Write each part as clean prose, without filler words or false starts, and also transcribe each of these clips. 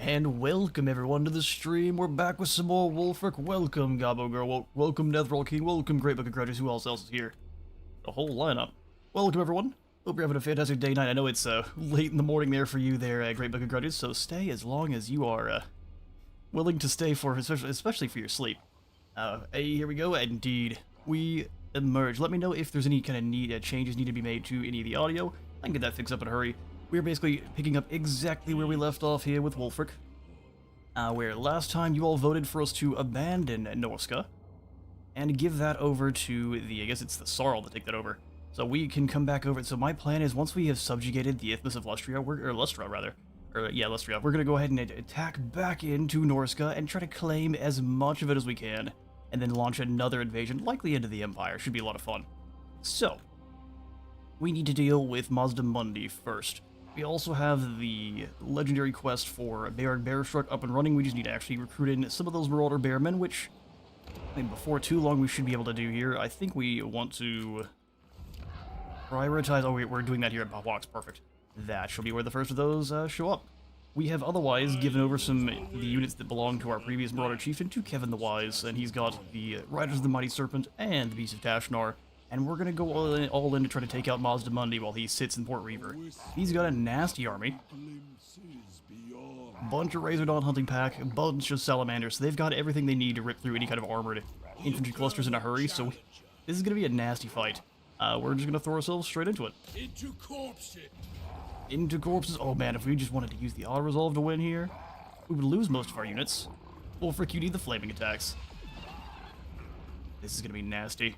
And welcome everyone to the stream. We're back with some more Wulfrik. Welcome Gobbo Girl, welcome Netherall King, welcome Great Book of Grudges, who else is here? The whole lineup. Welcome everyone. Hope you're having a fantastic day night. I know it's late in the morning there for you there at Great Book of Grudges, so stay as long as you are willing to stay for, especially for your sleep. Hey, here we go. Indeed, we emerge. Let me know if there's any kind of changes need to be made to any of the audio. I can get that fixed up in a hurry. We're basically picking up exactly where we left off here with Wulfrik. Where last time you all voted for us to abandon Norska and give that over to the, I guess it's the Sarl to take that over. So we can come back over. So my plan is once we have subjugated the Isthmus of Lustria, Lustra rather, Lustria, we're going to go ahead and attack back into Norska and try to claim as much of it as we can, and then launch another invasion, likely into the Empire. Should be a lot of fun. So, we need to deal with Mazda Mundi first. We also have the legendary quest for Bearstruck up and running. We just need to actually recruit in some of those Marauder Bearmen, which, I mean, before too long we should be able to do here. I think we want to prioritize... Oh, we're doing that here at Box. Perfect. That should be where the first of those show up. We have otherwise given over the units that belong to our previous Marauder Chieftain to Kevin the Wise, and he's got the Riders of the Mighty Serpent and the Beast of Tashnar. And we're going to go all in to try to take out Mazda Mundi while he sits in Port Reaver. He's got a nasty army. Bunch of Razordon hunting pack, a bunch of Salamanders, so they've got everything they need to rip through any kind of armored infantry clusters in a hurry, so this is going to be a nasty fight. We're just going to throw ourselves straight into it. Into corpses! Into corpses? Oh man, if we just wanted to use the auto-resolve to win here, we would lose most of our units. Wulfrik, you need the flaming attacks. This is going to be nasty.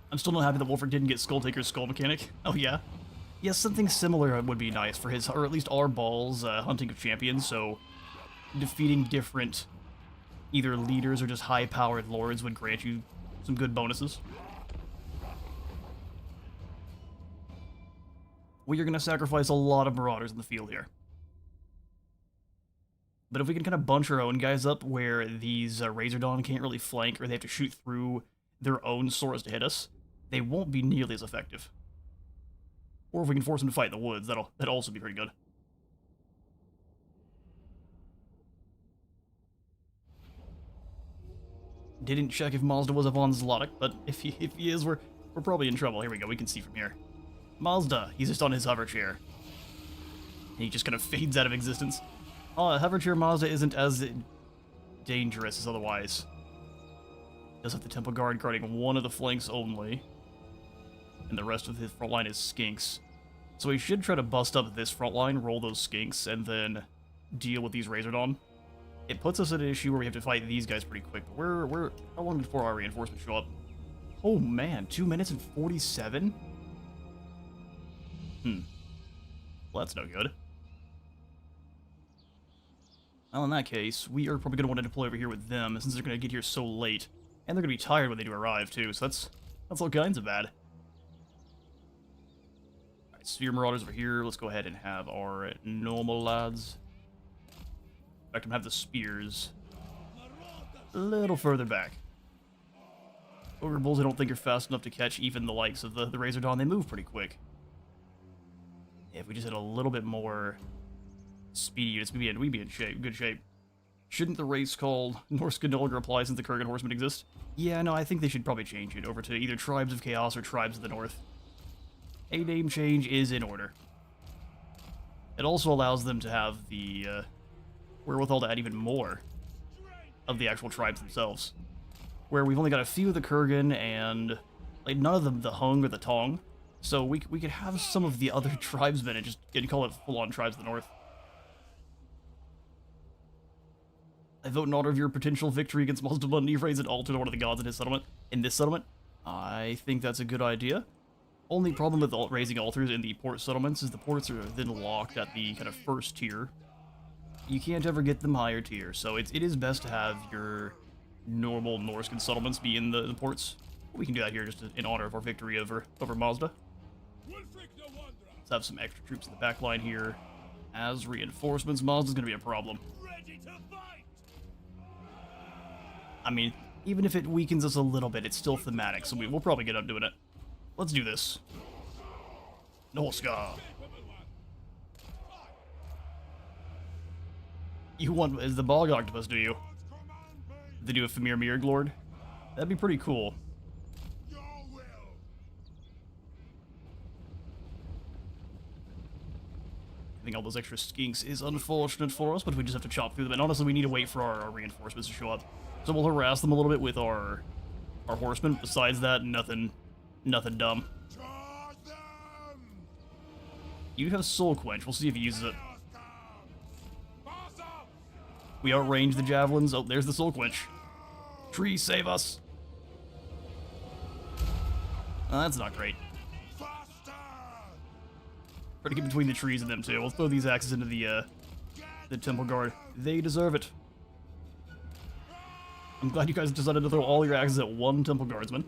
I'm still not happy that Wulfrik didn't get Skulltaker's Skull Mechanic. Oh yeah? Yes, something similar would be nice for his, or at least our balls, hunting of champions, so defeating different either leaders or just high-powered lords would grant you some good bonuses. We are going to sacrifice a lot of Marauders in the field here. But if we can kind of bunch our own guys up where these Razordon can't really flank or they have to shoot through their own swords to hit us, they won't be nearly as effective. Or if we can force them to fight in the woods, that'll also be pretty good. Didn't check if Mazda was up on Zlotic, but if he is, we're probably in trouble. Here we go, we can see from here. Mazda, he's just on his hover chair. And he just kind of fades out of existence. Hover chair Mazda isn't as dangerous as otherwise. Does have the Temple Guard guarding one of the flanks only. And the rest of his front line is skinks. So we should try to bust up this front line, roll those skinks, and then deal with these Razordon. It puts us at an issue where we have to fight these guys pretty quick. But we're how long before our reinforcements show up? Oh man, 2 minutes and 47? Well, that's no good. Well, in that case, we are probably going to want to deploy over here with them, since they're going to get here so late. And they're going to be tired when they do arrive, too, so that's all kinds of bad. Alright, Sphere Marauders over here. Let's go ahead and have our normal lads. In fact, I'm going to have the spears a little further back. Ogre Bulls I don't think are fast enough to catch even the likes of the Razordon. They move pretty quick. If we just had a little bit more speedy units, we'd be in good shape. Shouldn't the race called Norscan no longer apply since the Kurgan Horsemen exist? Yeah, no, I think they should probably change it over to either Tribes of Chaos or Tribes of the North. A name change is in order. It also allows them to have the wherewithal to add even more of the actual tribes themselves. Where we've only got a few of the Kurgan and like none of them the Hung or the Tong. So we could have some of the other tribesmen and just call it full-on Tribes of the North. I vote in honor of your potential victory against Mazda Mundi. Raise an altar to one of the gods in his settlement. In this settlement, I think that's a good idea. Only problem with raising altars in the port settlements is the ports are then locked at the kind of first tier. You can't ever get them higher tier, so it is best to have your normal Norscan settlements be in the ports. We can do that here just in honor of our victory over Mazda. Let's have some extra troops in the back line here. As reinforcements, Mazda's going to be a problem. I mean, even if it weakens us a little bit, it's still thematic, so we'll probably get up doing it. Let's do this. Norska. You want is the bog octopus, do you? They do a Famir Mirglord? That'd be pretty cool. I think all those extra skinks is unfortunate for us, but we just have to chop through them. And honestly, we need to wait for our reinforcements to show up. So we'll harass them a little bit with our horsemen. Besides that, nothing dumb. You have Soul Quench. We'll see if he uses it. We outrange the javelins. Oh, there's the Soul Quench. Tree, save us. Oh, that's not great. Try to get between the trees and them too. We'll throw these axes into the Temple Guard. They deserve it. I'm glad you guys decided to throw all your axes at one Temple Guardsman.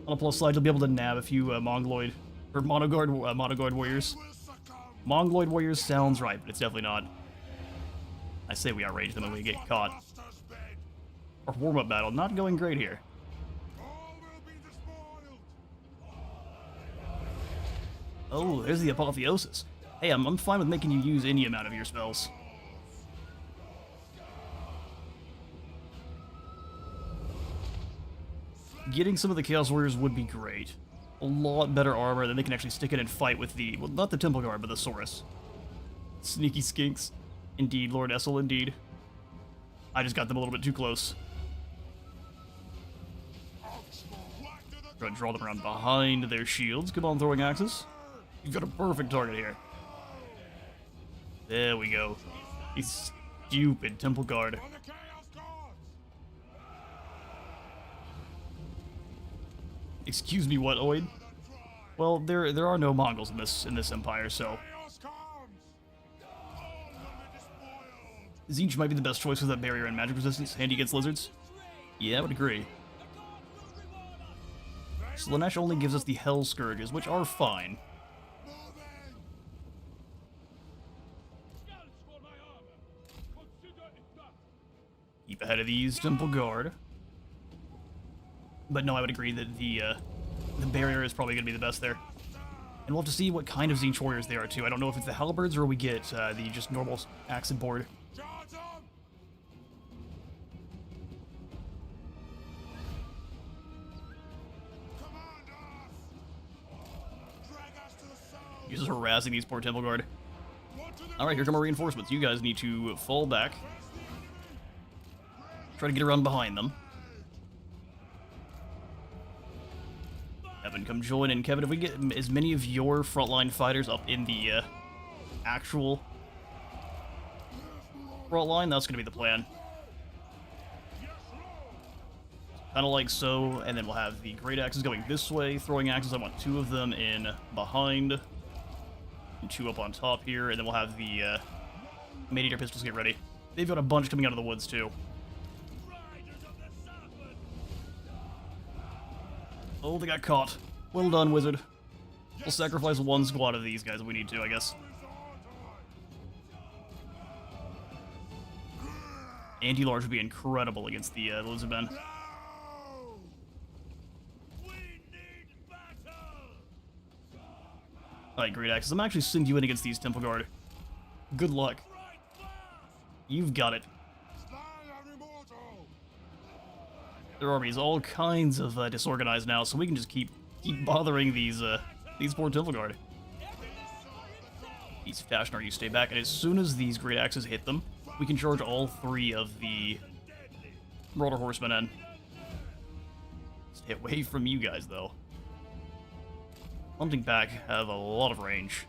On a plus side, you'll be able to nab a few Mongoloid or Monoguard warriors. Mongoloid warriors sounds right, but it's definitely not. I say we outrage them and we get caught. Our warm-up battle not going great here. Oh, there's the Apotheosis. Hey, I'm fine with making you use any amount of your spells. Getting some of the Chaos Warriors would be great. A lot better armor, then they can actually stick it and fight with the, well, not the Temple Guard, but the Saurus. Sneaky skinks. Indeed, Lord Essel, indeed. I just got them a little bit too close. Try to draw them around behind their shields. Come on, throwing axes. You've got a perfect target here. There we go. These stupid Temple Guard. Excuse me, what, Oid? Well, there are no Mongols in this empire, so Zinch might be the best choice with that barrier and magic resistance. Handy against lizards. Yeah, I would agree. Slaanesh only gives us the Hell Scourges, which are fine. Keep ahead of these Temple Guard. But no, I would agree that the barrier is probably going to be the best there. And we'll have to see what kind of Zinch warriors they are, too. I don't know if it's the Halberds or we get the just normal axe and board. He's just harassing these poor Temple Guard. Alright, here come our reinforcements. You guys need to fall back. Try to get around behind them. Kevin, come join in. Kevin, if we get as many of your frontline fighters up in the actual front line, that's going to be the plan. Kind of like so, and then we'll have the great axes going this way. Throwing axes, I want 2 of them in behind. And 2 up on top here, and then we'll have the Maid-Eater pistols get ready. They've got a bunch coming out of the woods, too. Oh, they got caught. Well done, wizard. We'll sacrifice 1 squad of these guys if we need to, I guess. Anti-large would be incredible against the lizardmen. Alright, great axes. I'm actually send you in against these Temple Guard. Good luck. You've got it. Their army is all kinds of disorganized now, so we can just keep bothering these poor Temple Guard. These Fashioner, you stay back, and as soon as these great axes hit them, we can charge all 3 of the Marauder Horsemen in. Stay away from you guys, though. Hunting Pack have a lot of range.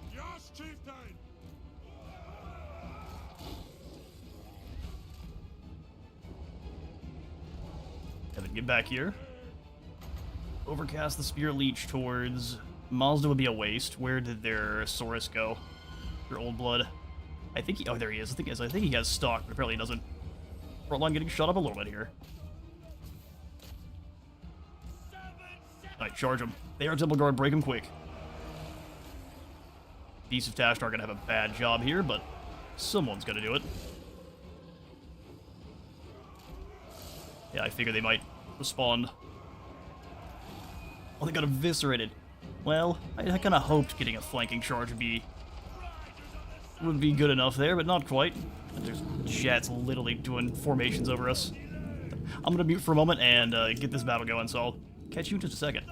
Evan, get back here. Overcast the Spear Leech towards... Mazda would be a waste. Where did their Saurus go? Their Old Blood. I think he... Oh, there he is. I think he has stock, but apparently he doesn't. Frontline getting shot up a little bit here. Alright, charge him. They are Temple Guard. Break him quick. Beasts of Tasht are going to have a bad job here, but someone's going to do it. Yeah, I figure they might respond. Oh, they got eviscerated. Well, I kind of hoped getting a flanking charge would be good enough there, but not quite. There's jets literally doing formations over us. I'm gonna mute for a moment and get this battle going, so I'll catch you in just a second.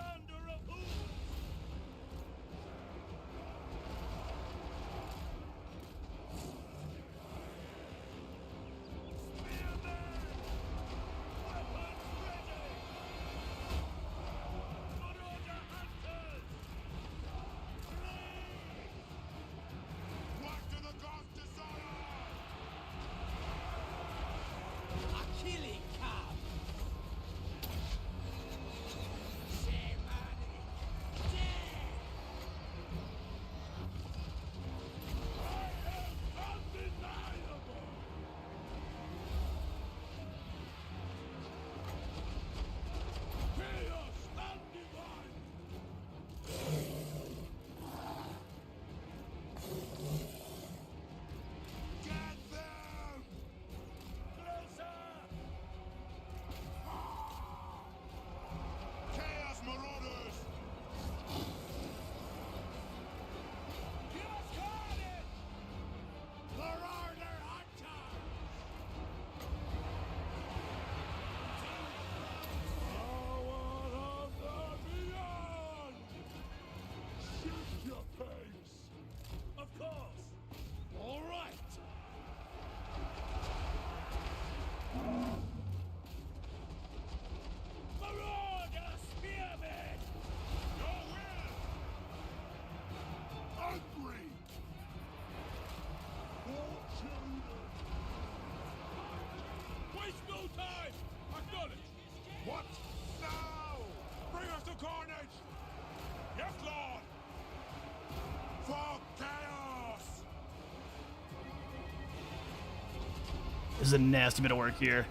This is a nasty bit of work here.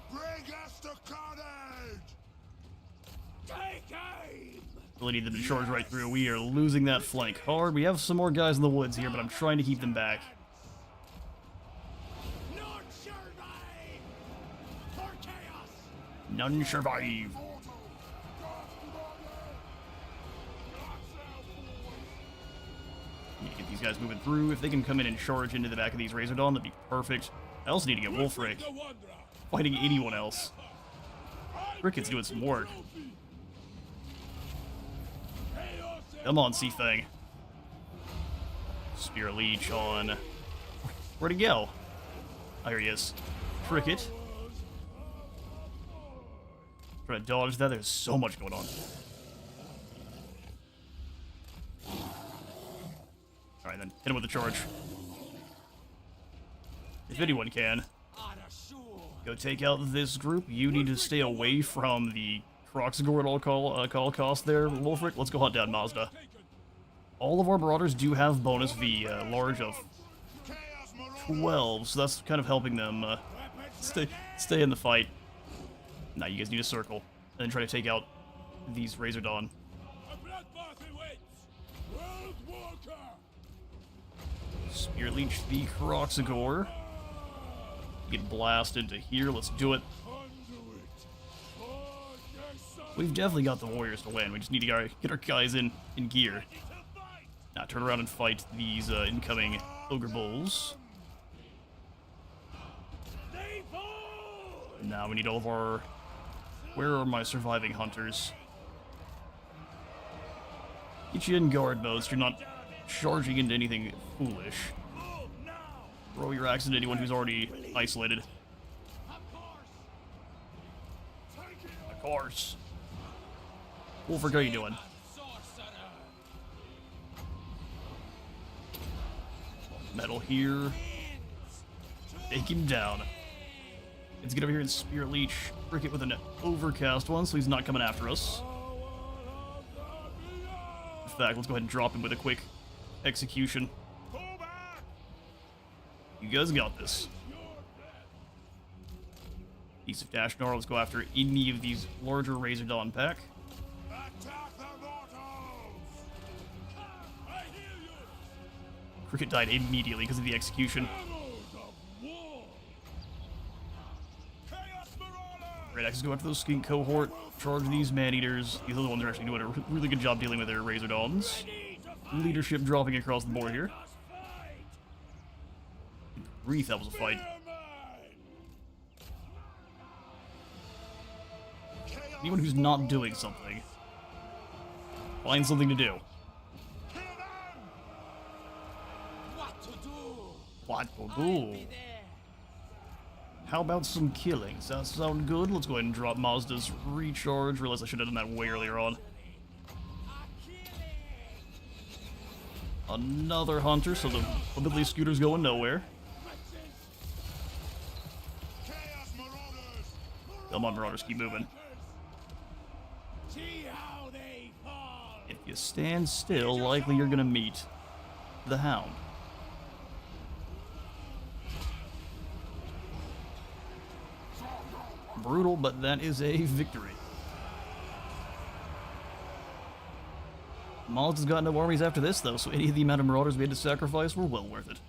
Bring us to carnage! Take aim! Really need them to charge right through. We are losing that flank hard. We have some more guys in the woods here, but I'm trying to keep them back. None survive! For chaos! None survive. Need to get these guys moving through. If they can come in and charge into the back of these Razor Dawn, that'd be perfect. I also need to get Wulfrik fighting anyone else. Cricket's doing some work. Come on, Sea Thing. Spear Leech on... Where'd he go? Oh, here he is. Cricket. Trying to dodge that. There's so much going on. Alright then, hit him with the charge. If anyone can. Go take out this group. You need to stay away from the Kroxagor at all costs there, Wulfrik. Let's go hunt down Mazda. All of our Marauders do have bonus V, large of 12, so that's kind of helping them stay in the fight. Now you guys need to circle, and then try to take out these Razor Dawn. Spear Leech the Kroxagor. Get blast into here. Let's do it. We've definitely got the warriors to win. We just need to get our guys in gear. Now turn around and fight these incoming ogre bulls. Now we need all of our... Where are my surviving hunters? Get you in guard mode so you're not charging into anything foolish. Throw your axe into anyone who's already isolated. Of course. Wulfrik, how you doing? Metal here. Take him down. Let's get over here and Spear Leech. Cricket with an overcast one, so he's not coming after us. In fact, let's go ahead and drop him with a quick execution. You guys got this. Piece of Dashnar, let's go after any of these larger Razor Dawn pack. Cricket died immediately because of the execution. Red Axes go after those Skink Cohort, charge these Man-Eaters. These other ones are actually doing a really good job dealing with their Razor Dawns. Leadership dropping across the board here. grief, that was a fight. Anyone who's not doing something, find something to do. What to do? How about some killings? That sound good? Let's go ahead and drop Mazda's recharge. Realize I should have done that way earlier on. Another hunter, so the ability scooter's going nowhere. Come on, Marauders, keep moving. If you stand still, likely you're gonna meet the Hound. Brutal, but that is a victory. Mazda's got no armies after this, though, so any of the amount of Marauders we had to sacrifice were well worth it.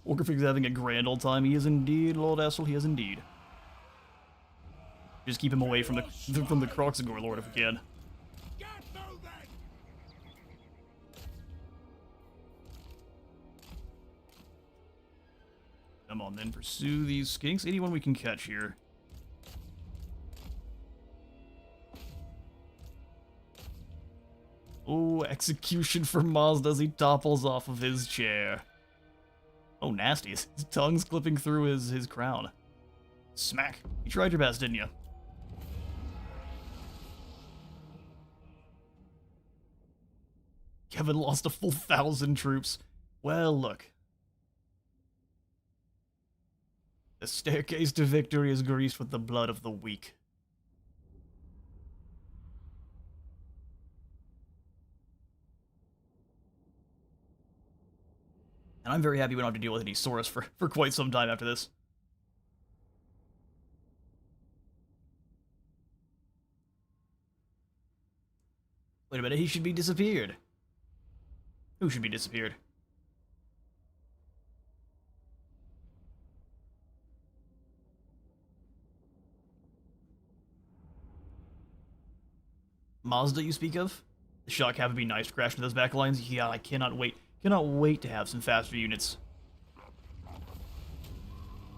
Wulfrik's having a grand old time. He is indeed, Lord Assel, he is indeed. Just keep him away from the Croxagore Lord if we can. Come on then, pursue these skinks. Anyone we can catch here. Oh, execution for Mazda as he topples off of his chair. Oh, nasty. His tongue's clipping through his crown. Smack. You tried your best, didn't you? Kevin lost a full 1,000 troops. Well, look. The staircase to victory is greased with the blood of the weak. And I'm very happy we don't have to deal with any Saurus for quite some time after this. Wait a minute, he should be disappeared. Who should be disappeared? Mazda you speak of? The shock cap would be nice to crash into those back lines. Yeah, I cannot wait. Cannot wait to have some faster units.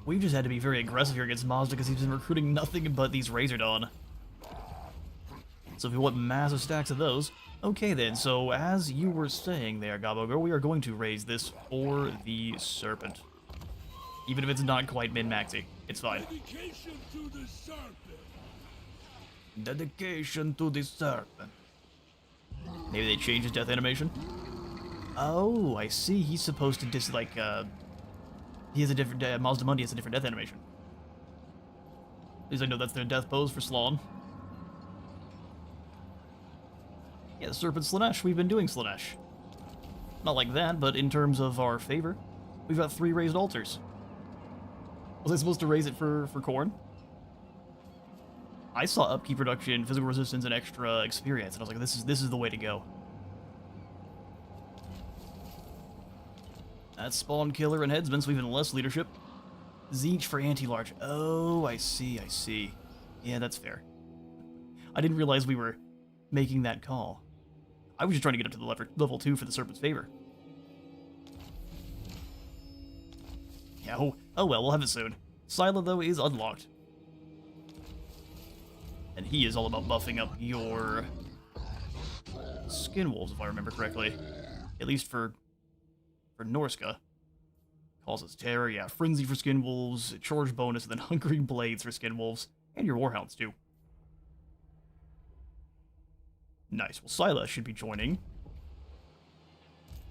We've just had to be very aggressive here against Mazda because he's been recruiting nothing but these Razor Dawn. So if you want massive stacks of those, okay then. So as you were saying there, Gabo Girl, we are going to raise this for the Serpent. Even if it's not quite min-maxy, it's fine. Dedication to the serpent. Dedication to the Serpent. Maybe they changed his death animation? Oh, I see. He's supposed to he has a different, Mazda Mundi has a different death animation. At least I know that's their death pose for Slawn. Yeah, the Serpent Slanesh. We've been doing Slanesh. Not like that, but in terms of our favor, we've got 3 raised altars. Was I supposed to raise it for Khorne? I saw upkeep reduction, physical resistance, and extra experience, and I was like, this is the way to go. That's Spawn Killer and Headsman, so even less leadership. Zeech for anti-large. Oh, I see, I see. Yeah, that's fair. I didn't realize we were making that call. I was just trying to get up to the level 2 for the Serpent's favor. Yeah, oh well, we'll have it soon. Scylla, though, is unlocked. And he is all about buffing up your Skin Wolves, if I remember correctly. At least for Norska. Causes Terror, yeah. Frenzy for Skin Wolves, Charge bonus, and then Hungering Blades for Skin Wolves. And your Warhounds, too. Nice. Well, Scylla should be joining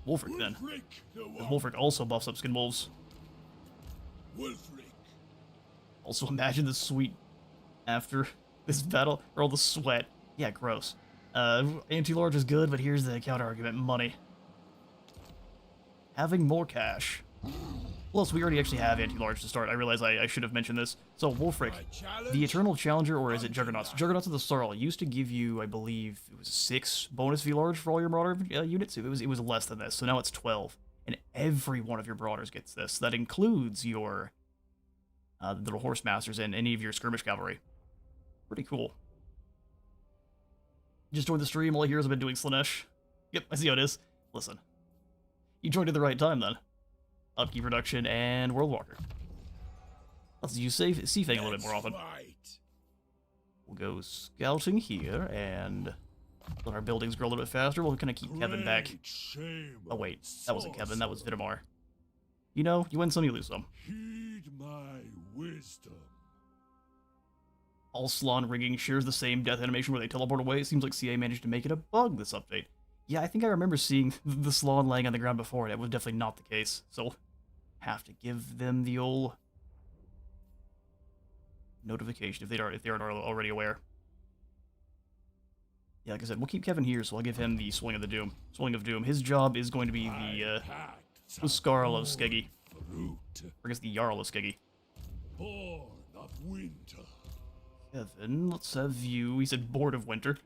Wulfrik, then. Wulfrik also buffs up Skin Wolves. Wulfrik. Also, imagine the sweet after this battle, or all the sweat. Yeah, gross. Anti-large is good, but here's the counter-argument. Money. Having more cash. Plus, we already actually have anti-large to start. I realize I should have mentioned this. So, Wulfrik, the Eternal Challenger, or is it Juggernauts? Juggernauts of the Sarl used to give you, I believe, it was 6 bonus V-large for all your Marauder units. It was less than this, so now it's 12. And every one of your Marauders gets this. That includes your little Horse Masters and any of your Skirmish Cavalry. Pretty cool. Just joined the stream. All I hear is I've been doing Slanesh. Yep, I see how it is. Listen. You joined at the right time then. Upkeep reduction and World Walker. Let's use Seafang a little bit more often. We'll go scouting here and let our buildings grow a little bit faster. We'll kind of keep Kevin back. Oh wait, that wasn't Kevin, that was Vitamar. You know, you win some, you lose some. Heed my wisdom. All Slan rigging shares the same death animation where they teleport away. It seems like CA managed to make it a bug this update. Yeah, I think I remember seeing the Slan laying on the ground before, and it was definitely not the case. So, have to give them the old notification if they aren't already aware. Yeah, like I said, we'll keep Kevin here, so I'll give him the Swing of the Doom. Swing of Doom. His job is going to be the Skarl of Skeggy. Or I guess the Jarl of Skeggy. Born of winter. Kevin, let's have you. He said bored of winter.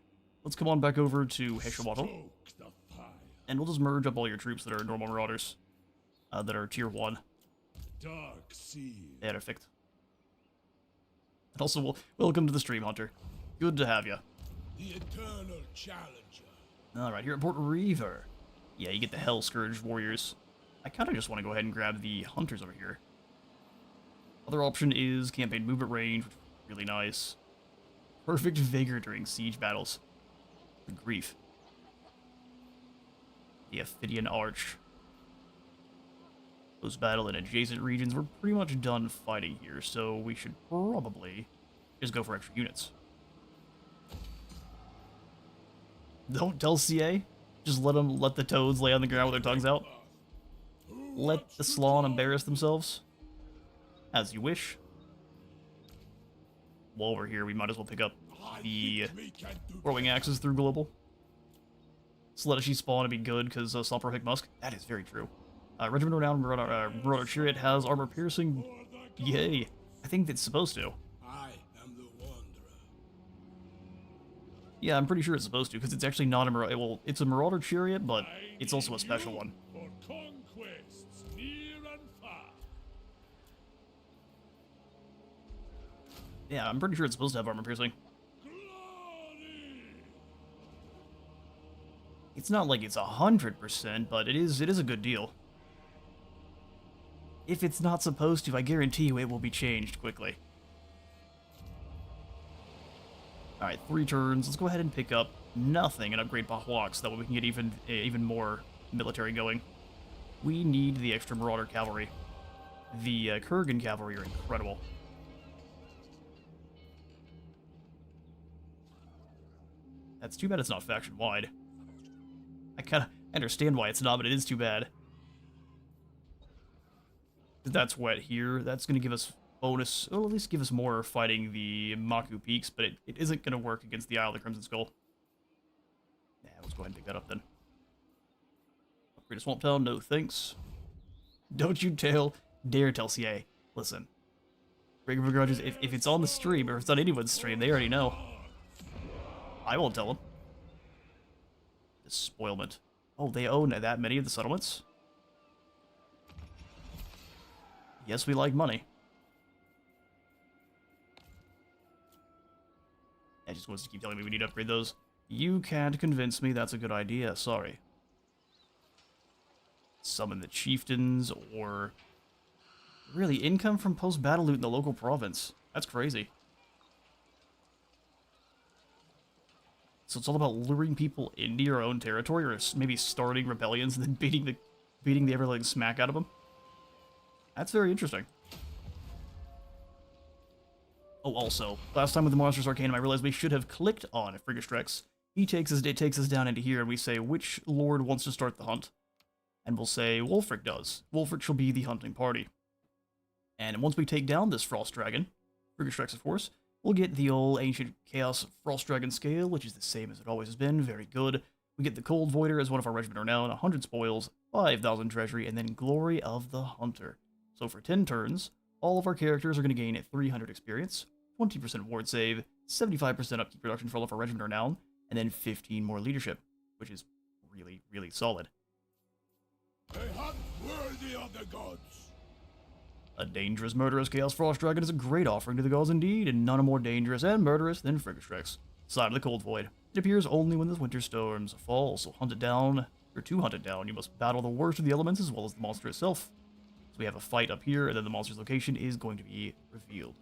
Let's come on back over to Heshawattle. And we'll just merge up all your troops that are normal marauders. That are tier 1. Dark sea. Perfect. And also, welcome to the stream, Hunter. Good to have you. The eternal challenger. Alright, here at Port Reaver. Yeah, you get the Hell Scourge warriors. I kind of just want to go ahead and grab the hunters over here. Other option is campaign movement range, which is really nice. Perfect vigor during siege battles. Good grief. The Ophidian Arch. Those battle in adjacent regions. We're pretty much done fighting here, so we should probably just go for extra units. Don't tell CA. Just let the toads lay on the ground with their tongues out. Let the Slan embarrass themselves. As you wish. While we're here, we might as well pick up the throwing axes through global. So let she spawn and be good, because Slumper Musk. That is very true. Regiment Renowned Marauder Chariot has armor piercing. Yay. I think it's supposed to. I am the wanderer. Yeah, I'm pretty sure it's supposed to, because it's actually not a Marauder. Well, it's a Marauder Chariot, but it's also a special one. For conquests near and far. Yeah, I'm pretty sure it's supposed to have armor piercing. Glory! It's not like it's 100%, but it is a good deal. If it's not supposed to, I guarantee you it will be changed quickly. Alright, 3 turns. Let's go ahead and pick up nothing and upgrade Bahwak, so that way we can get even more military going. We need the extra Marauder Cavalry. The Kurgan Cavalry are incredible. That's too bad it's not faction-wide. I kind of understand why it's not, but it is too bad. That's wet here. That's going to give us bonus, well, at least give us more fighting the Maku Peaks, but it isn't going to work against the Isle of the Crimson Skull. Yeah, let's go ahead and pick that up then. Upgrade a Swamp Town, no thanks. Don't you dare tell CA. Listen. Regular Grudges, if it's on the stream, or if it's on anyone's stream, they already know. I won't tell them. Despoilment. Oh, they own that many of the settlements? Yes, we like money. I just wants to keep telling me we need to upgrade those. You can't convince me that's a good idea, sorry. Summon the chieftains, or... Really, income from post-battle loot in the local province. That's crazy. So it's all about luring people into your own territory, or maybe starting rebellions and then beating the ever-living smack out of them? That's very interesting. Oh, also, last time with the Monsters Arcanum, I realized we should have clicked on Frigastrex. It takes us down into here, and we say which lord wants to start the hunt. And we'll say Wulfrik does. Wulfrik shall be the hunting party. And once we take down this Frost Dragon, Frigastrex of course, we'll get the old Ancient Chaos Frost Dragon scale, which is the same as it always has been, very good. We get the Cold Voider as one of our Regiment Renown, 100 spoils, 5,000 treasury, and then Glory of the Hunter. So for 10 turns, all of our characters are going to gain 300 experience, 20% ward save, 75% upkeep reduction for all of our Regiment Renown, and then 15 more leadership, which is really, really solid. A hunt worthy of the gods. A dangerous, murderous Chaos Frost Dragon is a great offering to the gods indeed, and none are more dangerous and murderous than Frigastrex. Side of the Cold Void. It appears only when the winter storms fall, so hunt it down You're 2 hunted down. You must battle the worst of the elements as well as the monster itself. So we have a fight up here, and then the monster's location is going to be revealed.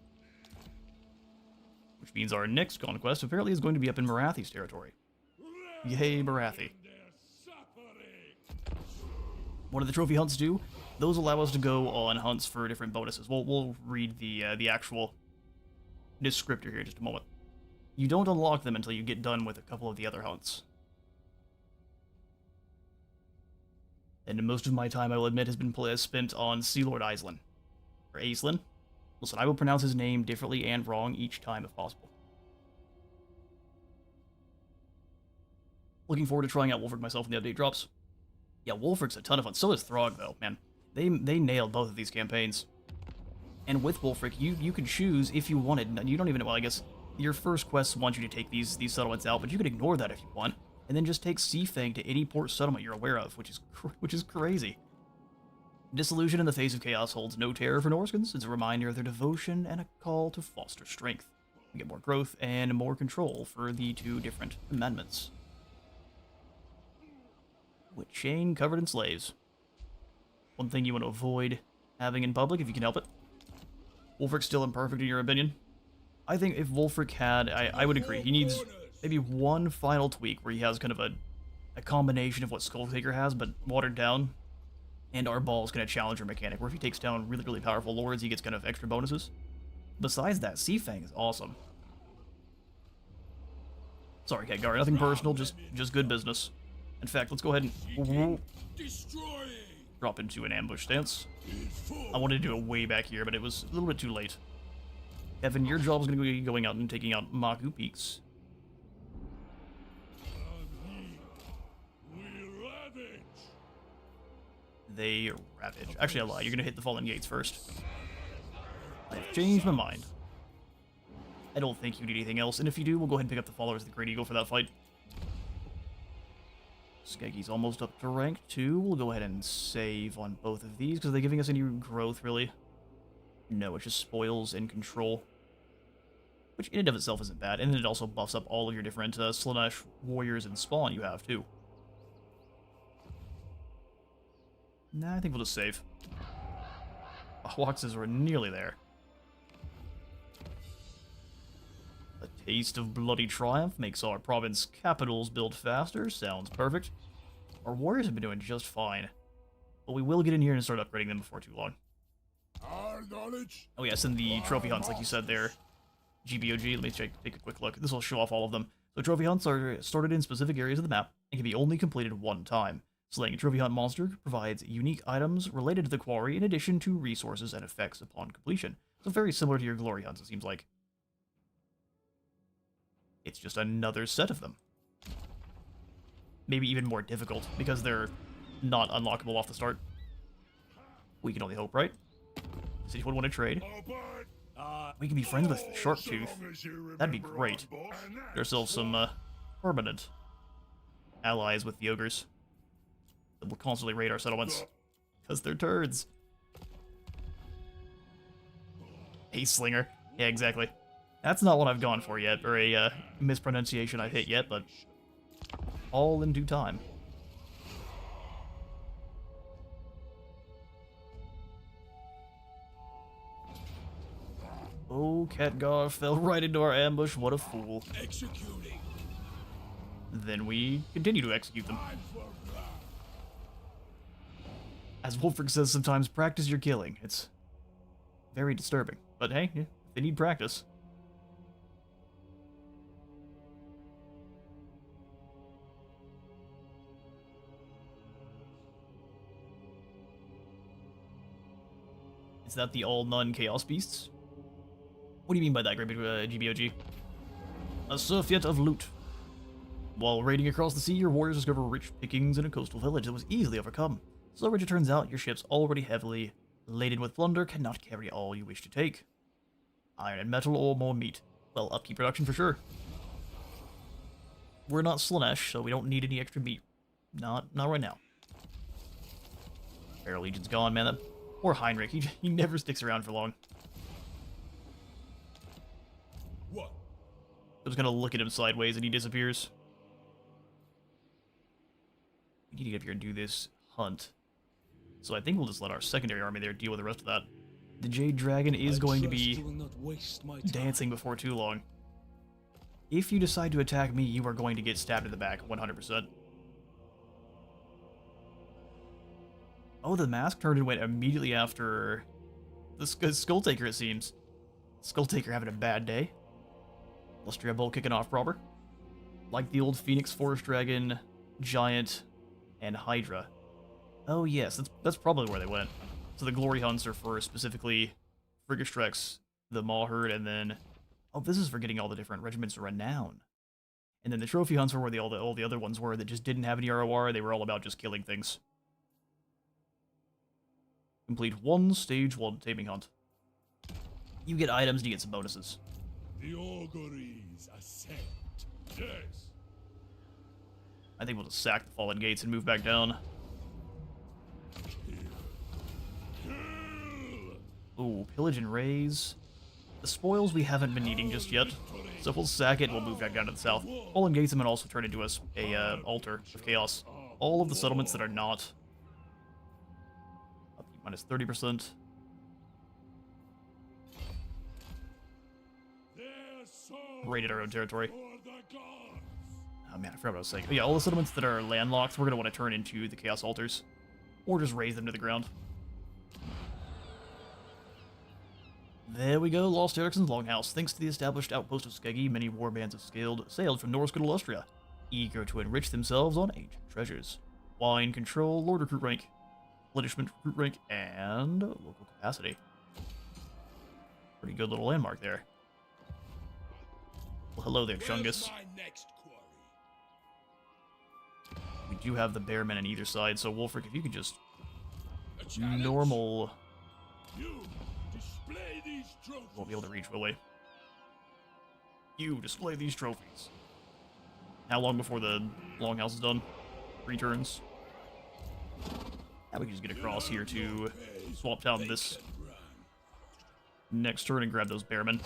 Which means our next conquest apparently is going to be up in Marathi's territory. Yay, Marathi. What do the trophy hunts do? Those allow us to go on hunts for different bonuses. We'll read the actual descriptor here in just a moment. You don't unlock them until you get done with a couple of the other hunts. And most of my time, I will admit, has been spent on Sea Lord Island. Or Aislinn. Listen, I will pronounce his name differently and wrong each time if possible. Looking forward to trying out Wulfrik myself when the update drops. Yeah, Wulfrik's a ton of fun. So is Throg, though, man. They nailed both of these campaigns. And with Wulfrik, you can choose if you wanted. You don't even, well, I guess your first quests want you to take these settlements out, but you can ignore that if you want, and then just take Seafang to any port settlement you're aware of, which is crazy. Disillusion in the face of chaos holds no terror for Norskans. It's a reminder of their devotion and a call to foster strength. You get more growth and more control for the 2 different amendments. With chain covered in slaves. One thing you want to avoid having in public if you can help it. Wulfrik's still imperfect in your opinion? I think if Wulfrik had, I would agree, he needs maybe one final tweak where he has kind of a combination of what Skulltaker has, but watered down. And our ball is kind of challenger mechanic, where if he takes down really, really powerful lords, he gets kind of extra bonuses. Besides that, Seafang is awesome. Sorry, Khadgar, nothing personal, just good business. In fact, let's go ahead and drop into an ambush stance. I wanted to do it way back here, but it was a little bit too late. Evan, your job is going to be going out and taking out Maku Peaks. They ravage. Actually, I lied. You're going to hit the Fallen Gates first. I've changed my mind. I don't think you need anything else, and if you do, we'll go ahead and pick up the Followers of the Great Eagle for that fight. Skeggy's almost up to rank 2. We'll go ahead and save on both of these, because are they giving us any growth, really? No, it's just spoils and control. Which in and of itself isn't bad, and then it also buffs up all of your different Slaanesh warriors and spawn you have, too. Nah, I think we'll just save. Hoaxes were nearly there. A taste of bloody triumph makes our province capitals build faster. Sounds perfect. Our warriors have been doing just fine. But we will get in here and start upgrading them before too long. Oh yes, and the trophy hunts, like you said there. GBOG, let me take a quick look. This will show off all of them. So trophy hunts are started in specific areas of the map and can be only completed one time. Slaying a trophy hunt monster provides unique items related to the quarry in addition to resources and effects upon completion. So very similar to your glory hunts, it seems like. It's just another set of them. Maybe even more difficult, because they're not unlockable off the start. We can only hope, right? Does anyone want to trade? We can be friends with Sharktooth. That'd be great. Get ourselves some permanent allies with the ogres. That will constantly raid our settlements. Because they're turds. Ace Slinger. Yeah, exactly. That's not what I've gone for yet, or a mispronunciation I've hit yet, but all in due time. Oh, Khadgar fell right into our ambush. What a fool. Executing. Then we continue to execute them. As Wulfrik says sometimes, practice your killing. It's very disturbing. But hey, they need practice. Is that the all-nun Chaos Beasts? What do you mean by that, Great GBOG? A surfeit of loot. While raiding across the sea, your warriors discover rich pickings in a coastal village that was easily overcome. So, as it turns out, your ships, already heavily laden with plunder, cannot carry all you wish to take. Iron and metal or more meat. Well, upkeep production for sure. We're not Slaanesh, so we don't need any extra meat. Not right now. Fair Legion's gone, man. Or Heinrich, he never sticks around for long. What? I was gonna look at him sideways and he disappears. We need to get up here and do this hunt. So I think we'll just let our secondary army there deal with the rest of that. The Jade Dragon is going to be dancing before too long. If you decide to attack me, you are going to get stabbed in the back, 100%. Oh, the mask turned and went immediately after the Skull Taker, it seems. Skull Taker having a bad day. Lustria Bolt kicking off proper. Like the old Phoenix, Forest Dragon, Giant, and Hydra. Oh yes, that's probably where they went. So the Glory Hunts are for specifically Frigastrex, the Mawherd, and then... Oh, this is for getting all the different regiments of renown. And then the Trophy Hunts were where all the other ones were that just didn't have any ROR, they were all about just killing things. Complete one stage 1 taming hunt. You get items and you get some bonuses. The auguries ascend. Yes. I think we'll just sack the Fallen Gates and move back down. Ooh, Pillage and Raise. The spoils we haven't been needing just yet, so if we'll sack it, we'll move back down to the south. Fallen Gates and also turn into a altar of chaos. All of the settlements that are not up minus 30%. Raided our own territory. Oh man, I forgot what I was saying. But yeah, all the settlements that are landlocked, we're going to want to turn into the Chaos Altars. Or just raise them to the ground. There we go, Lost Ericsson's Longhouse. Thanks to the established outpost of Skeggy, many warbands have sailed from Norscan Wulfrik, eager to enrich themselves on ancient treasures. Wine control, Lord recruit rank, replenishment recruit rank, and local capacity. Pretty good little landmark there. Well, hello there, Chungus. We do have the Bearmen on either side, so Wulfrik, if you could just normal... Won't be able to reach, will we? You display these trophies. How long before the Longhouse is done? 3 turns. Now we can just get across here to swap down this next turn and grab those Bearmen.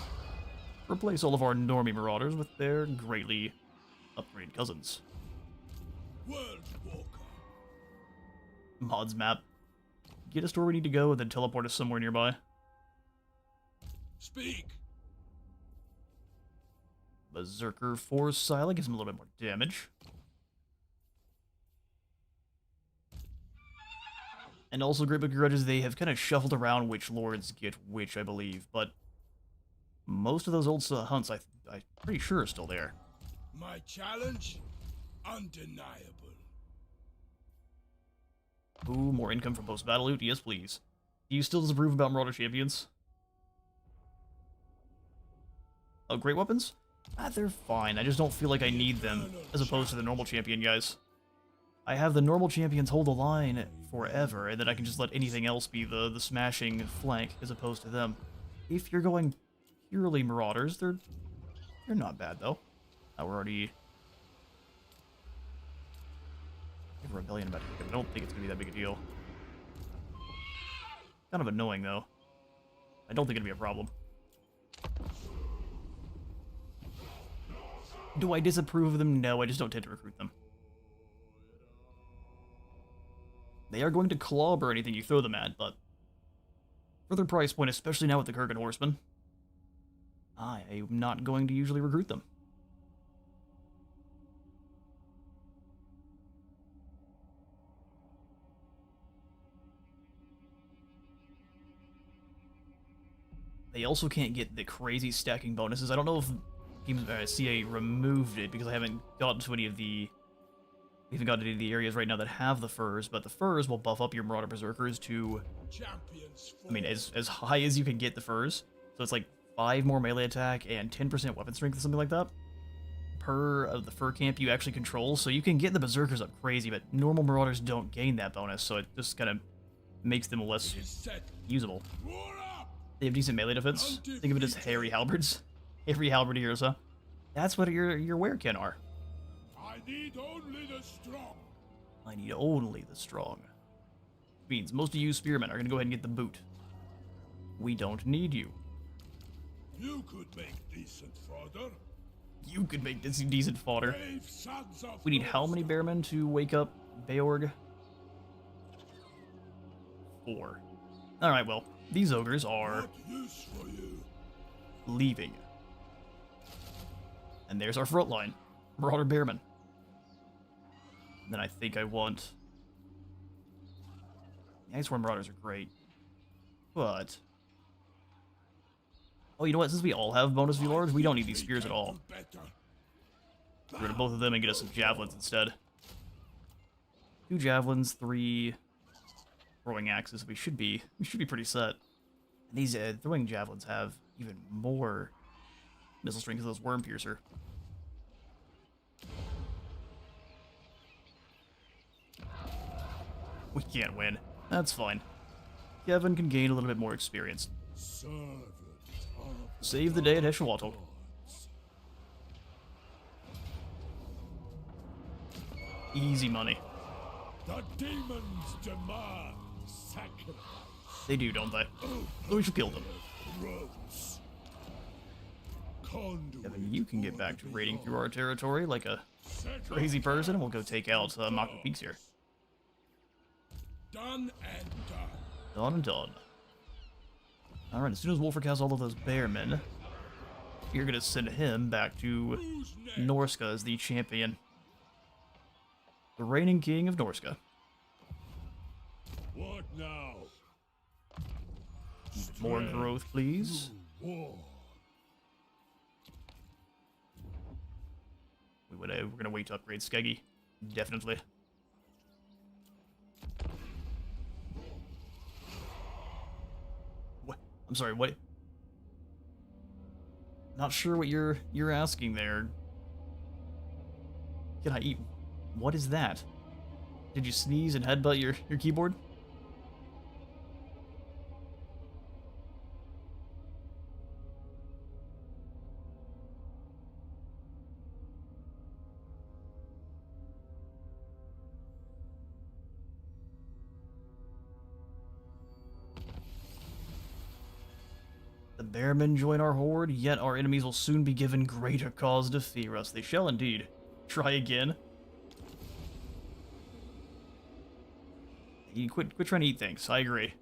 Replace all of our Normie Marauders with their greatly upgraded cousins. Mods map. Get us to where we need to go and then teleport us somewhere nearby. Speak. Berserker Force Sila gives him a little bit more damage. And also, Great Book of Grudges, they have kind of shuffled around which lords get which, I believe, but most of those old hunts, I'm pretty sure, are still there. My challenge? Undeniable. Ooh, more income from post-battle loot? Yes, please. Do you still disapprove about Marauder Champions? Oh, great weapons? Ah, they're fine. I just don't feel like I need them, as opposed to the normal champion guys. I have the normal champions hold the line forever, and then I can just let anything else be the smashing flank, as opposed to them. If you're going purely Marauders, they're not bad, though. We're already... We have a rebellion about to... I don't think it's going to be that big a deal. Kind of annoying, though. I don't think it'll be a problem. Do I disapprove of them? No, I just don't tend to recruit them. They are going to clobber anything you throw them at, but for their price point, especially now with the Kurgan Horsemen, I am not going to usually recruit them. They also can't get the crazy stacking bonuses. I don't know if CA removed it because I haven't gotten to any of the... We haven't gotten to any of the areas right now that have the furs, but the furs will buff up your Marauder Berserkers to... I mean, as high as you can get the furs. So it's like 5 more melee attack and 10% weapon strength or something like that per of the fur camp you actually control. So you can get the Berserkers up crazy, but normal Marauders don't gain that bonus, so it just kind of makes them less usable. They have decent melee defense. Think of it as hairy halberds. Hairy halberdiers, huh? That's what your werekin are. I need only the strong. I need only the strong. Means most of you spearmen are going to go ahead and get the boot. We don't need you. You could make decent fodder. You could make this decent fodder. Brave sons of We need how many bearmen to wake up Beorg? 4. Alright, well, these ogres are What use for you? leaving. And there's our front line. Marauder Bearmen. And then I think I want... The Iceworm Marauders are great. But... Oh, you know what? Since we all have bonus V-Lords, we don't need these spears at all. Better. Get rid of both of them and get us some javelins instead. 2 javelins, 3 throwing axes. We should be pretty set. And these throwing javelins have even more missile strength because those worm piercer. We can't win. That's fine. Kevin can gain a little bit more experience. Servant of Save the day at Heshawatl. Easy money. the demons demand sacrifice. They do, don't they? So we should kill them. Gross. Kevin, you can get back to raiding through our territory like a crazy person, and we'll go take out Mako Peaks here. Done and done. Done and done. Alright, as soon as Wulfrik has all of those bearmen, you're gonna send him back to Who's next? Norska as the champion. The reigning king of Norska. What now? More growth, please. War. We're gonna wait to upgrade Skeggy. Definitely. What? I'm sorry, what? Not sure what you're asking there. Can I eat? What is that? Did you sneeze and headbutt your keyboard? The Bearmen join our horde, yet our enemies will soon be given greater cause to fear us. They shall indeed. Try again. You quit trying to eat things. I agree.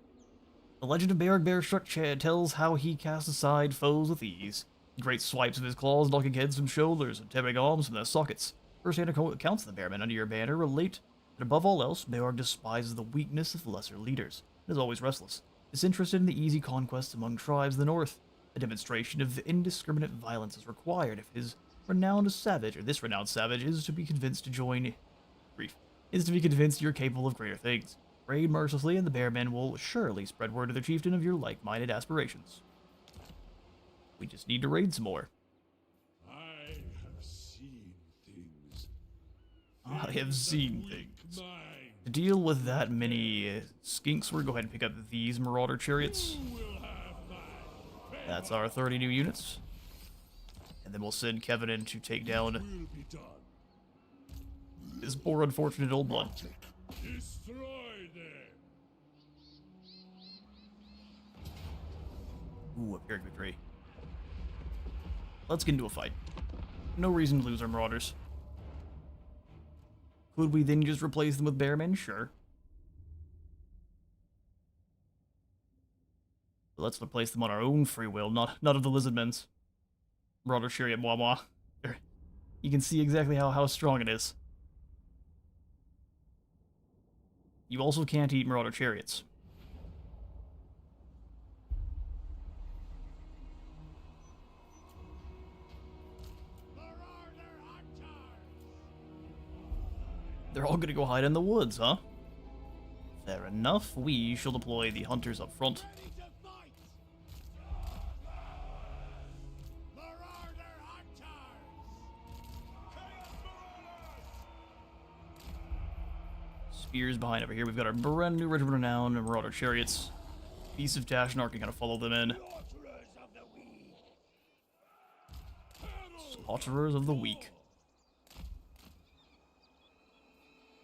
The legend of Beorg Bearstruck tells how he casts aside foes with ease. Great swipes of his claws, knocking heads from shoulders and tearing arms from their sockets. First-hand accounts of the Bearmen under your banner relate that above all else, Beorg despises the weakness of lesser leaders and is always restless. Disinterested in the easy conquests among tribes of the north. A demonstration of indiscriminate violence is required if this renowned savage is to be convinced to join you're capable of greater things. Raid mercilessly and the Bearmen will surely spread word to the chieftain of your like-minded aspirations. We just need to raid some more. I have seen things. I have seen things. Mine. To deal with that many skinks, we're going to go ahead and pick up these Marauder Chariots. Who will have mine? That's our 30 new units. And then we'll send Kevin in to take down Will be done. this poor unfortunate old blood. Destroy them. Ooh, a Pyrrhic victory. Let's get into a fight. No reason to lose our Marauders. Could we then just replace them with Bearmen? Sure. But let's replace them on our own free will, not of the Lizardmen's. Marauder Chariot Moi Moi. There. You can see exactly how strong it is. You also can't eat Marauder Chariots. They're all gonna go hide in the woods, huh? Fair enough. We shall deploy the hunters up front. Ready to fight. Marauder hunters. Spears behind over here. We've got our brand new regiment renown and Marauder Chariots. Beasts of Tashnar can kind of follow them in. Slaughterers of the weak. Slaughterers of the weak.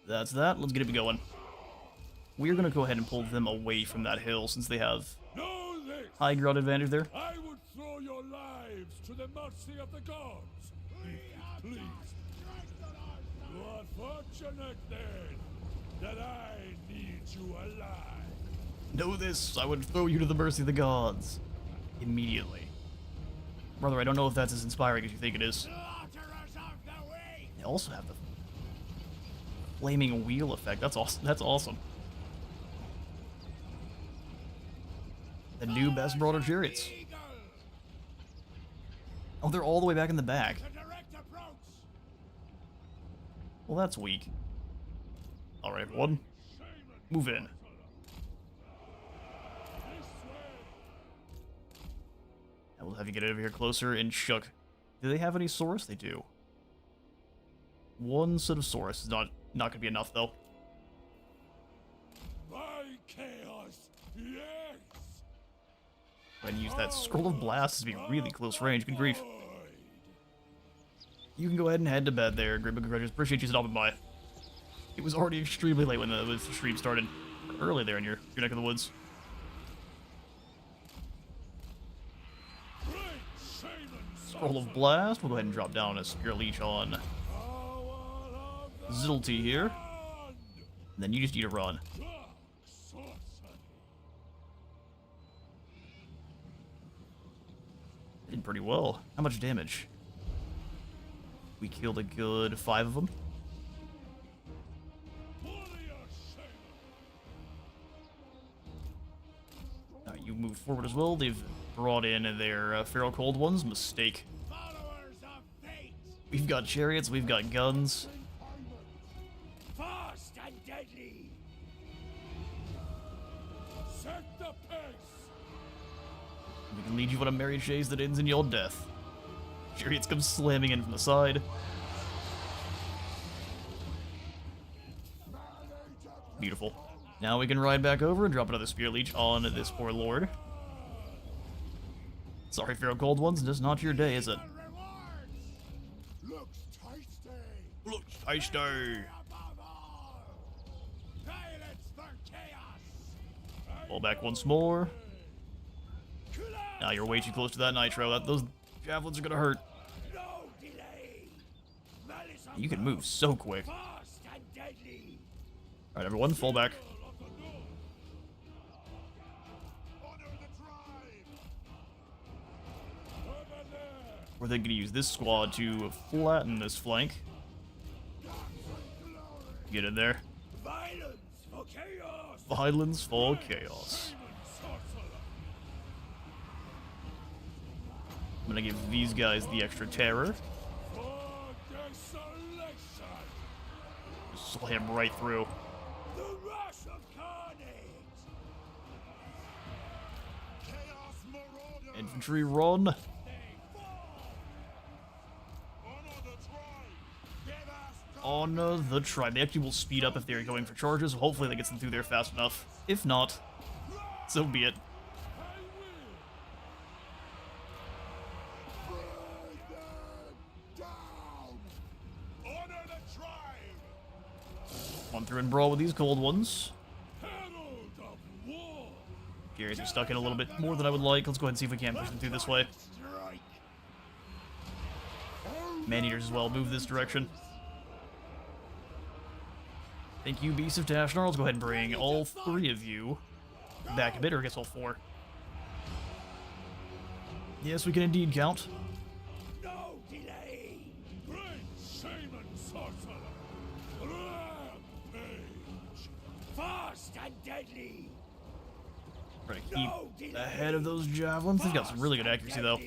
That's that. Let's get it going. We're going to go ahead and pull them away from that hill since they have Know this. high ground advantage there. I would throw your lives to the mercy of the gods. Please. You are fortunate then that I need you alive. Know this, I would throw you to the mercy of the gods. Immediately. Brother, I don't know if that's as inspiring as you think it is. Slaughterers of the way. They also have the flaming wheel effect. That's awesome. That's awesome. The new best broader chariots. Eagle. Oh, they're all the way back in the back. The direct approach. Well, that's weak. Alright, everyone. Move in. And we'll have you get over here closer and chuck. Do they have any Saurus? They do. One set of Saurus is not gonna be enough, though. By chaos, yes. And use that Scroll of Blast to be really close range. Good grief. You can go ahead and head to bed there, Great Book of Grudges. Appreciate you stopping by. It was already extremely late when the stream started. Early there in your neck of the woods. Scroll of Blast. We'll go ahead and drop down a Spear Leech on Zilty here. And then you just need to run. Did pretty well. How much damage? We killed a good 5 of them. Alright, you move forward as well. They've brought in their Feral Cold ones. Mistake. Followers of fate. We've got chariots, we've got guns. Fast and deadly. Set the pace. We can lead you on a merry chase that ends in your death. Chariots come slamming in from the side. Beautiful. Now we can ride back over and drop another Spear Leech on this poor lord. Sorry, Feral Cold ones, just not your day, is it? Looks tasty. Looks tasty. Above all. Violence for chaos. Fall back once more. Now you're way too close to that nitro. Those javelins are gonna hurt. No delay. Malice of You can move so quick. fast and deadly. Alright, everyone, fall back. Honor the tribe. Over there. We're then gonna use this squad to flatten this flank. Get in there. Violence for chaos. Violence for chaos. I'm gonna give these guys the extra terror. For desolation. Slam right through. The rush of carnage. Chaos marauder. Infantry run. Honor the tribe. Give us Honor the tribe. They actually will speed up if they're going for charges. Hopefully that gets them through there fast enough. If not, so be it. honor the tribe. On through and brawl with these cold ones. Herald of war. Garrys are stuck in a little bit more than I would like. Let's go ahead and see if we can push them through this way. Strike. Man-eaters as well. Move this direction. Thank you, Beasts of Tashnar. Let's go ahead and bring all 3 of you back a bit, or I guess all 4. Yes, we can indeed count. No delay. Great shaman sorcerer. Rampage. Fast and deadly. Try to keep ahead of those javelins. They've got some really good accuracy, though.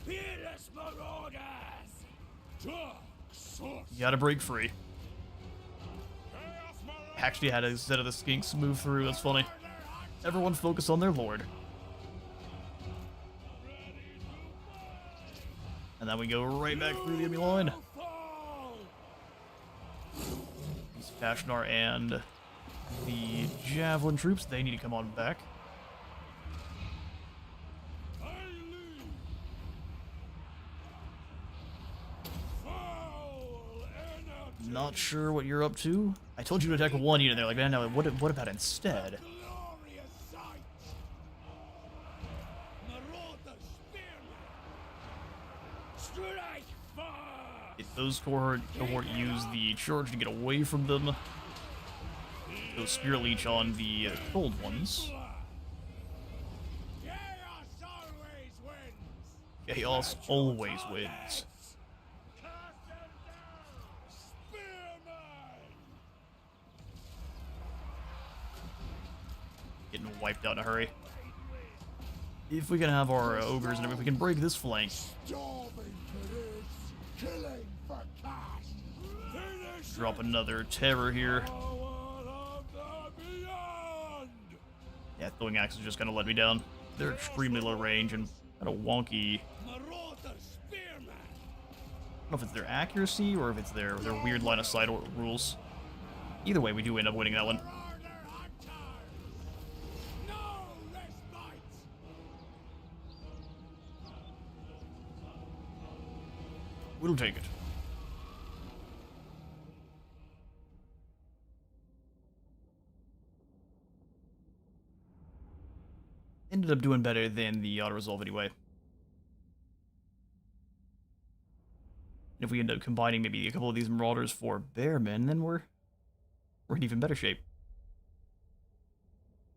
Fearless marauders. Dark sorcerer. You gotta break free. Actually had a set of the skinks move through. That's funny. Everyone focus on their lord. And then we go right back through the enemy line. These Tashnar and the javelin troops, they need to come on back. Not sure what you're up to. I told you to attack 1 unit there. Like, man, no, what about instead? Glorious sight. Marauder spearmen. Strike fast. those cohort use the charge to get away from them. Go Spear Leech on the cold ones. Chaos always wins. Getting wiped out in a hurry. If we can have our ogres and if we can break this flank. Drop another terror here. Yeah, throwing axes just kind of let me down. They're extremely low range and kind of wonky. I don't know if it's their accuracy or if it's their weird line of sight rules. Either way, we do end up winning that one. We'll take it. Ended up doing better than the auto-resolve anyway. If we end up combining maybe a couple of these Marauders for Bearmen, then we're in even better shape.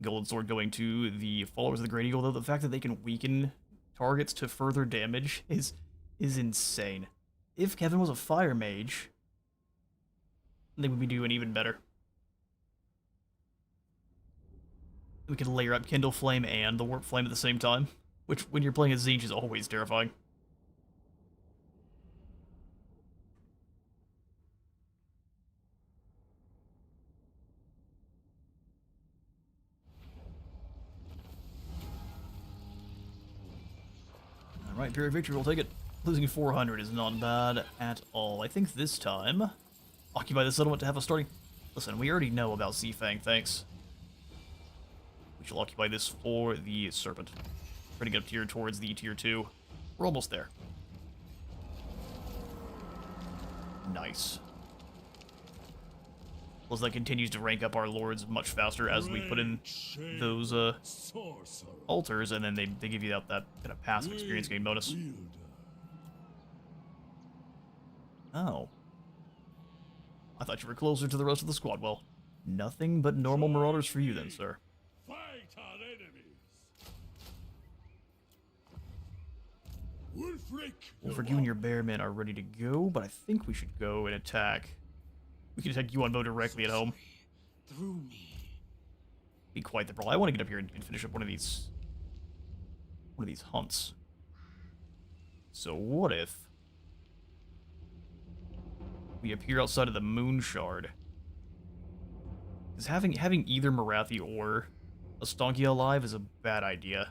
Golden Sword going to the followers of the Great Eagle, though the fact that they can weaken targets to further damage is insane. If Kevin was a Fire Mage, they would be doing even better. We can layer up Kindle Flame and the Warp Flame at the same time, which, when you're playing a Siege, is always terrifying. Alright, Period Victory, we'll take it. Losing 400 is not bad at all. I think this time, occupy the settlement to have a starting... Listen, we already know about Seafang, thanks. We shall occupy this for the Serpent. Trying to get up tier towards the tier 2. We're almost there. Nice. Plus that continues to rank up our lords much faster as we put in those altars, and then they give you that kind of passive experience gain bonus. Oh. I thought you were closer to the rest of the squad. Well, nothing but normal Marauders for you then, sir. Wulfrik, you and your Bearmen are ready to go, but I think we should go and attack. We can attack Yuan Bo directly at home. Be quite the brawl. I want to get up here and finish up one of these hunts. So what if we appear outside of the Moon Shard? Because having either Marathi or a Stonkia alive is a bad idea.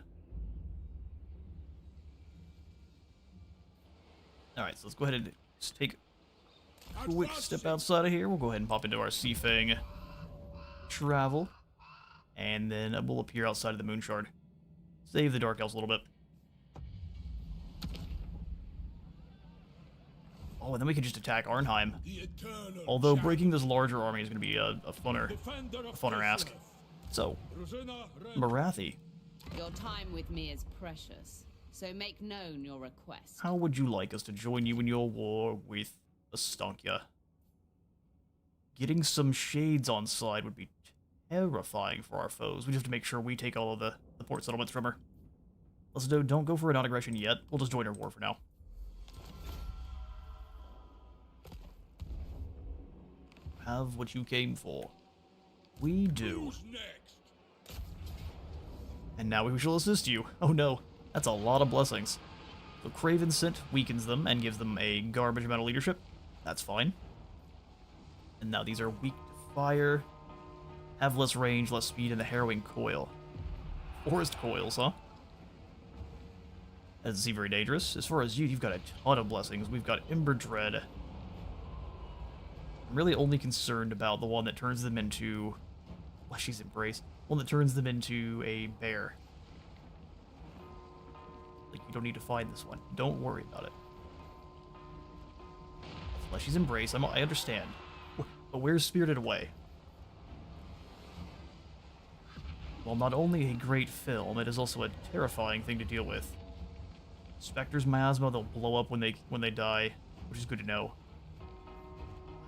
Alright, so let's go ahead and just take a quick step outside of here. We'll go ahead and pop into our Seafang travel. And then we'll appear outside of the Moon Shard. Save the Dark Elves a little bit. Oh, and then we can just attack Arnheim. Although breaking this larger army is going to be a funner ask. So, Marathi. Your time with me is precious, so make known your request. How would you like us to join you in your war with Estancia? Getting some shades on side would be terrifying for our foes. We just have to make sure we take all of the port settlements from her. Let's don't go for a non-aggression yet. We'll just join her war for now. Have what you came for. We do. And now we shall assist you. Oh no, that's a lot of blessings. So Craven Scent weakens them and gives them a garbage amount of leadership. That's fine. And now these are weak to fire. Have less range, less speed, and the Harrowing Coil. Forest Coils, huh? That doesn't seem very dangerous. As far as you've got a ton of blessings. We've got Ember Dread. I'm really only concerned about the one that turns them into... Fleshy's Embrace. One that turns them into a bear. Like, you don't need to find this one. Don't worry about it. Fleshy's Embrace, I understand. But where's Spirited Away? While not only a great film, it is also a terrifying thing to deal with. Spectre's Miasma, they'll blow up when they die. which is good to know.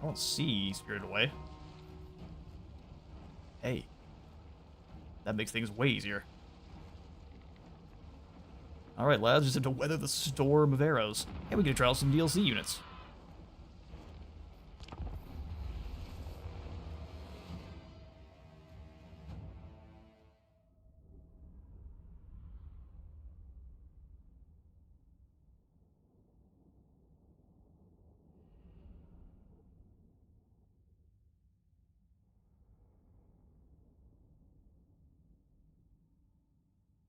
I don't see Spirited Away. Hey. That makes things way easier. Alright, lads, just have to weather the storm of arrows. And we can try out some DLC units.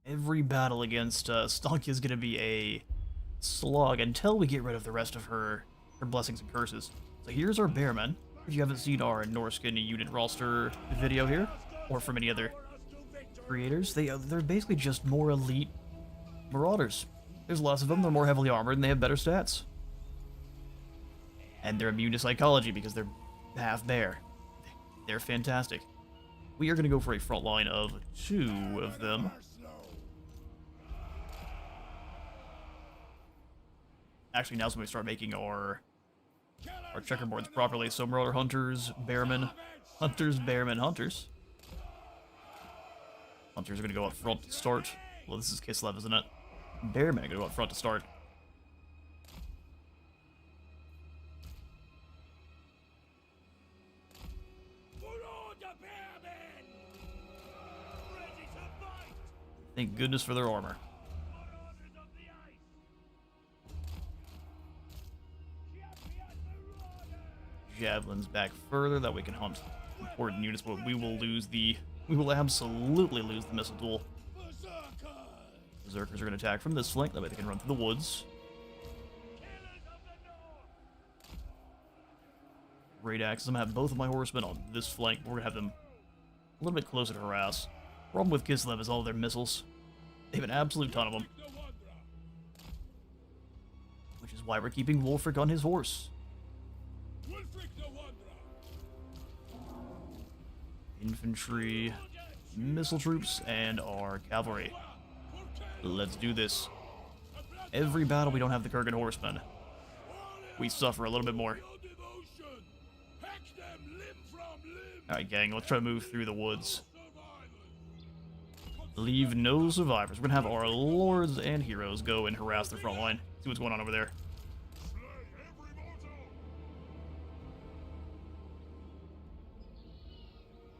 Every battle against Stalkia is going to be a slog until we get rid of the rest of her blessings and curses. So here's our Bearmen. If you haven't seen our Norscan unit roster video here, or from any other creators, they're basically just more elite marauders. There's less of them, they're more heavily armored, and they have better stats. And they're immune to psychology because they're half bear. They're fantastic. We are going to go for a front line of 2 of them. Actually, now's when we start making our checkerboards properly. So Marauder Hunters, Bearmen, Hunters, Bearmen, Hunters. Hunters are going to go up front to start. Well, this is Kislev, isn't it? Bearmen are going to go up front to start. Thank goodness for their armor. Javelins back further that we can hunt important units, but we will absolutely lose the missile duel. Berserkers are going to attack from this flank, that way they can run through the woods. Great axes. I'm going to have both of my horsemen on this flank. We're going to have them a little bit closer to harass. Problem with Kislev is all of their missiles. They have an absolute ton of them. Which is why we're keeping Wulfrik on his horse. Infantry, missile troops, and our cavalry. Let's do this. Every battle we don't have the Kurgan horsemen, we suffer a little bit more. Alright, gang, let's try to move through the woods. Leave no survivors. We're gonna have our lords and heroes go and harass the front line. See what's going on over there.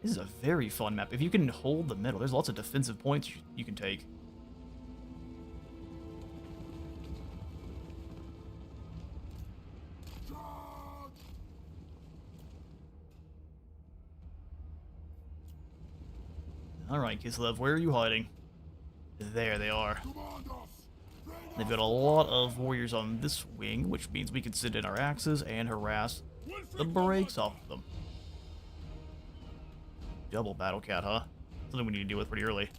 This is a very fun map. If you can hold the middle, there's lots of defensive points you can take. Alright, Kislev, where are you hiding? There they are. They've got a lot of warriors on this wing, which means we can send in our axes and harass the brakes off of them. Double battle cat, huh? Something we need to deal with pretty early.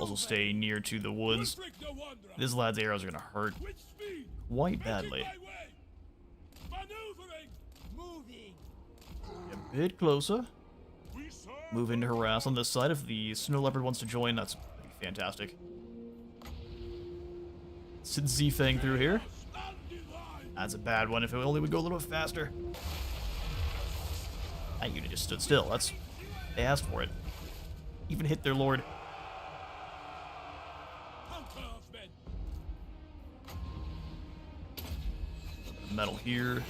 Also stay near to the woods. This lad's arrows are gonna hurt quite badly. A bit closer. Move in to harass on this side. If the Snow Leopard wants to join, that's fantastic. Send Z-Fang through here. That's a bad one. If it only would go a little bit faster. That unit just stood still. They asked for it. Even hit their lord. Metal here.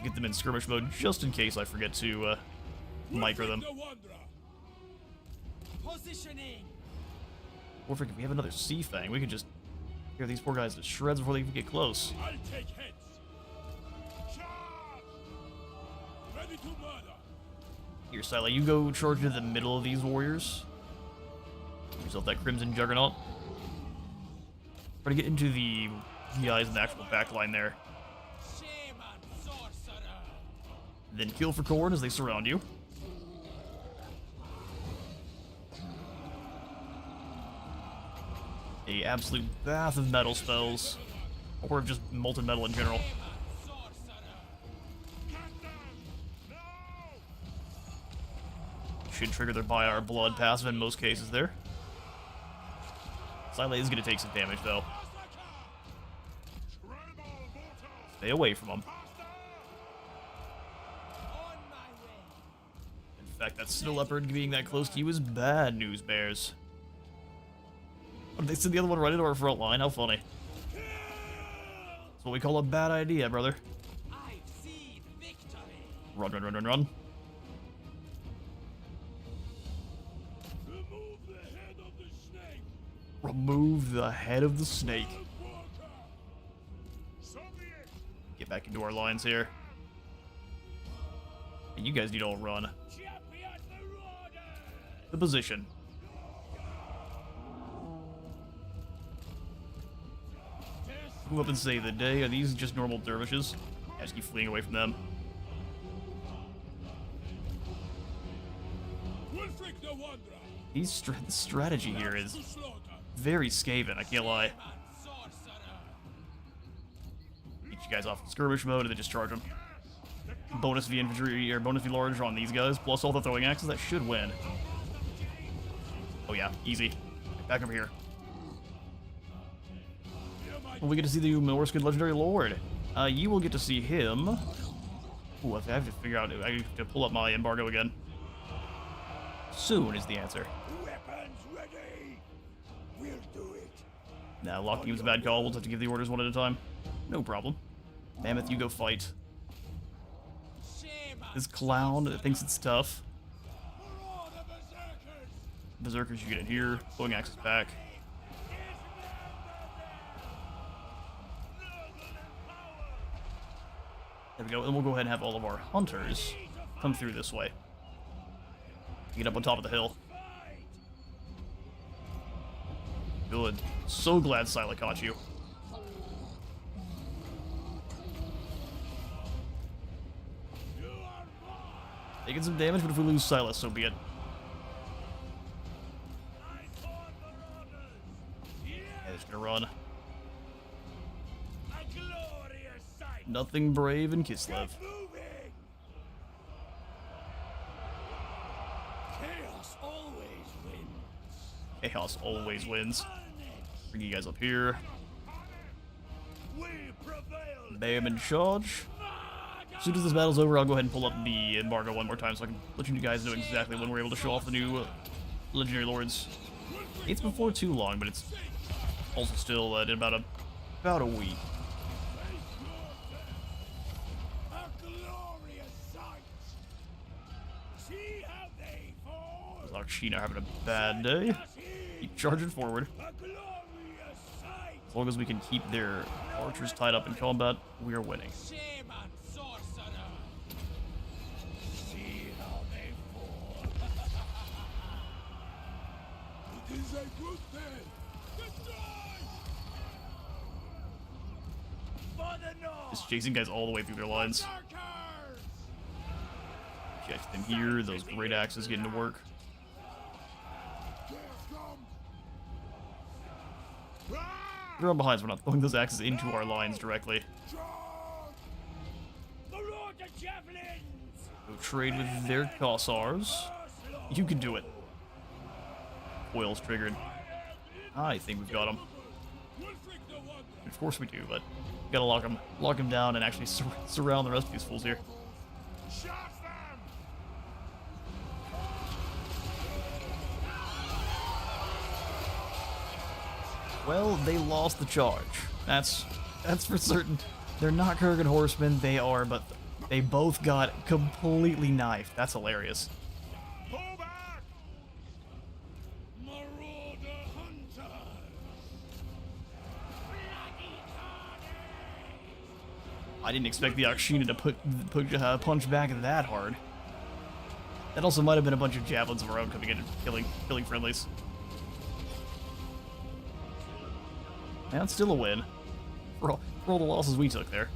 Get them in skirmish mode just in case I forget to micro them. Or if we have another C-Fang, we could just tear these poor guys to shreds before they even get close. Here, Sila, you go charge into the middle of these warriors. Give yourself that Crimson Juggernaut. Try to get into the eyes in the actual backline there. Then kill for corn as they surround you. A absolute bath of metal spells. Or just molten metal in general. Should trigger their Buy Our Blood passive in most cases there. Silent is going to take some damage, though. Stay away from him. In fact, that snow leopard being that close to you is bad news, bears. Oh, they sent the other one right into our front line. How funny. That's what we call a bad idea, brother. Run, run, run, run, run. Remove the head of the snake. Get back into our lines here. And you guys need to all run. The position. Who up and save the day? Are these just normal dervishes? I just keep fleeing away from them. The strategy here is very Skaven, I can't lie. Get you guys off in skirmish mode and then just charge them. Bonus V infantry or bonus V large on these guys, plus all the throwing axes, that should win. Oh yeah, easy. Back over here. Well, we get to see the Norscan Legendary Lord. You will get to see him. Ooh, I have to figure out. I have to pull up my embargo again. Soon is the answer. Weapons ready. We'll do it. Nah, locking was a bad call. We'll just have to give the orders one at a time. No problem. Mammoth, you go fight. This clown that thinks it's tough. Berserkers, you get in here. Throwing axes back. There we go. And we'll go ahead and have all of our hunters come through this way. Get up on top of the hill. Good. So glad Sila caught you. Taking some damage, but if we lose Silas, so be it. Yeah, just gonna run. Nothing brave in Kislev. Chaos always wins. Bring you guys up here. Bam and charge. As soon as this battle's over, I'll go ahead and pull up the embargo one more time so I can let you guys know exactly when we're able to show off the new Legendary Lords. It's before too long, but it's also still in about a week. Sheena having a bad day. Keep charging forward. As long as we can keep their archers tied up in combat, we are winning. Just chasing guys all the way through their lines. Catch them here. Those great axes getting to work. They're on behind, so we're not throwing those axes into our lines directly. Go trade with their Kossars. You can do it. Oil's triggered. I think we've got him. Of course we do, but we gotta lock him down and actually surround the rest of these fools here. Well, they lost the charge. That's for certain. They're not Kurgan horsemen, they are, but they both got completely knifed. That's hilarious. Pull back! Marauder Hunter! I didn't expect the Akshina to punch back that hard. That also might have been a bunch of javelins of our own coming in and killing friendlies. That's still a win. For all the losses we took there.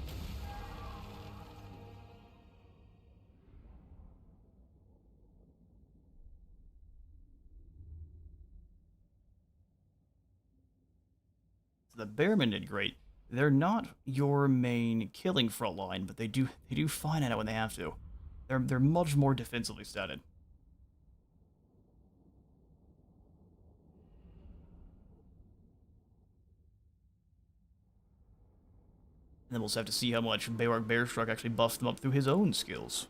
The Bearmen did great. They're not your main killing front line, but they do fine at it when they have to. They're much more defensively statted. And then we'll just have to see how much Beorg Bearstruck actually buffs them up through his own skills.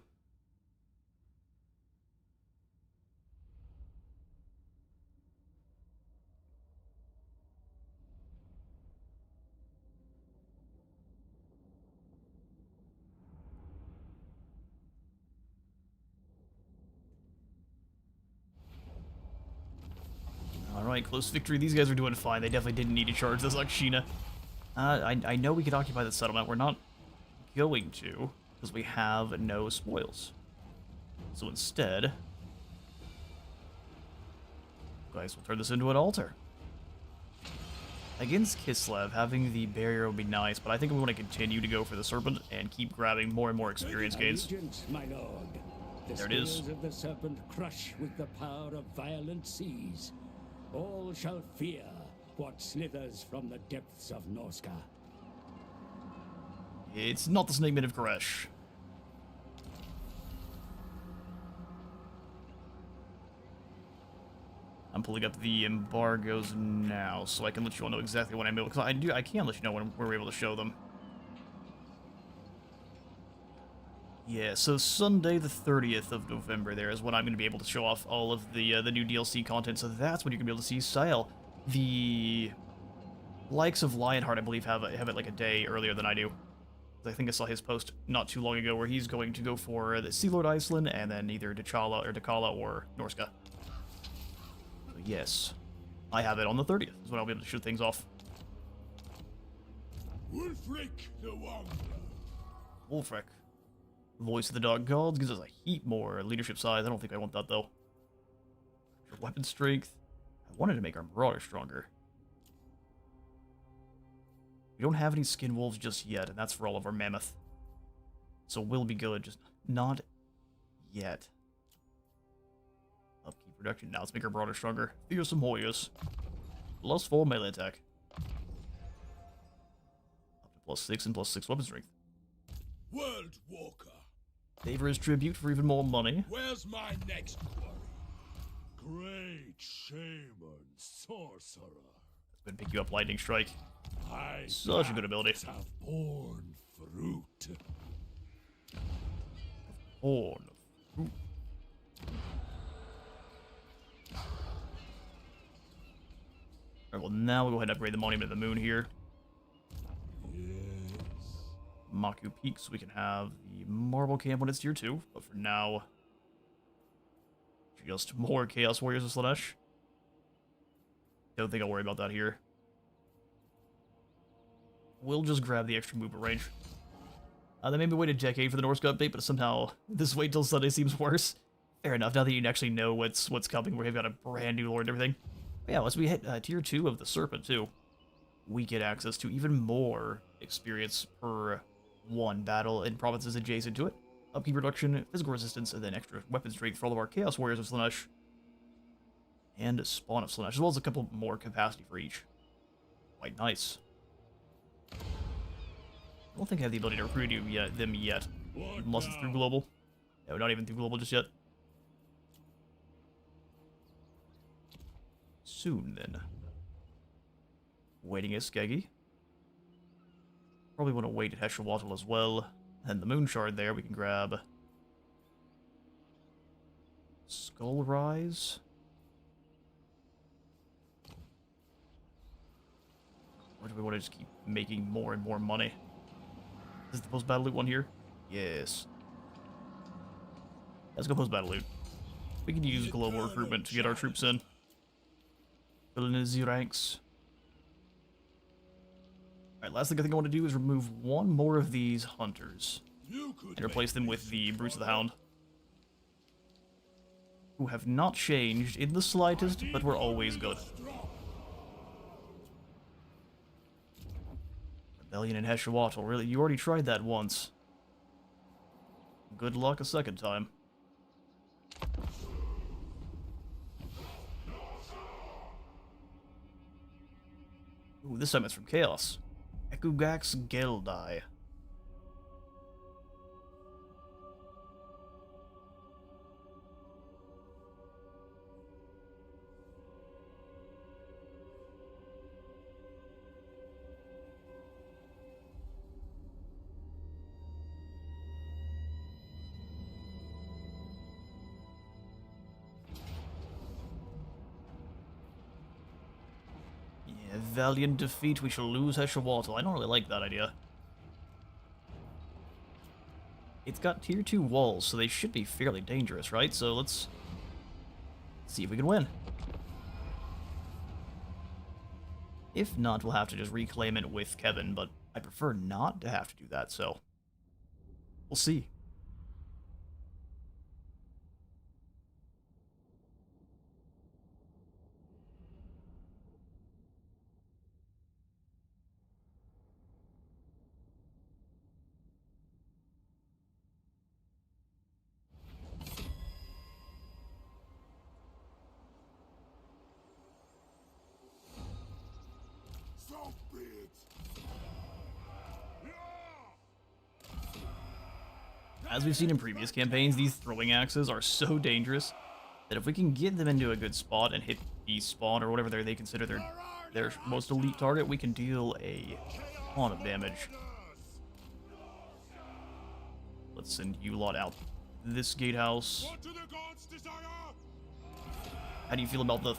Alright, close victory. These guys are doing fine. They definitely didn't need to charge this Akshina. I know we could occupy the settlement. We're not going to, because we have no spoils. So instead, guys, we'll turn this into an altar. Against Kislev, having the barrier would be nice, but I think we want to continue to go for the Serpent and keep grabbing more and more experience gains. Allegiance, my lord. The There it is. spears of the Serpent crush with the power of violent seas. All shall fear what slithers from the depths of Norska. It's not the Snakeman of Koresh. I'm pulling up the embargoes now, so I can let you all know exactly when I'm able. Because I can let you know when we're able to show them. Yeah, so Sunday the 30th of November there is when I'm going to be able to show off all of the new DLC content. So that's when you're going to be able to see Sael. The likes of Lionheart, I believe, have it like a day earlier than I do. I think I saw his post not too long ago where he's going to go for the Sea Lord Iceland and then either Dakala or Norska. So yes, I have it on the 30th is when I'll be able to shoot things off. Wulfrik the Wanderer. Wulfrik. Voice of the Dog Gods gives us a heap more leadership size. I don't think I want that though. Weapon strength. I wanted to make our Marauder stronger. We don't have any skin wolves just yet, and that's for all of our mammoth. So we'll be good, just not yet. Upkeep production. Now let's make our Marauder stronger. Fearsome Warriors. +4 melee attack. Up to +6 and +6 weapon strength. World Walker. Favor his tribute for even more money. Where's my next quarry? Great shaman sorcerer. Gonna pick you up Lightning Strike. I Such a good ability. have borne fruit. Oh, no. Alright, well now we'll go ahead and upgrade the Monument of the Moon here. Yes. Maku Peak, so we can have the Marble Camp when it's tier 2. But for now, just more Chaos Warriors of Slanesh. Don't think I'll worry about that here. We'll just grab the extra movement range. They maybe wait a decade for the Norska update, but somehow this wait till Sunday seems worse. Fair enough, now that you actually know what's coming, we've got a brand new lord and everything. But yeah, once we hit tier 2 of the Serpent too, we get access to even more experience per one battle in provinces adjacent to it. Upkeep reduction, physical resistance, and then extra weapon strength for all of our Chaos Warriors of Slanesh. And Spawn of Slanesh, as well as a couple more capacity for each. Quite nice. I don't think I have the ability to recruit them yet, unless it's through global. No, not even through global just yet. Soon then. Waiting at Skeggy. Probably want to wait at Heshawattle as well. And the Moon Shard there, we can grab Skull Rise. Or do we want to just keep making more and more money? Is the post-battle loot one here? Yes. Let's go post-battle loot. We can use global recruitment to get our troops in. Fill in his ranks. Alright, last thing I think I want to do is remove one more of these hunters. And replace them with the Brutes of the Hound. Who have not changed in the slightest, but were always good. Rebellion in Heshawattle, really? You already tried that once. Good luck a second time. Ooh, this time it's from Chaos. Ekugax Geldai. Yeah, valiant defeat, we shall lose Heshawatl. I don't really like that idea. It's got tier 2 walls, so they should be fairly dangerous, right? So let's see if we can win. If not, we'll have to just reclaim it with Kevin, but I prefer not to have to do that, so we'll see. So be it. As we've seen in previous campaigns, these throwing axes are so dangerous that if we can get them into a good spot and hit the spawn or whatever they consider their most elite target, we can deal a ton of damage. Let's send you lot out this gatehouse. What do the gods desire? How do you feel about the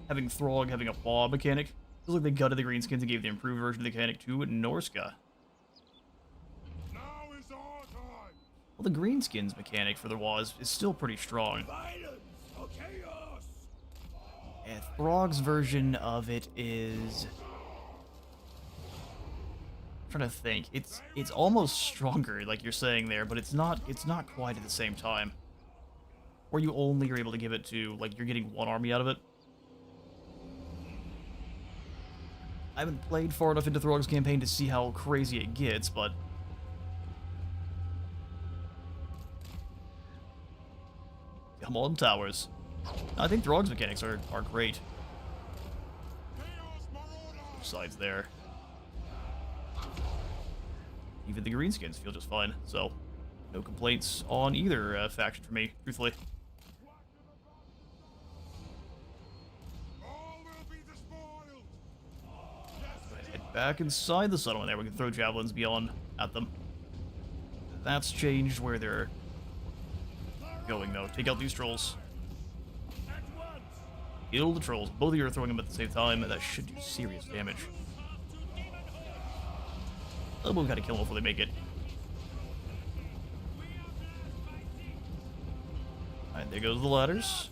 having Throg having a paw mechanic? Feels like they gutted the greenskins and gave the improved version of the mechanic to Norska. Now is our time. Well, the greenskins mechanic for the Wa is still pretty strong. Violence or chaos. And Throg's version of it is... I'm trying to think. It's almost stronger, like you're saying there, but it's not quite at the same time. Or you only are able to give it to, like, you're getting one army out of it. I haven't played far enough into Throg's campaign to see how crazy it gets, but... Come on, towers. I think Throg's mechanics are great. Besides there. Even the greenskins feel just fine, so no complaints on either faction for me, truthfully. All will be despoiled. Go ahead, head back inside the settlement there. We can throw javelins beyond at them. That's changed where they're going, though. Take out these trolls. Kill the trolls. Both of you are throwing them at the same time, and that should do serious damage. Oh, we've got to kill them before they make it. Alright, there goes the ladders.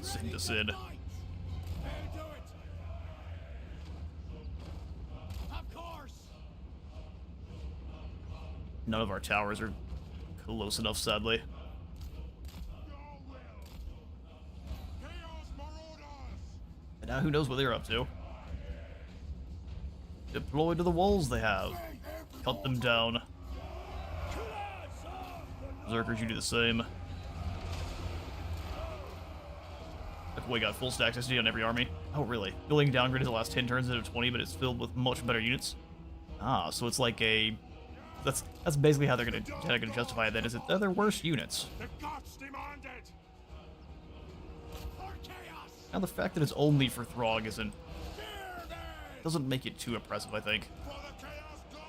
Send us in. None of our towers are close enough, sadly. And now who knows what they're up to. Deploy to the walls they have. Cut them down. Berserkers, you do the same. We got full stack SSD on every army. Oh, really? Building downgraded the last 10 turns instead of 20, but it's filled with much better units. Ah, so it's like a... That's basically how they're gonna justify that. Is it they're their worst units? The gods demand it. Now the fact that it's only for Throg doesn't make it too impressive, I think. For the chaos god.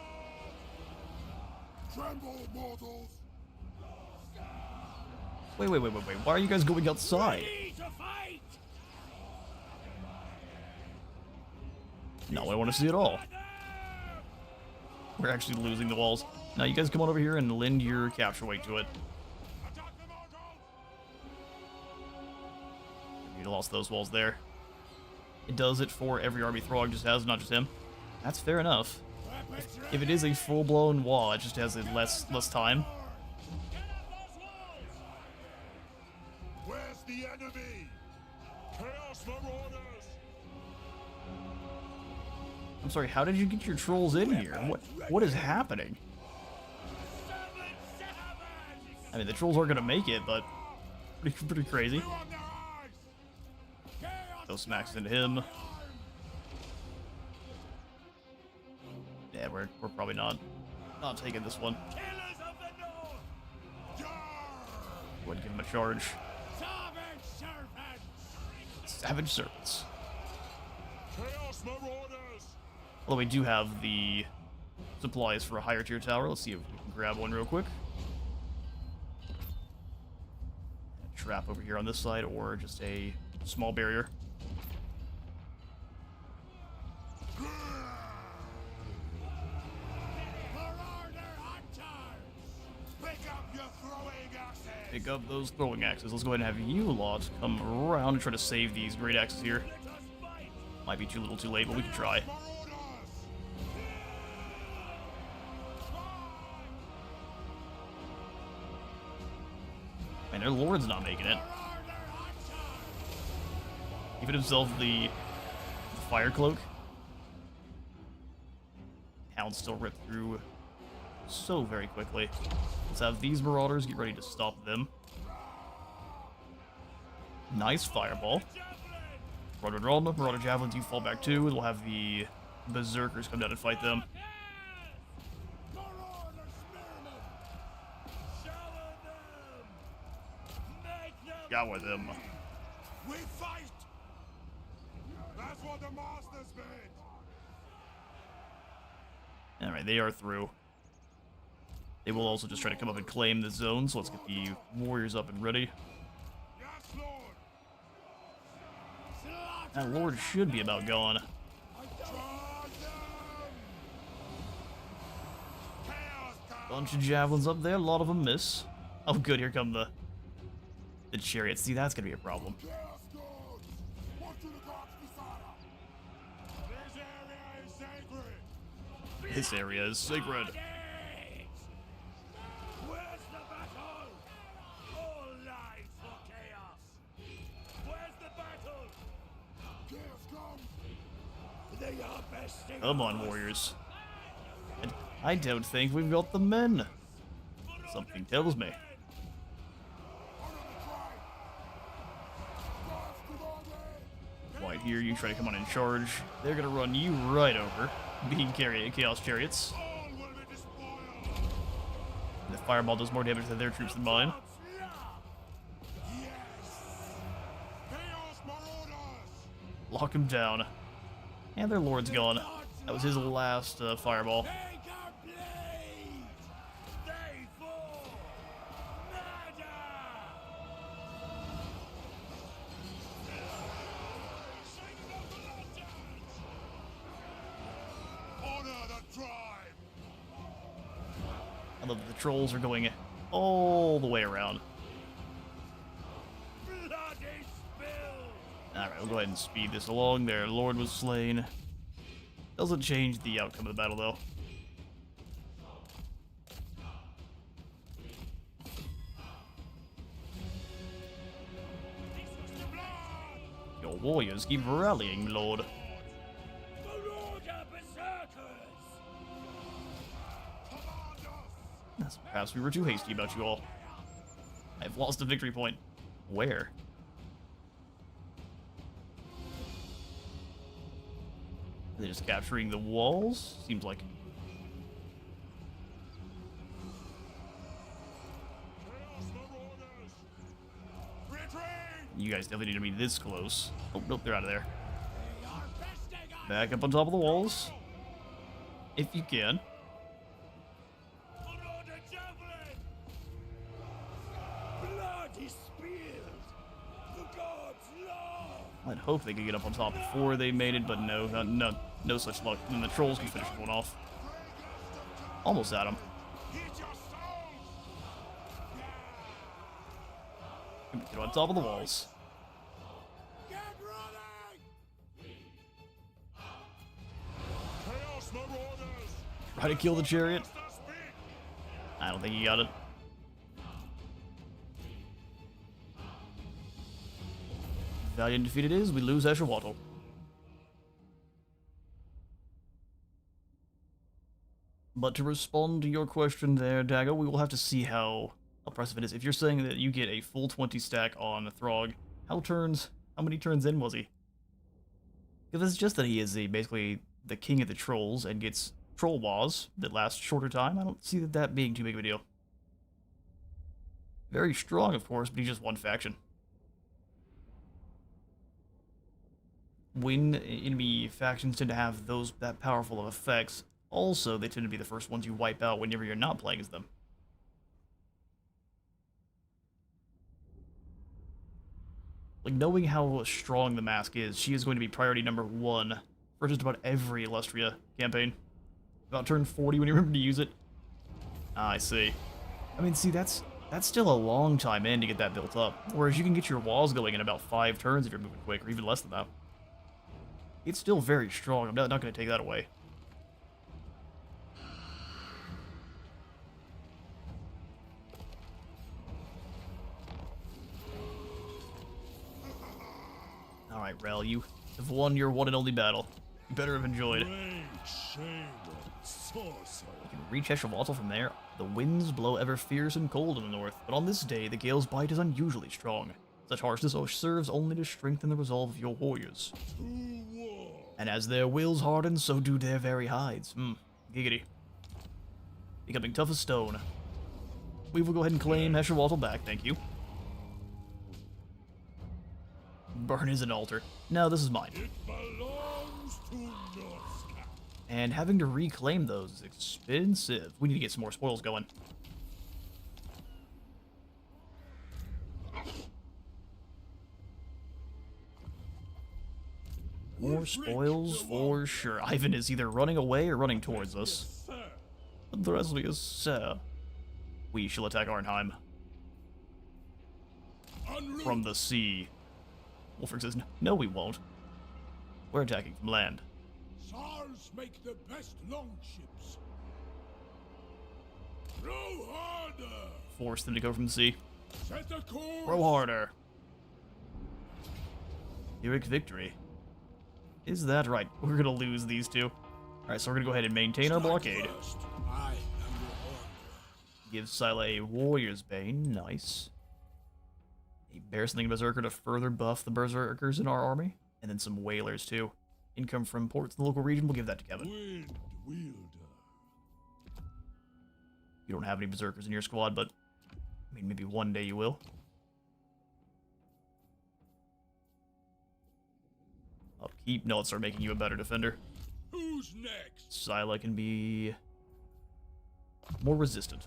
Tremble, mortals. Wait. Why are you guys going outside? No, I want to see it all. We're actually losing the walls. Now you guys come on over here and lend your capture weight to it. Attack the mortals. You lost those walls there. It does it for every army Throg just has, not just him. That's fair enough. If it is a full-blown wall, it just has a less time. Where's the enemy? Chaos Marauders. I'm sorry, how did you get your trolls in here? What is happening? I mean, the trolls aren't gonna make it, but pretty crazy. You on their eyes. Chaos Those smacks into him. Yeah, we're probably not taking this one. Killers of the North! Jar! Wouldn't give him a charge. Savage servants! Savage servants. Chaos Marauders! Although we do have the supplies for a higher tier tower. Let's see if we can grab one real quick. A trap over here on this side, or just a small barrier. Marauder hunters! Pick up your throwing axes! Pick up those throwing axes. Let's go ahead and have you lot come around and try to save these great axes here. Let us fight! Might be too little too late, but we can try. Marauders! And their lord's not making it. Marauder hunters! Giving himself the fire cloak. Hound still ripped through so very quickly. Let's have these marauders get ready to stop them. Nice fireball. Marauder javelins, you fall back too, and we'll have the berserkers come down and fight them. Marauder spearmen! Shower them! Make them Got with them. We fight! That's what the masters made! Alright, they are through. They will also just try to come up and claim the zone, so let's get the warriors up and ready. Yes, Lord! That lord should be about gone. Charge them! Chaos come! Bunch of javelins up there, a lot of them miss. Oh good, here come the chariots. See, that's gonna be a problem. Chaos gods! What do the gods desire? This area is sacred! This area is sacred. Where's the battle? All lives for chaos! Where's the battle? Chaos comes! They are besting Come on, warriors. And I don't think we've got the men. Something tells me. White here, you try to come on in charge. They're gonna run you right over, being carried chaos chariots. All will be despoiled! And the fireball does more damage to their troops than mine. Yes! Chaos Marauders! Lock him down. And their lord's gone. That was his last fireball. Take our blade! They fall! Murder! Honor the tribe! I love that the trolls are going all the way around. Bloody spill! Alright, we'll go ahead and speed this along. Their lord was slain. Doesn't change the outcome of the battle, though. Your warriors keep rallying, lord. Marauder berserkers! Command us! Perhaps we were too hasty about you all. I've lost a victory point. Where? Are they just capturing the walls? Seems like. Chaos Marauders! Retreat! You guys definitely need to be this close. Oh, nope, they're out of there. They are besting us! Back up on top of the walls. If you can. Marauder javelin! Bloody spears! The gods love! I'd hope they could get up on top before they made it, but no such luck. And then the trolls can finish one off. Almost at him. Hit your souls! Get on top of the walls. Get ready! Chaos Marauders! Try to kill the chariot. Master speak! I don't think he got it. Valiant defeat it is, we lose Escherwaddle. But to respond to your question there, Dago, we will have to see how oppressive it is. If you're saying that you get a full 20 stack on Throg, how many turns in was he? If it's just that he is basically the king of the trolls and gets troll wars that last shorter time, I don't see that being too big of a deal. Very strong, of course, but he's just one faction. When enemy factions tend to have that powerful of effects, also they tend to be the first ones you wipe out whenever you're not playing as them. Like, knowing how strong the mask is, she is going to be priority number 1 for just about every Illustria campaign. About turn 40 when you remember to use it. Ah, I see. I mean, see, that's still a long time in to get that built up. Whereas you can get your walls going in about 5 turns if you're moving quick, or even less than that. It's still very strong. I'm not going to take that away. Alright, Rel, you have won your one and only battle. You better have enjoyed. Great shame of sorcery. You can reach Chillhop from there. The winds blow ever fierce and cold in the north, but on this day, the gale's bite is unusually strong. Such harshness serves only to strengthen the resolve of your warriors. To war. And as their wills harden, so do their very hides. Giggity. Becoming tough as stone. We will go ahead and claim Chillhop back, thank you. Burn is an altar. No, this is mine. It belongs to Norscan. And having to reclaim those is expensive. We need to get some more spoils going. More spoils for sure. Ivan is either running away or running towards us. Sir, The rest of us, we shall attack Arnheim unroot. from the sea. Wulfrik says, no, we won't. We're attacking from land. Sars make the best longships. Row harder. Force them to go from the sea. Set a course. Row harder. Heroic victory. Is that right? We're gonna lose these two. Alright, so we're gonna go ahead and maintain our blockade. First, I am your order. Give Scylla a Warrior's Bane. Nice. A Bear-Slinging Berserker to further buff the Berserkers in our army. And then some Whalers, too. Income from ports in the local region, we'll give that to Kevin. Wind wielder. You don't have any Berserkers in your squad, but... I mean, maybe one day you will. Upkeep. No, let's start making you a better defender. Who's next? Scylla can be... more resistant.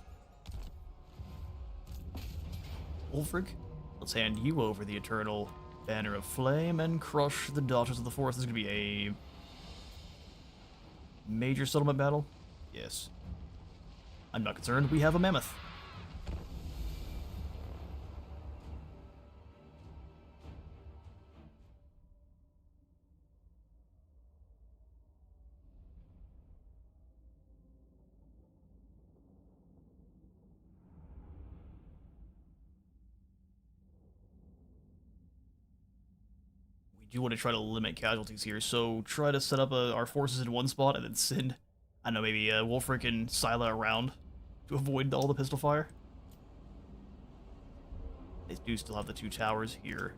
Wulfrik, let's hand you over the Eternal Banner of Flame and crush the Daughters of the Forest. This is going to be a major settlement battle. Yes. I'm not concerned. We have a mammoth. Do want to try to limit casualties here, so try to set up our forces in one spot and then send, I don't know, maybe Wulfrik and Scylla around to avoid all the pistol fire. They do still have the 2 towers here.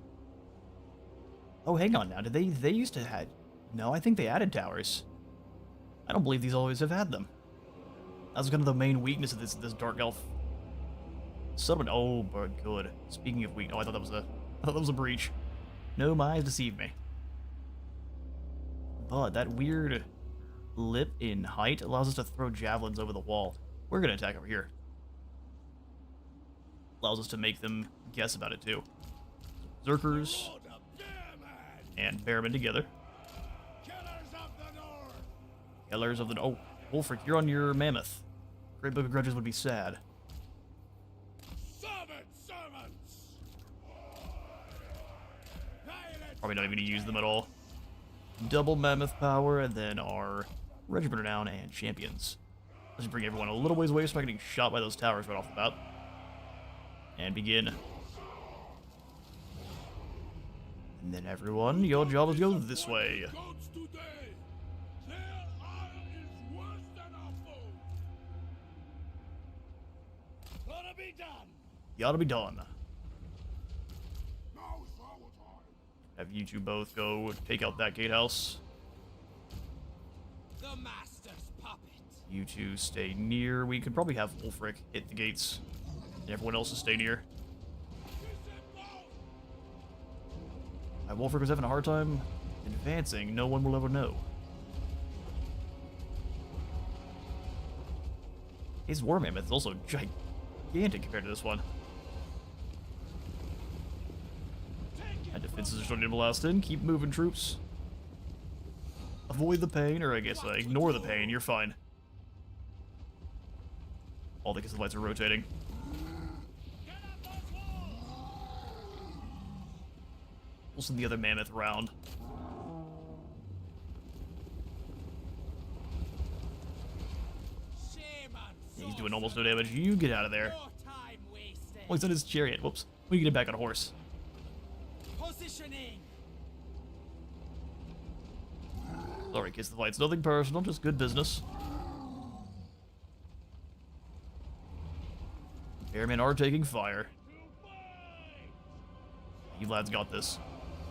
Oh, hang on now. Did they used to have... No, I think they added towers. I don't believe these always have had them. That was kind of the main weakness of this Dark Elf settlement. Oh, but good. Speaking of weak... Oh, I thought that was a breach. No, my eyes deceive me. But that weird lip in height allows us to throw javelins over the wall. We're going to attack over here. Allows us to make them guess about it too. Berserkers and Bearmen together. Killers of the North. Killers of the... Oh, Wulfrik, you're on your mammoth. Great Book of Grudges would be sad. Servants. Probably not even going to use them at all. Double mammoth power, and then our regiment are down, and champions. Let's bring everyone a little ways away so I'm getting shot by those towers right off the bat. And begin. And then everyone, your job is to go this way. Goats today. Their ire is worse than our foe. Gotta be done. Gotta be done. Now's our time. Have you two both go take out that gatehouse. The master's puppet. You two stay near. We could probably have Wulfrik hit the gates. And everyone else to stay near. Wulfrik was having a hard time advancing. No one will ever know. His war mammoth is also gigantic compared to this one. And defenses are starting to blast in. Keep moving, troops. Avoid the pain, or I guess ignore the pain. You're fine. All the lights are rotating. We'll send the other mammoth around. He's doing almost no damage. You get out of there. Oh, he's on his chariot. Whoops. We can get him back on a horse. Positioning. Sorry, kiss the fights. Nothing personal, just good business. Airmen are taking fire. You lads got this.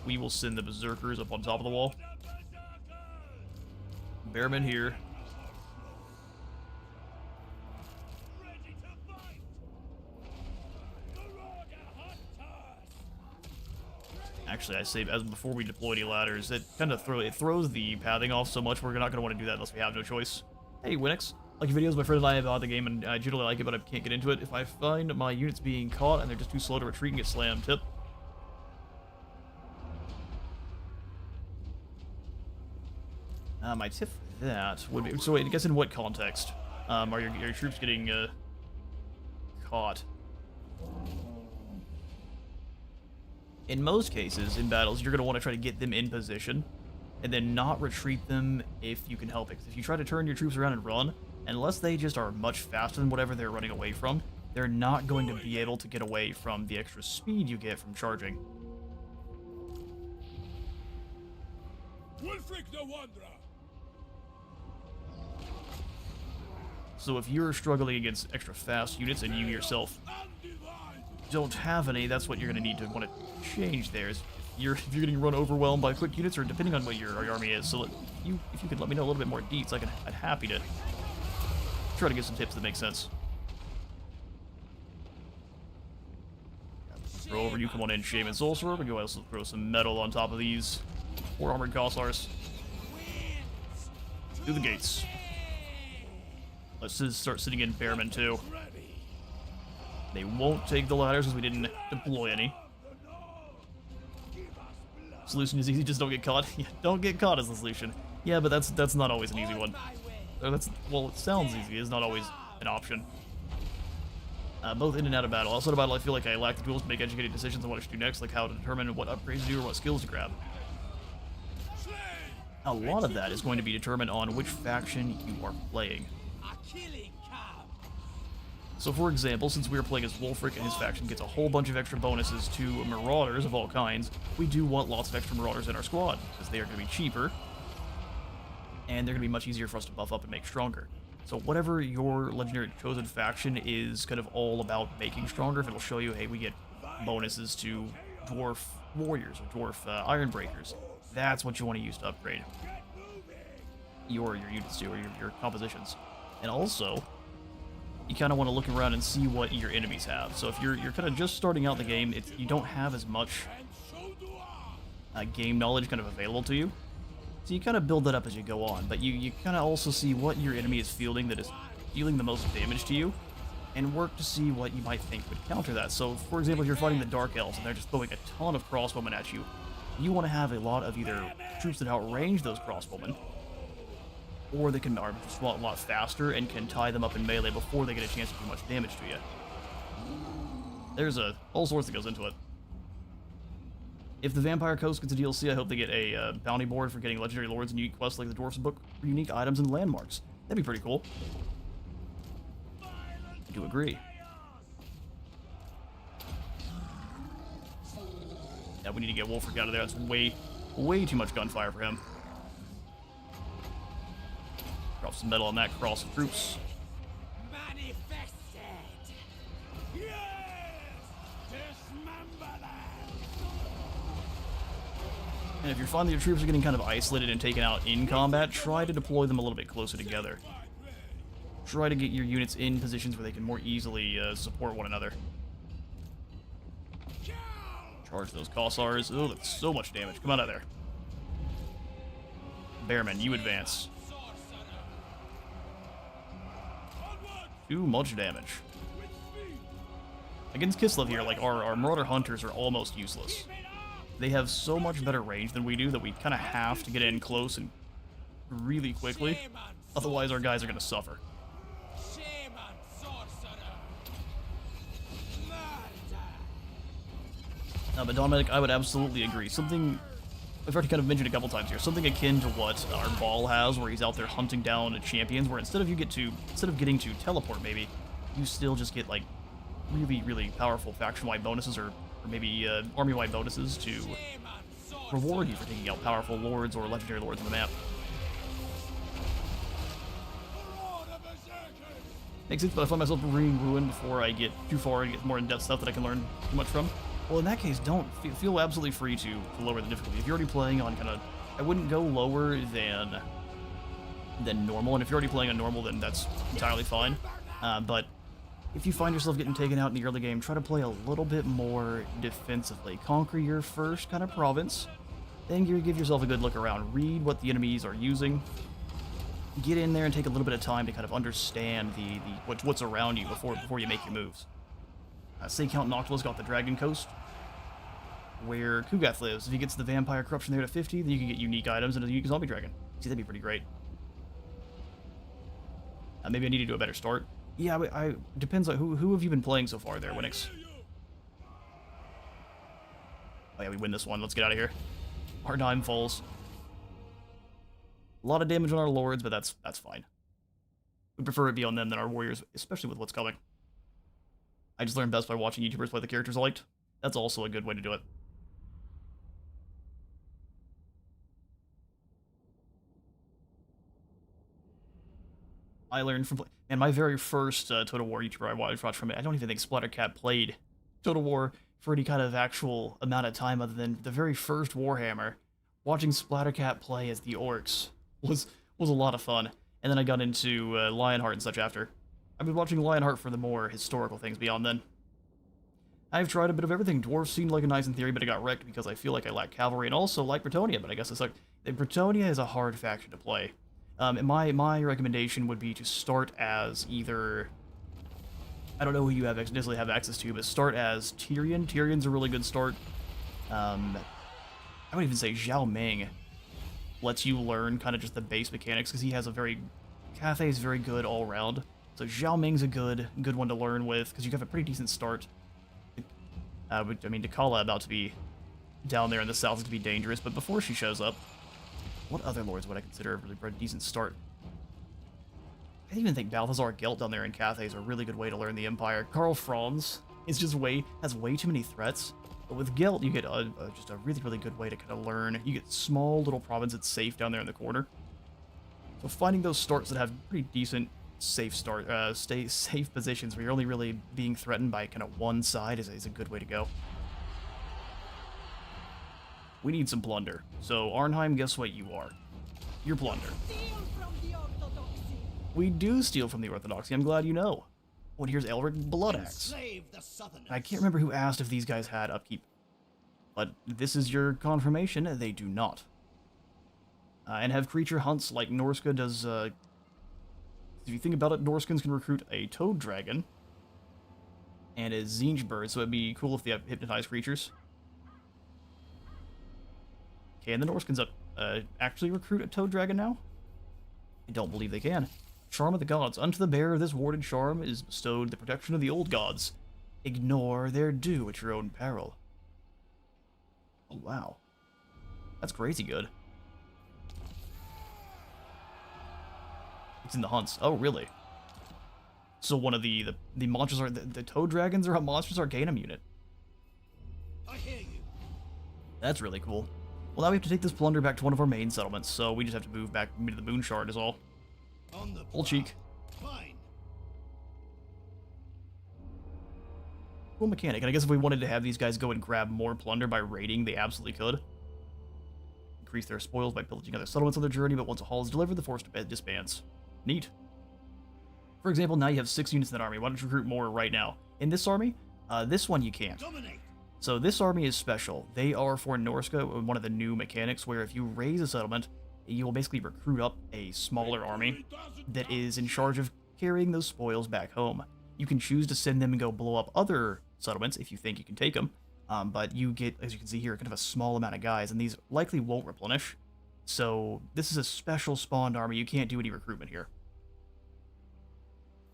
We will send the berserkers up on top of the wall. Bearmen here. Actually, I say as before we deploy any ladders, it kind of throws the pathing off so much we're not going to want to do that unless we have no choice. Hey, Winix. Like your videos, my friend and I about the game, and I generally like it, but I can't get into it. If I find my units being caught and they're just too slow to retreat and get slammed, tip. My tip for that would be... So wait, I guess in what context? Are your troops getting caught? In most cases, in battles, you're going to want to try to get them in position and then not retreat them if you can help it. 'Cause if you try to turn your troops around and run, unless they just are much faster than whatever they're running away from, they're not going to be able to get away from the extra speed you get from charging. Wulfrik the Wanderer. So if you're struggling against extra fast units and you yourself don't have any, that's what you're going to need to want to change there. Is if you're getting run overwhelmed by quick units, or depending on what your army is. So if you could let me know a little bit more deets, I'd happy to try to get some tips that make sense. Throw over you, come on in, Shaman Sorcerer. We can also throw some metal on top of these Warhammer Goslars. Through the gates. Let's just start sitting in Bearmen too. They won't take the ladders because we didn't deploy any. Solution is easy, just don't get caught. Yeah, don't get caught is the solution. Yeah, but that's not always an easy one. Or well, it sounds easy, it's not always an option. Both in and out of battle. Outside of battle, I feel like I lack the tools to make educated decisions on what I should do next, like how to determine what upgrades to do or what skills to grab. A lot of that is going to be determined on which faction you are playing. So for example, since we are playing as Wulfrik and his faction gets a whole bunch of extra bonuses to marauders of all kinds, we do want lots of extra marauders in our squad, because they are going to be cheaper, and they're going to be much easier for us to buff up and make stronger. So whatever your legendary chosen faction is kind of all about making stronger, if it'll show you, hey, we get bonuses to dwarf warriors or dwarf iron breakers, that's what you want to use to upgrade your units to, or your compositions. And also, you kind of want to look around and see what your enemies have. So if you're kind of just starting out the game, you don't have as much game knowledge kind of available to you. So you kind of build that up as you go on, but you kind of also see what your enemy is fielding that is dealing the most damage to you, and work to see what you might think would counter that. So, for example, if you're fighting the Dark Elves and they're just throwing a ton of crossbowmen at you, you want to have a lot of either troops that outrange those crossbowmen, or they can are a lot faster and can tie them up in melee before they get a chance to do much damage to you. There's all sorts that goes into it. If the Vampire Coast gets a DLC, I hope they get a bounty board for getting legendary lords and unique quests like the Dwarfs Book for unique items and landmarks. That'd be pretty cool. I do agree. Yeah, we need to get Wulfrik out of there. That's way too much gunfire for him. Drop some metal on that cross of troops. Manifested. Yes! Dismember them. And if you find that your troops are getting kind of isolated and taken out in combat, try to deploy them a little bit closer together. Try to get your units in positions where they can more easily support one another. Charge those Kossars. Oh, that's so much damage. Come on out of there. Bearman, you advance. Too much damage. Against Kislev here, like, our Marauder Hunters are almost useless. They have so much better range than we do that we kind of have to get in close and really quickly. Otherwise, our guys are going to suffer. But Dominic, I would absolutely agree. Something I've already kind of mentioned a couple times here. Something akin to what our Ball has, where he's out there hunting down champions, where instead of getting to teleport, maybe you still just get like really, really powerful faction-wide bonuses, or maybe army-wide bonuses to reward you for taking out powerful lords or legendary lords on the map. Makes sense, but I find myself bringing Ruin before I get too far and get more in-depth stuff that I can learn too much from. Well, in that case, don't feel absolutely free to lower the difficulty. If you're already playing on kind of, I wouldn't go lower than normal, and if you're already playing on normal, then that's entirely fine. But if you find yourself getting taken out in the early game, try to play a little bit more defensively. Conquer your first kind of province, then you give yourself a good look around. Read what the enemies are using. Get in there and take a little bit of time to kind of understand what's around you before you make your moves. Say Count Noctilu's got the Dragon Coast, where Kugath lives. If he gets the Vampire Corruption there to 50, then you can get unique items and a unique Zombie Dragon. See, that'd be pretty great. Maybe I need to do a better start. Yeah, I depends on who have you been playing so far there, Winix? Oh yeah, we win this one. Let's get out of here. Our dime falls. A lot of damage on our lords, but that's fine. We prefer it be on them than our warriors, especially with what's coming. I just learned best by watching YouTubers play the characters I liked. That's also a good way to do it. I learned from and my very first Total War YouTuber I watched from it. I don't even think Splattercat played Total War for any kind of actual amount of time other than the very first Warhammer. Watching Splattercat play as the orcs was a lot of fun. And then I got into Lionheart and such after. I've been watching Lionheart for the more historical things beyond then. I've tried a bit of everything. Dwarves seemed like a nice in theory, but I got wrecked because I feel like I lack cavalry, and also like Bretonnia, but I guess it's like... Bretonnia is a hard faction to play. And my recommendation would be to start as either... I don't know who you have necessarily have access to, but start as Tyrion. Tyrion's a really good start. I would even say Zhao Ming lets you learn kind of just the base mechanics, because he has a very... Cathay is very good all around. So Zhao Ming's a good one to learn with, because you have a pretty decent start. I mean, Dakala about to be down there in the south is to be dangerous, but before she shows up, what other lords would I consider a really decent start? I even think Balthazar Gelt down there in Cathay is a really good way to learn the Empire. Karl Franz is just has way too many threats, but with Gelt you get just a really, really good way to kind of learn. You get small little province that's safe down there in the corner. So finding those starts that have pretty decent safe positions where you're only really being threatened by kind of one side is a good way to go. We need some plunder. So Arnheim, guess what you are? You're plunder. We do steal from the Orthodoxy. I'm glad you know. Oh, and here's Elric Bloodaxe. I can't remember who asked if these guys had upkeep, but this is your confirmation. They do not. And have creature hunts like Norska does. If you think about it, Norskans can recruit a Toad Dragon and a Zinj Bird, so it'd be cool if they have hypnotized creatures. Can the Norskans actually recruit a Toad Dragon now? I don't believe they can. Charm of the Gods. Unto the bearer of this warded charm is bestowed the protection of the old gods. Ignore their due at your own peril. Oh, wow. That's crazy good. It's in the hunts. Oh, really? So one of the monsters are... The Toad Dragons are a Monsters Arcanum unit. I hear you. That's really cool. Well, now we have to take this plunder back to one of our main settlements, so we just have to move back to the Moon Shard is all. Full cheek. Fine. Cool mechanic, and I guess if we wanted to have these guys go and grab more plunder by raiding, they absolutely could. increase their spoils by pillaging other settlements on their journey, but once a haul is delivered, the force disbands. Neat. For example, now you have 6 units in that army. Why don't you recruit more right now? In this army, this one you can't. Dominate. So this army is special. They are for Norsca, one of the new mechanics, where if you raise a settlement, you will basically recruit up a smaller army that is in charge of carrying those spoils back home. You can choose to send them and go blow up other settlements if you think you can take them, but you get, as you can see here, kind of a small amount of guys, and these likely won't replenish. So this is a special spawned army. You can't do any recruitment here.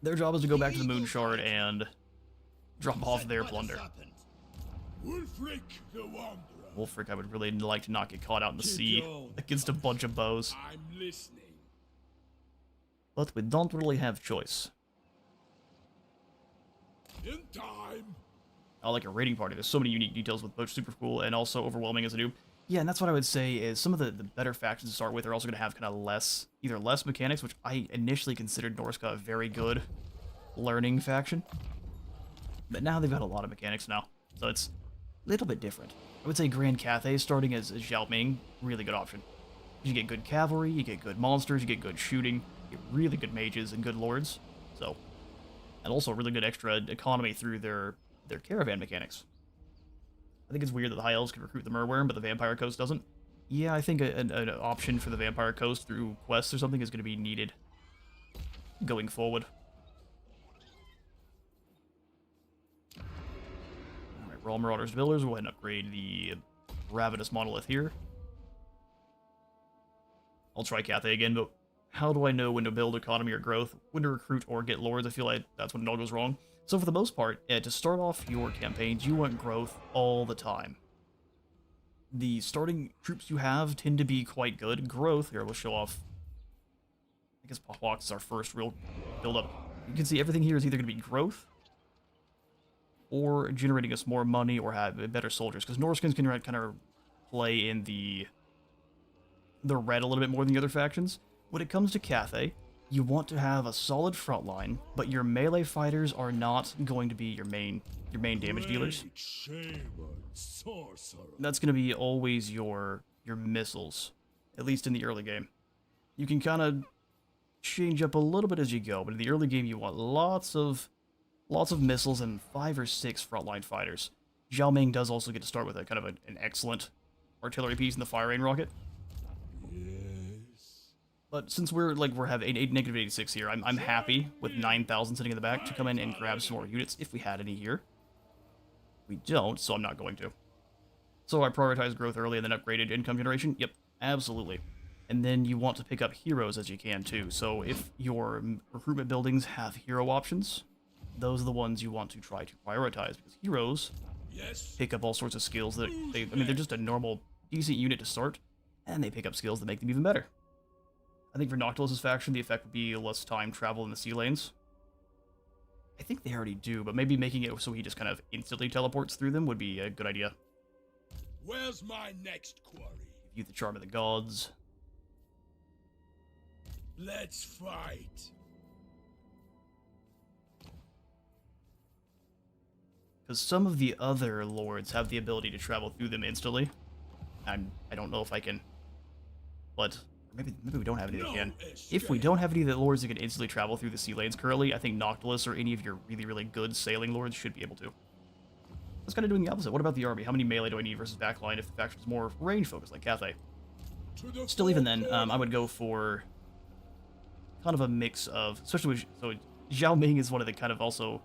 Their job is to go back to the Moon Shard and drop off their plunder. Wulfrik the Wanderer. Wulfrik, I would really like to not get caught out in the sea against a bunch of bows. I'm listening. But we don't really have choice. In time. I like a raiding party. There's so many unique details with both super cool and also overwhelming as a noob. Yeah, and that's what I would say is some of the better factions to start with are also going to have kind of either less mechanics, which I initially considered Norsca a very good learning faction. But now they've got a lot of mechanics now, so it's a little bit different. I would say Grand Cathay starting as Xiaoming, really good option. You get good cavalry, you get good monsters, you get good shooting, you get really good mages and good lords. So, and also really good extra economy through their caravan mechanics. I think it's weird that the High Elves can recruit the Merworm, but the Vampire Coast doesn't. Yeah, I think an option for the Vampire Coast through quests or something is going to be needed going forward. Alright, we're all Marauders Builders. We'll go ahead and upgrade the Ravenous Monolith here. I'll try Cathay again, but how do I know when to build economy or growth, when to recruit or get lords? I feel like that's when it all goes wrong. So for the most part, to start off your campaigns, you want growth all the time. The starting troops you have tend to be quite good. Growth, here we'll show off, I guess Pahwok is our first real build-up. You can see everything here is either going to be growth, or generating us more money, or have better soldiers, because Norskins can kind of play in the red a little bit more than the other factions. When it comes to Cathay, you want to have a solid front line, but your melee fighters are not going to be your main damage dealers. That's going to be always your missiles, at least in the early game. You can kind of change up a little bit as you go, but in the early game you want lots of missiles and 5 or 6 frontline fighters. Zhao Ming does also get to start with a kind of an excellent artillery piece in the Fire Rain Rocket. But since we're having negative 86 here, I'm happy with 9,000 sitting in the back to come in and grab some more units if we had any here. We don't, so I'm not going to. So I prioritize growth early and then upgraded income generation? Yep, absolutely. And then you want to pick up heroes as you can too. So if your recruitment buildings have hero options, those are the ones you want to try to prioritize, because heroes pick up all sorts of skills that they're just a normal, decent unit to start, and they pick up skills that make them even better. I think for Noctilus's faction, the effect would be less time travel in the sea lanes. I think they already do, but maybe making it so he just kind of instantly teleports through them would be a good idea. Where's my next quarry? Give you the Charm of the Gods. Let's fight. Because some of the other lords have the ability to travel through them instantly. I don't know if I can, but maybe we don't have any that can. If we don't have any of the lords that can instantly travel through the sea lanes currently, I think Noctilus or any of your really, really good sailing lords should be able to. That's kind of doing the opposite. What about the army? How many melee do I need versus backline if the faction is more range focused like Cathay? Still, even then, I would go for kind of a mix of, especially with, so Zhao Ming is one of the kind of also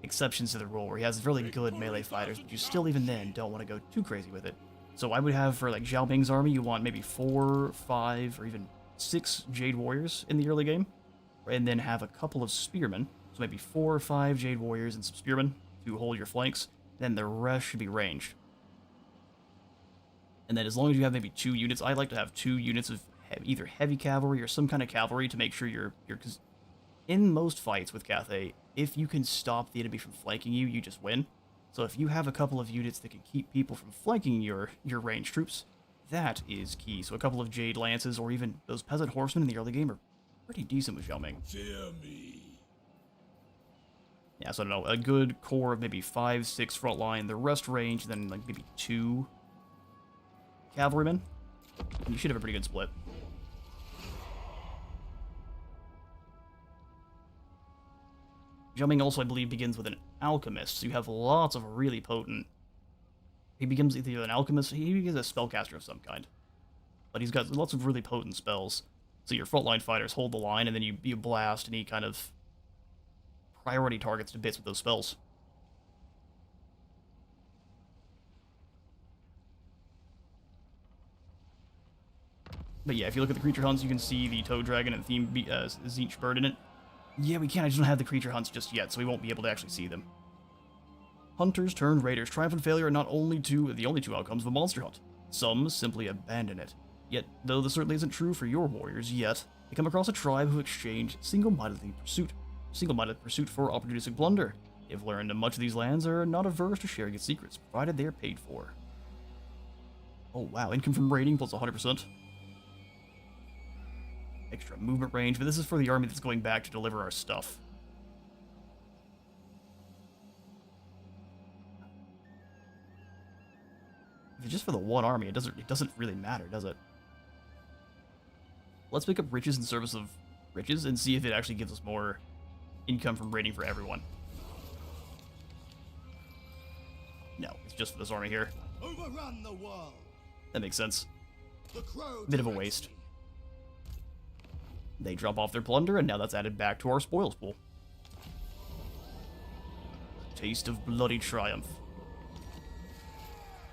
exceptions to the rule where he has really good melee fighters, but you still even then don't want to go too crazy with it. So I would have for like Zhao Ming's army, you want maybe 4, 5, or even 6 Jade Warriors in the early game, and then have a couple of Spearmen, so maybe 4 or 5 Jade Warriors and some Spearmen to hold your flanks, then the rest should be ranged. And then as long as you have maybe 2 units, I like to have 2 units of either heavy cavalry or some kind of cavalry to make sure you're because in most fights with Cathay, if you can stop the enemy from flanking you, you just win. So if you have a couple of units that can keep people from flanking your ranged troops, that is key. So a couple of Jade Lances or even those Peasant Horsemen in the early game are pretty decent with Zhao Ming. Fear me. Yeah, so I don't know, a good core of maybe 5, 6 front line, the rest range, then like maybe 2 cavalrymen. You should have a pretty good split. Jumping also, I believe, begins with an alchemist, so you have lots of really potent... He becomes either an alchemist, he becomes a spellcaster of some kind. But he's got lots of really potent spells. So your frontline fighters hold the line, and then you blast any kind of priority targets to bits with those spells. But yeah, if you look at the creature hunts, you can see the Toad Dragon and Theme Zinch Bird in it. Yeah, we can. I just don't have the creature hunts just yet, so we won't be able to actually see them. Hunters turned raiders. Triumph and failure are not only the only two outcomes of a monster hunt. Some simply abandon it. Yet, though this certainly isn't true for your warriors yet, they come across a tribe who exchange single-minded pursuit for opportunistic plunder. They've learned that much of these lands are not averse to sharing its secrets, provided they are paid for. Oh wow, income from raiding plus 100%. Extra movement range, but this is for the army that's going back to deliver our stuff. If it's just for the one army, it doesn't really matter, does it? Let's pick up riches in service of riches and see if it actually gives us more income from raiding for everyone. No, it's just for this army here. Overrun the world. The That makes sense. crow Bit of a directs waste. me. They drop off their plunder, and now that's added back to our spoils pool. Taste of bloody triumph.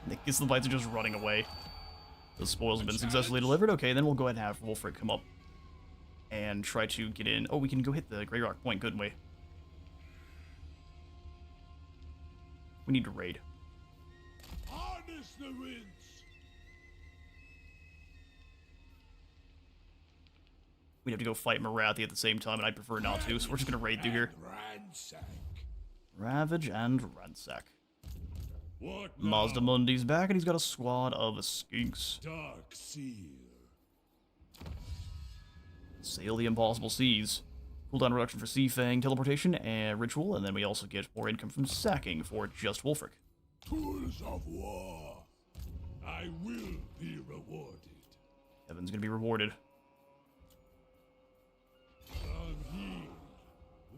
I guess the Vites are just running away. The spoils have been successfully delivered. Okay, then we'll go ahead and have Wulfrik come up and try to get in. Oh, we can go hit the Grey Rock Point, couldn't we? We need to raid. Harness the winds. We'd have to go fight Marathi at the same time, and I'd prefer not to, so we're just gonna raid through here. Ransack. Ravage and ransack. What Mazda Mundi's back, and he's got a squad of skinks. Dark seal. Sail the impossible seas. Cooldown reduction for Sea Fang, teleportation, and ritual, and then we also get more income from sacking for just Wulfrik. Tools of war. I will be rewarded. Evan's gonna be rewarded. Unhealed.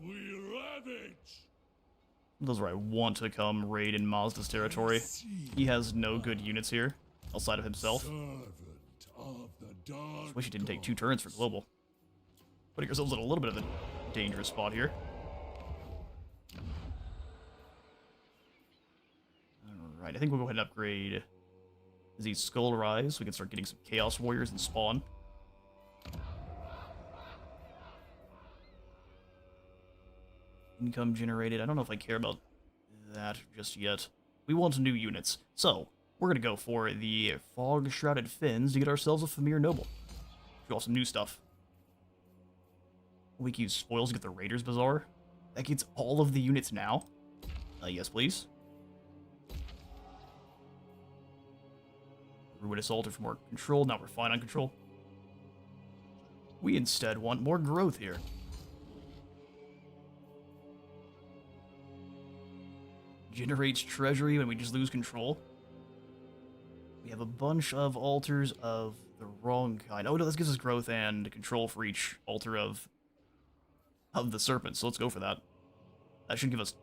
We ravage. Those where I want to come raid in Mazda's territory. He has no good units here, outside of himself. Servant of the dark. Wish he didn't take 2 turns for global. Putting ourselves in a little bit of a dangerous spot here. Alright, I think we'll go ahead and upgrade the Skull Rise so we can start getting some Chaos Warriors and spawn. Income generated. I don't know if I care about that just yet. We want new units. So, we're going to go for the Fog Shrouded Fins to get ourselves a Famir Noble. Show off some new stuff. We can use spoils to get the Raiders Bazaar. That gets all of the units now. Yes, please. Ruinous Altar for more control. Now we're fine on control. We instead want more growth here. Generates treasury when we just lose control. We have a bunch of altars of the wrong kind. Oh no, this gives us growth and control for each altar of the serpent, so let's go for that. That should give us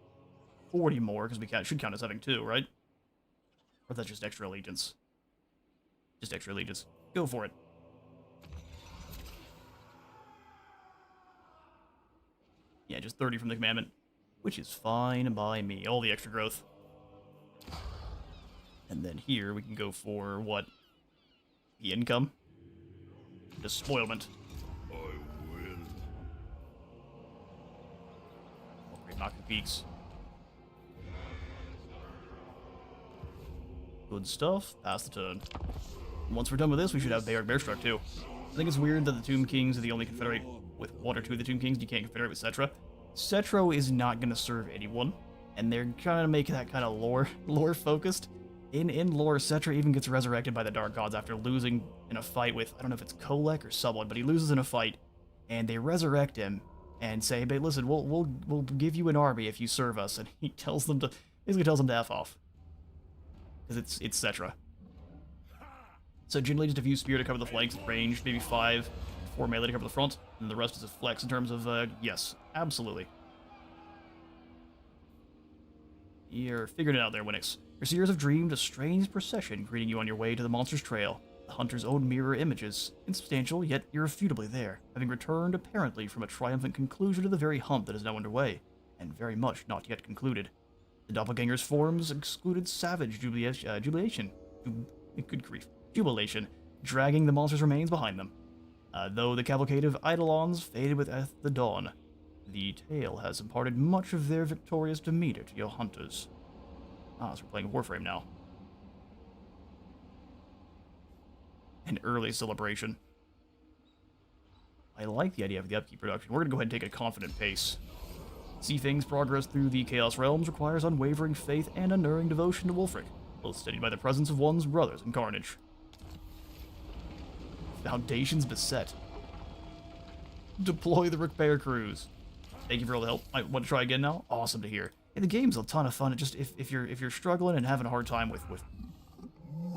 40 more, because we should count as having 2, right? Or is that just extra allegiance? Just extra allegiance. Go for it. Yeah, just 30 from the commandment. Which is fine by me. All the extra growth. And then here we can go for what? The income? Despoilment. I will. Upgrade Knock the Peaks. Good stuff. Pass the turn. Once we're done with this, we should have Bayard Bearstruck too. I think it's weird that the Tomb Kings are the only confederate with 1 or 2 of the Tomb Kings. You can't confederate with Cetra. Cetro is not going to serve anyone, and they're trying to make that kind of lore focused. In lore, Cetra even gets resurrected by the Dark Gods after losing in a fight with, I don't know if it's Kolek or someone, but he loses in a fight, and they resurrect him and say, "But listen, we'll give you an army if you serve us," and he basically tells them to F off, because it's Cetra. So generally just a few spear to cover the flanks, range, maybe 5, 4 melee to cover the front, and the rest is a flex in terms of, yes, absolutely. You're figuring it out there, Winix. Your seers have dreamed a strange procession greeting you on your way to the monster's trail. The hunter's own mirror images, insubstantial yet irrefutably there, having returned apparently from a triumphant conclusion to the very hunt that is now underway, and very much not yet concluded. The doppelganger's forms excluded savage jubilation, good grief, jubilation, dragging the monster's remains behind them. Though the cavalcade of eidolons faded with the dawn, the tale has imparted much of their victorious demeanor to your hunters. Ah, so we're playing Warframe now. An early celebration. I like the idea of the upkeep production. We're going to go ahead and take a confident pace. See things progress through the Chaos Realms requires unwavering faith and unerring devotion to Wulfrik, both steadied by the presence of one's brothers in carnage. Foundations beset. Deploy the repair crews. Thank you for all the help. I want to try again now. Awesome to hear. And the game's a ton of fun. It just if you're struggling and having a hard time with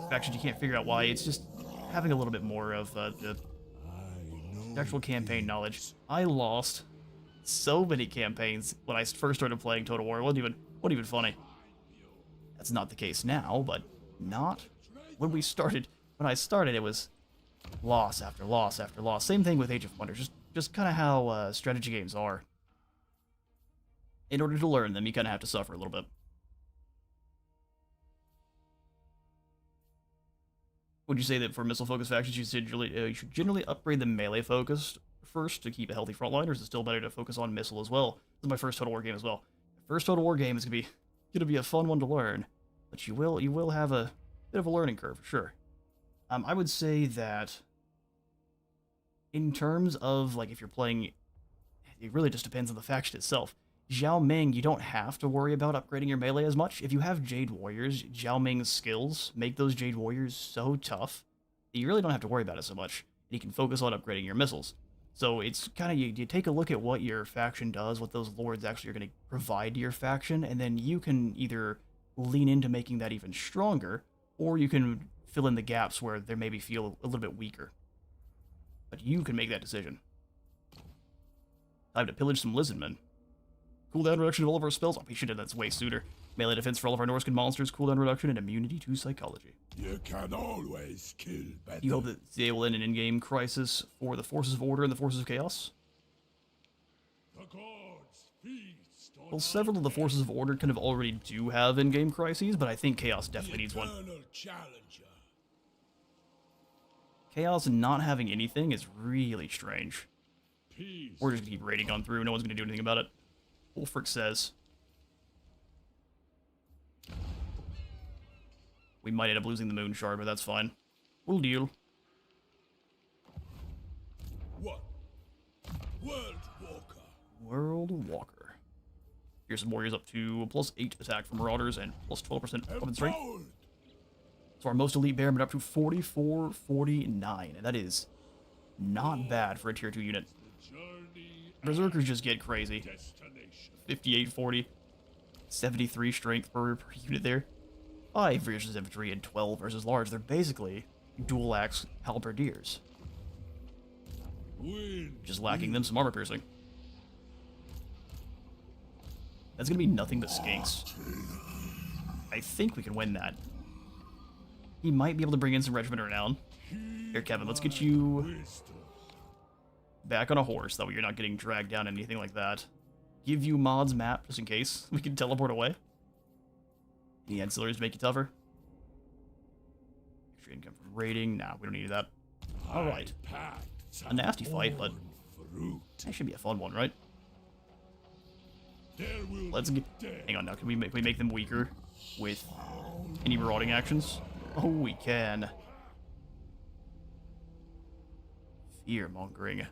factions you can't figure out why, it's just having a little bit more of the actual campaign knowledge. I lost so many campaigns when I first started playing Total War. It wasn't even funny. That's not the case now, but not when we started. When I started, it was loss after loss after loss. Same thing with Age of Wonders. Just kind of how strategy games are. In order to learn them, you kind of have to suffer a little bit. Would you say that for missile-focused factions, you should generally upgrade the melee-focused first to keep a healthy frontline, or is it still better to focus on missile as well? This is my first Total War game as well. First Total War game is gonna be a fun one to learn, but you will have a bit of a learning curve for sure. I would say that in terms of like if you're playing, it really just depends on the faction itself. Zhao Ming, you don't have to worry about upgrading your melee as much. If you have Jade Warriors, Zhao Ming's skills make those Jade Warriors so tough that you really don't have to worry about it so much. And you can focus on upgrading your missiles. So it's kind of, you take a look at what your faction does, what those lords actually are going to provide to your faction, and then you can either lean into making that even stronger, or you can fill in the gaps where they maybe feel a little bit weaker. But you can make that decision. Time to pillage some Lizardmen. Cooldown reduction of all of our spells. Oh, we should have, that's way sooner. Melee defense for all of our Norscan monsters, cooldown reduction, and immunity to psychology. You can always kill better. You hope that they will end an in-game crisis for the Forces of Order and the Forces of Chaos? The gods feast on Well, several of the Forces of Order kind of already do have in-game crises, but I think Chaos definitely needs one. eternal challenger. Chaos not having anything is really strange. Peace. We're just gonna keep raiding on through, no one's gonna do anything about it. Wulfrik says. We might end up losing the Moon Shard, but that's fine. We'll deal. What? World Walker. World Walker. Here's some warriors up to +8 attack from Marauders and +12% weapon strength. Bold. So our most elite bearman up to 4449, and that is not bad for a tier 2 unit. Journey Berserkers just get crazy. destination. 5840, 73 strength per unit there. 5 versus infantry and 12 versus large. They're basically dual axe halberdiers. Win. Just lacking them some armor piercing. That's gonna be nothing but skinks. I think we can win that. He might be able to bring in some regiment renown. Here, Kevin, let's get you Wisdom. back on a horse. That way you're not getting dragged down anything like that. Give you mods map, just in case. We can teleport away. Any ancillaries to make you tougher? Extra income from raiding. Nah, we don't need that. Alright. A nasty fight, but that should be a fun one, right? Let's get... Hang on now, can we make them weaker with any marauding actions? Oh, we can. Fear-mongering.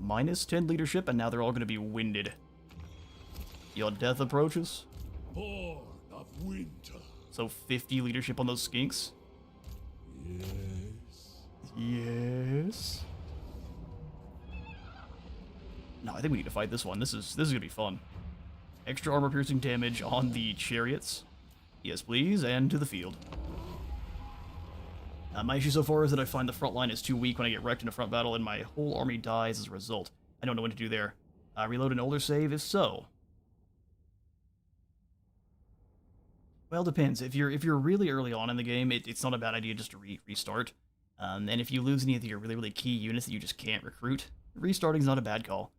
-10 leadership, and now they're all going to be winded. Your death approaches. Born of winter. So 50 leadership on those skinks. Yes. Yes. No, I think we need to fight this one. This is gonna be fun. Extra armor piercing damage on the chariots. Yes, please, and to the field. My issue so far is that I find the front line is too weak when I get wrecked in a front battle, and my whole army dies as a result. I don't know what to do there. Reload an older save, if so. Well, depends. If you're really early on in the game, it's not a bad idea just to restart. And if you lose any of your really key units that you just can't recruit, restarting's not a bad call.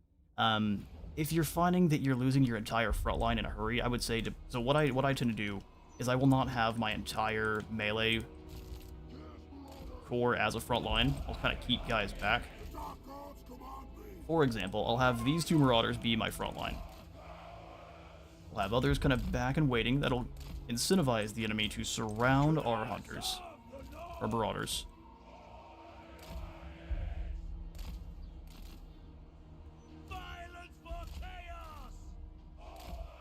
If you're finding that you're losing your entire front line in a hurry, I would say so what I tend to do is I will not have my entire melee core as a front line. I'll kind of keep guys back. For example, I'll have these two marauders be my front line. We'll have others kind of back and waiting. That'll incentivize the enemy to surround our hunters, or marauders.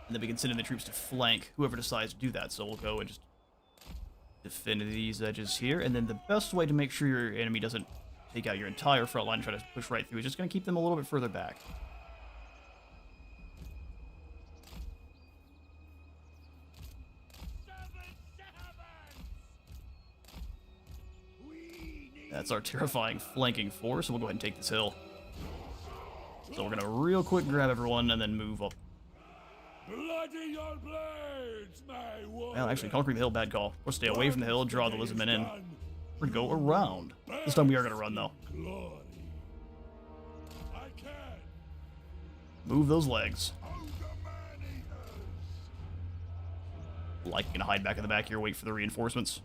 And then we can send in the troops to flank whoever decides to do that. So we'll go and just defend these edges here. And then the best way to make sure your enemy doesn't take out your entire front line and try to push right through is just going to keep them a little bit further back. That's our terrifying flanking force, so we'll go ahead and take this hill. So we're going to real quick grab everyone and then move up. Bloody your blades, my warrior. Well, actually, conquering the hill, bad call. We'll stay away from the hill, draw the lizardmen in. We're going to go around. This time we are going to run, though. Glory. I can. Move those legs. Like, gonna hide back in the back here, wait for the reinforcements.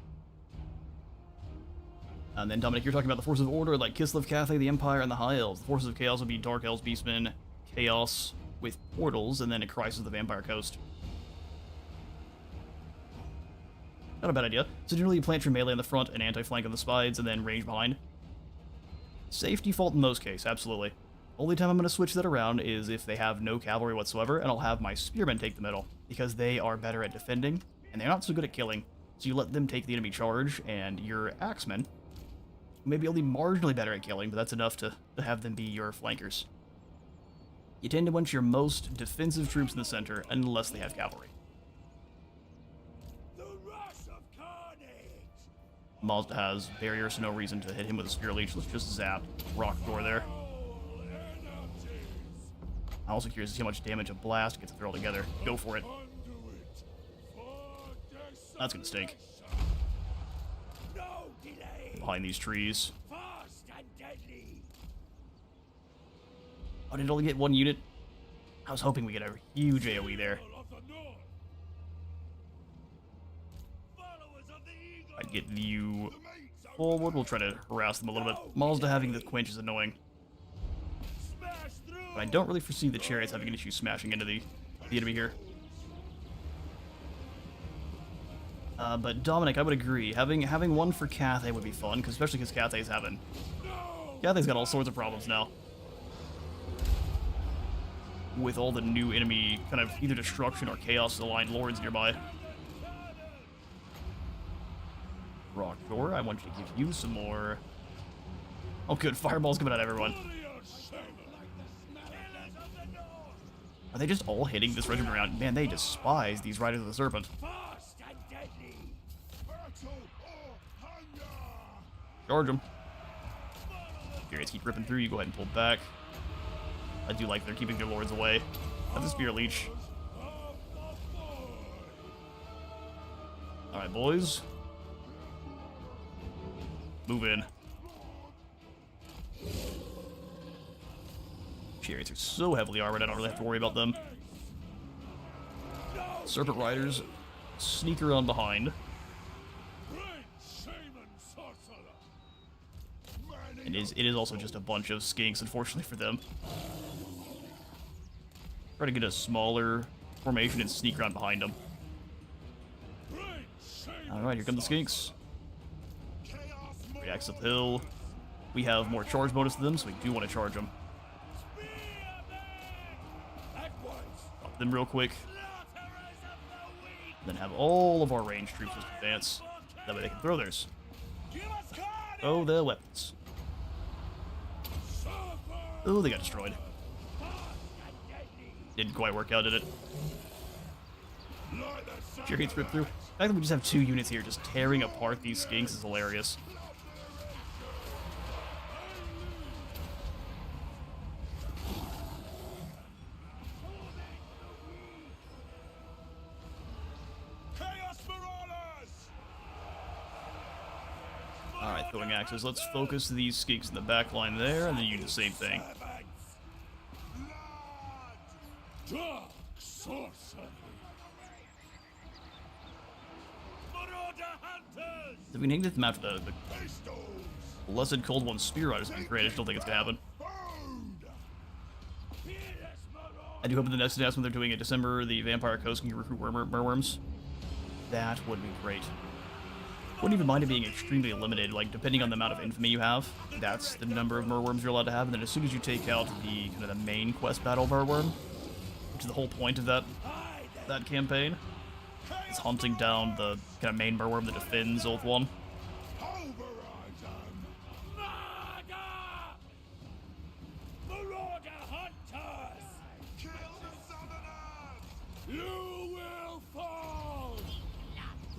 And then, Dominic, you're talking about the Forces of Order, like Kislev, Cathay, the Empire, and the High Elves. The Forces of Chaos would be Dark Elves, Beastmen, Chaos with portals, and then a Crisis of the Vampire Coast. Not a bad idea. So generally you plant your melee in the front and anti-flank on the spides, and then range behind. Safe default in most cases, absolutely. Only time I'm going to switch that around is if they have no cavalry whatsoever, and I'll have my spearmen take the middle, because they are better at defending, and they're not so good at killing. So you let them take the enemy charge, and your axemen, maybe only marginally better at killing, but that's enough to have them be your flankers. You tend to want your most defensive troops in the center, unless they have cavalry. The rush of carnage. Mazda has barrier, so no reason to hit him with a spear leech. Let's just zap rock door there. I'm also curious to see how much damage a blast gets to throw together. Go for it. That's gonna stink. No delay. Behind these trees. Fast and deadly. Oh, did it only get one unit? I was hoping we get a huge AoE there. Of the north. Followers of the eagle. I'd get you forward. We'll try to harass them a little bit. Mazda having the quench is annoying. Smash through. But I don't really foresee the chariots having an issue smashing into the enemy here. But Dominic, I would agree. Having one for Cathay would be fun, especially because Cathay's got all sorts of problems now. With all the new enemy kind of either destruction or chaos aligned lords nearby. Rock door, I want you to give you some more. Oh good, fireballs coming at everyone. Are they just all hitting this regiment around? Man, they despise these Riders of the Serpent. Fast and deadly. Battle or hunger. Charge them. Chariots keep ripping through, you go ahead and pull back. I do like they're keeping their lords away. That's a spear leech. Alright, boys. Move in. Chariots are so heavily armored, I don't really have to worry about them. Serpent Riders sneak around behind. It is also just a bunch of skinks, unfortunately for them. Try to get a smaller formation and sneak around behind them. Alright, here come the skinks. Reacts up the hill. We have more charge bonus to them, so we do want to charge them. Drop them real quick. Then have all of our ranged troops just advance. That way they can throw theirs. Throw their weapons. Oh, they got destroyed. Didn't quite work out, did it? Like the Chariots ripped through. The fact that we just have two units here just tearing apart these skinks is hilarious. throwing axes. Let's focus these skinks in the back line there, and then you do the same thing. Dark sorcery. If we name this map the Blessed Cold One Spear Riders, would be great. I just don't think it's gonna happen. I do hope in the next announcement they're doing in December, the Vampire Coast can recruit merworms. That would be great. Wouldn't even mind it being extremely limited, like depending on the amount of infamy you have, that's the number of merworms you're allowed to have, and then as soon as you take out the kind of the main quest battle merworm, which is the whole point of that campaign, is hunting down the kind of main merworm that defends Oath One. You will fall!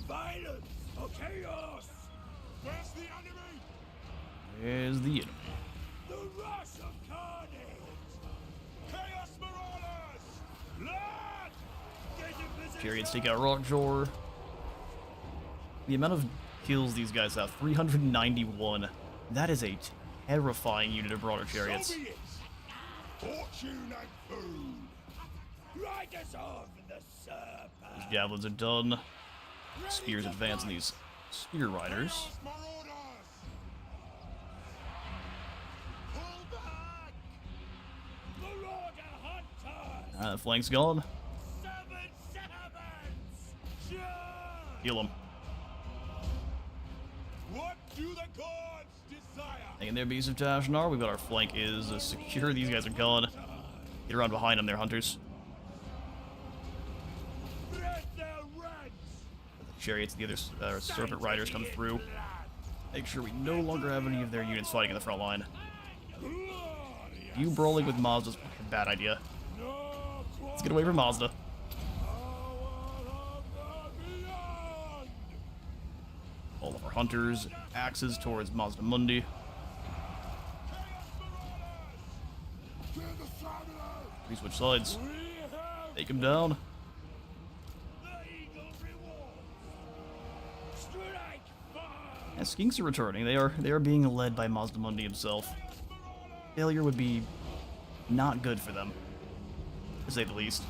Violence or chaos! Where's the enemy? There's the enemy. The rush of carnage! Chaos Marauders! Blood! Get in position! Chariots take out Rockjaw. The amount of kills these guys have, 391. That is a terrifying unit of Marauder Chariots. Soviets! Fortune and food! Riders of the serpent! Javelins are done. Spears advance on these spear riders. Chaos Marauders! Pull back! Marauder hunters! The flank's gone. 7 servants! Charge! Heal them. What do the gods desire? Taking their Beasts of Tashnar. We've got our flank is secure. These guys are gone. Get around behind them, they're hunters. Break their ranks! The chariots, the other serpent riders come through. Make sure we no longer have any of their units fighting in the front line. You brawling with Mazda's a bad idea. Let's get away from Mazda. All of our hunters, axes towards Mazda Mundi. We switch sides. Take him down. And skinks are returning. They are being led by Mazda Mundi himself. Failure would be not good for them, to say the least.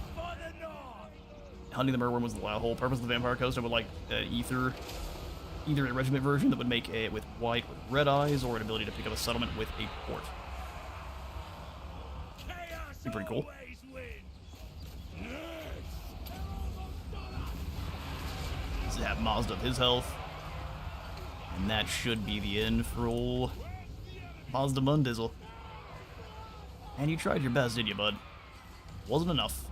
Hunting the merworm was the whole purpose of the Vampire Coast. I would like either a regiment version that would make it with white with red eyes, or an ability to pick up a settlement with a port. Be pretty cool. Does it have Mazda of his health? And that should be the end for old Mazda Mundizzle. And you tried your best, didn't you, bud? Wasn't enough.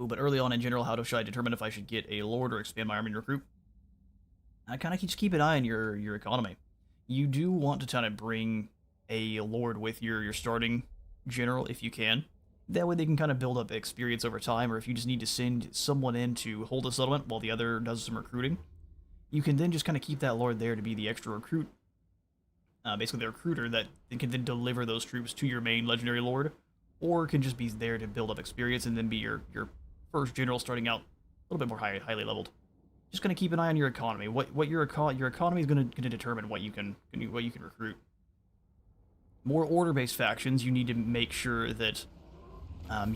Ooh, but early on in general, how should I determine if I should get a lord or expand my army and recruit? I kind of just keep an eye on your economy. You do want to kind of bring a lord with your starting general if you can. That way they can kind of build up experience over time, or if you just need to send someone in to hold a settlement while the other does some recruiting, you can then just kind of keep that lord there to be the extra recruit. Basically the recruiter that can then deliver those troops to your main legendary lord, or can just be there to build up experience and then be your first general starting out a little bit more highly leveled. Just gonna keep an eye on your economy. What your economy is gonna determine what you can recruit. More order-based factions, you need to make sure that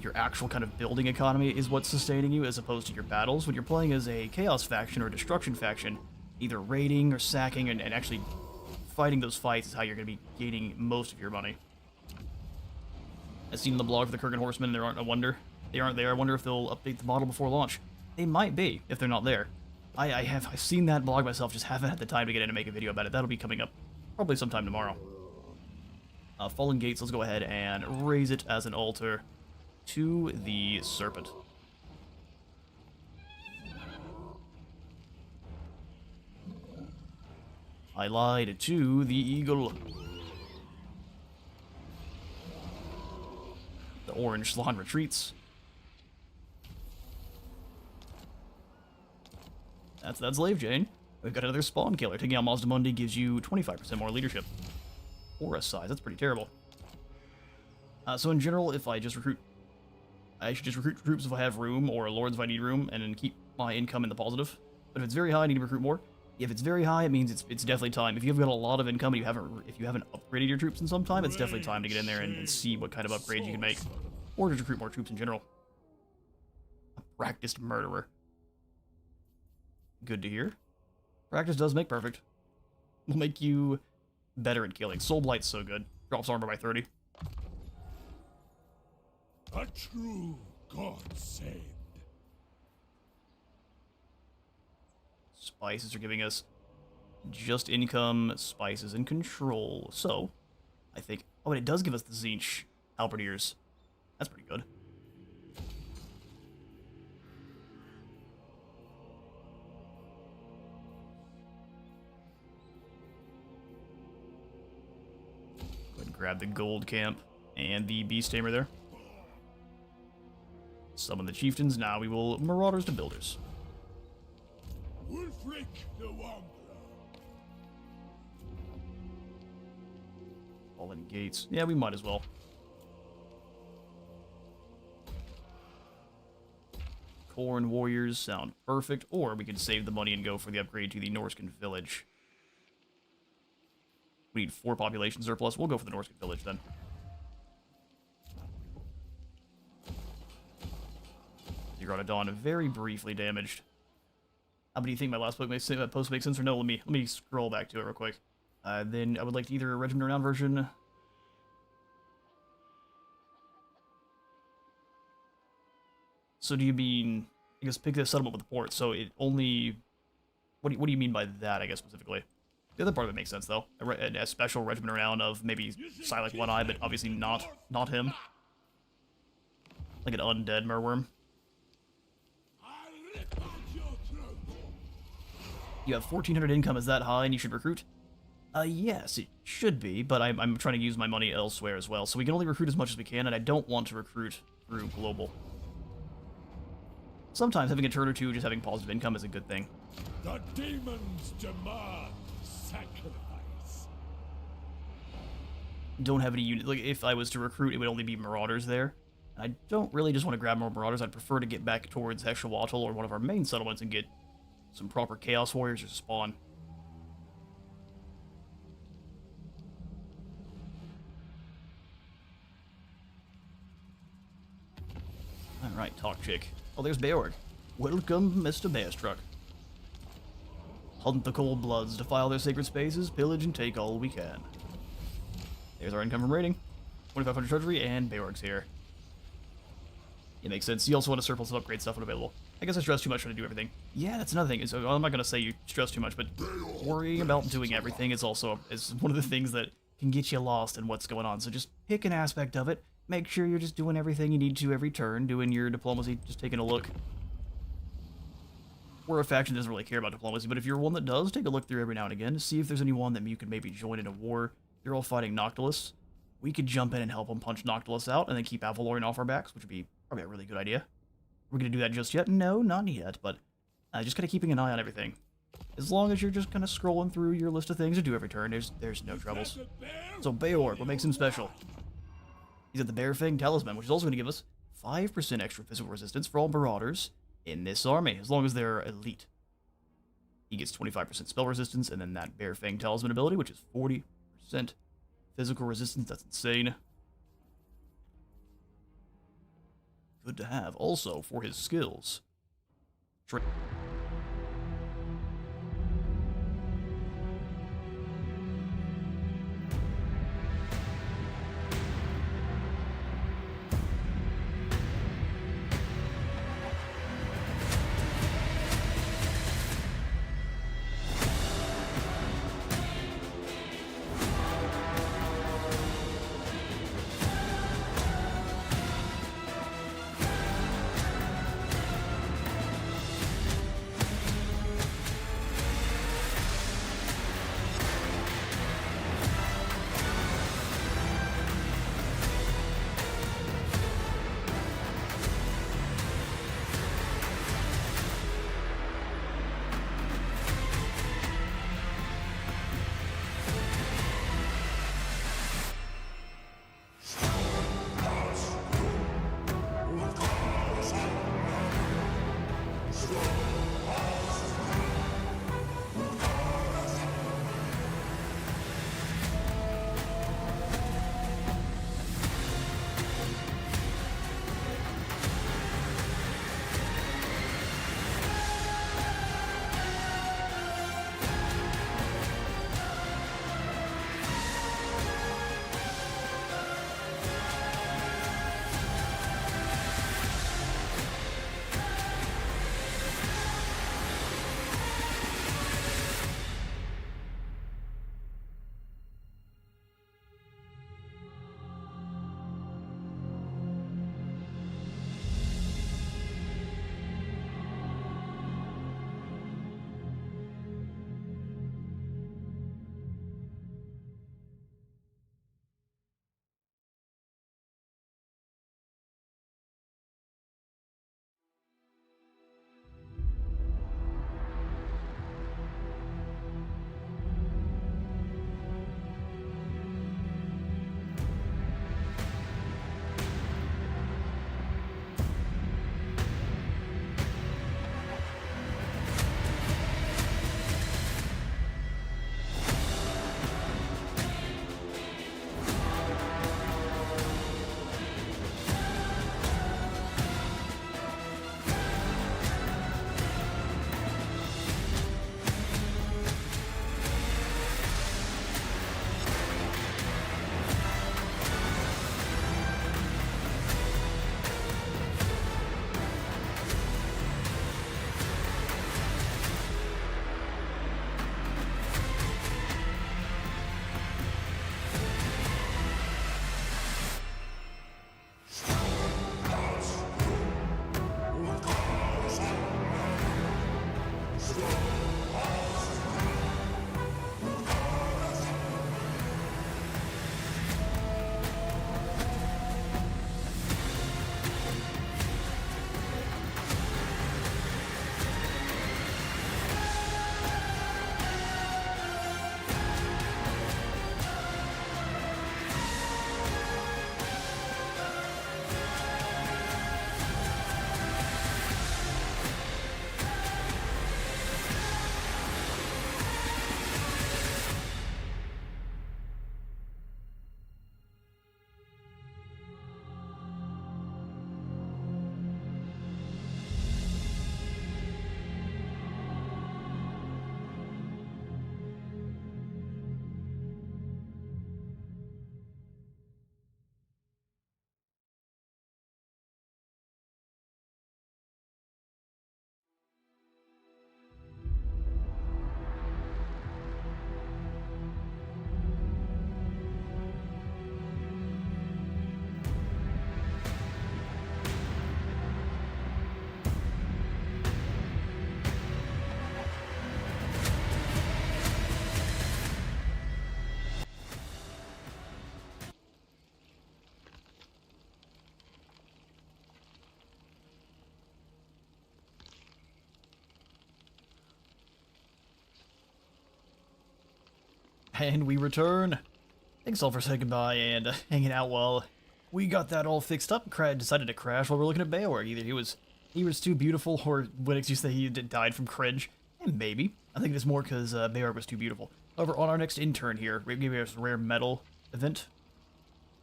your actual kind of building economy is what's sustaining you, as opposed to your battles. When you're playing as a chaos faction or a destruction faction, either raiding or sacking and actually fighting those fights is how you're gonna be gaining most of your money. I've seen the blog for the Kurgan Horsemen, they aren't there. I wonder if they'll update the model before launch. They might be, if they're not there. I've seen that blog myself, just haven't had the time to get in and make a video about it. That'll be coming up probably sometime tomorrow. Fallen Gates, let's go ahead and raise it as an altar to the Serpent. I lied to the Eagle. The Orange Slan retreats. That's Lave Jane. We've got another Spawn Killer. Taking out Mazda Mundi gives you 25% more leadership. Aura size, that's pretty terrible. So in general, if I just recruit, I should just recruit troops if I have room, or lords if I need room, and then keep my income in the positive. But if it's very high, I need to recruit more. If it's very high, it means it's definitely time. If you've got a lot of income and if you haven't upgraded your troops in some time, it's definitely time to get in there and see what kind of upgrades you can make, or just recruit more troops in general. A practiced murderer. Good to hear. Practice does make perfect. Will make you better at killing. Soul Blight's so good. Drops armor by 30. A true God saved. Spices are giving us just income, spices, and control. So, I think... Oh, and it does give us the Zinch Halberdiers. That's pretty good. Go ahead and grab the gold camp and the beast tamer there. Summon the chieftains. Now we will marauders to builders. Wulfrik the Wanderer. Fallen gates. Yeah, we might as well. Corn warriors sound perfect, or we could save the money and go for the upgrade to the Norscan village. We need 4 population surplus. We'll go for the Norscan village then. Ziggurat of Dawn very briefly damaged. How do you think my last post makes sense, or no? Let me scroll back to it real quick. Then I would like to either a Regiment Renown version. So do you mean, I guess, pick the settlement with the port, so it only... What do you mean by that, I guess, specifically? The other part of it makes sense, though. A special Regiment Renown of maybe Silac One Eye, but obviously not him. Like an undead Merworm. You have 1,400 income, is that high, and you should recruit? Yes, it should be, but I'm trying to use my money elsewhere as well, so we can only recruit as much as we can, and I don't want to recruit through global. Sometimes having a turn or two, just having positive income is a good thing. The demons demand sacrifice. Don't have any unit. Like, if I was to recruit, it would only be marauders there. And I don't really just want to grab more marauders. I'd prefer to get back towards Hexawatl or one of our main settlements and get some proper Chaos Warriors to spawn. Alright, talk chick. Oh, there's Beorg. Welcome, Mr. Bearstruck. Hunt the cold bloods, defile their sacred spaces, pillage and take all we can. There's our income from raiding. 2,500 treasury, and Beorg's here. It makes sense. You also want to surplus of upgrade stuff when available. I guess I stress too much trying to do everything. Yeah, that's another thing. So I'm not going to say you stress too much, but worrying about doing everything is also one of the things that can get you lost in what's going on. So just pick an aspect of it. Make sure you're just doing everything you need to every turn, doing your diplomacy, just taking a look. We're a faction that doesn't really care about diplomacy, but if you're one that does, take a look through every now and again to see if there's anyone that you could maybe join in a war. You're all fighting Noctilus. We could jump in and help them punch Noctilus out and then keep Avalorian off our backs, which would be probably a really good idea. We're going to do that just yet? No, not yet, but just kind of keeping an eye on everything. As long as you're just kind of scrolling through your list of things to do every turn, there's no troubles. So Beorg, what makes him special? He's got the Bear Fang Talisman, which is also going to give us 5% extra physical resistance for all marauders in this army, as long as they're elite. He gets 25% spell resistance, and then that Bear Fang Talisman ability, which is 40% physical resistance. That's insane. Good to have. Also, for his skills. And we return. Thanks all for saying goodbye and hanging out while we got that all fixed up. Decided to crash while we're looking at Beorg. Either he was too beautiful, or Winnix used to say he died from cringe. And maybe. I think it's more because Beorg was too beautiful. However, on our next intern here, we're giving us a rare metal event.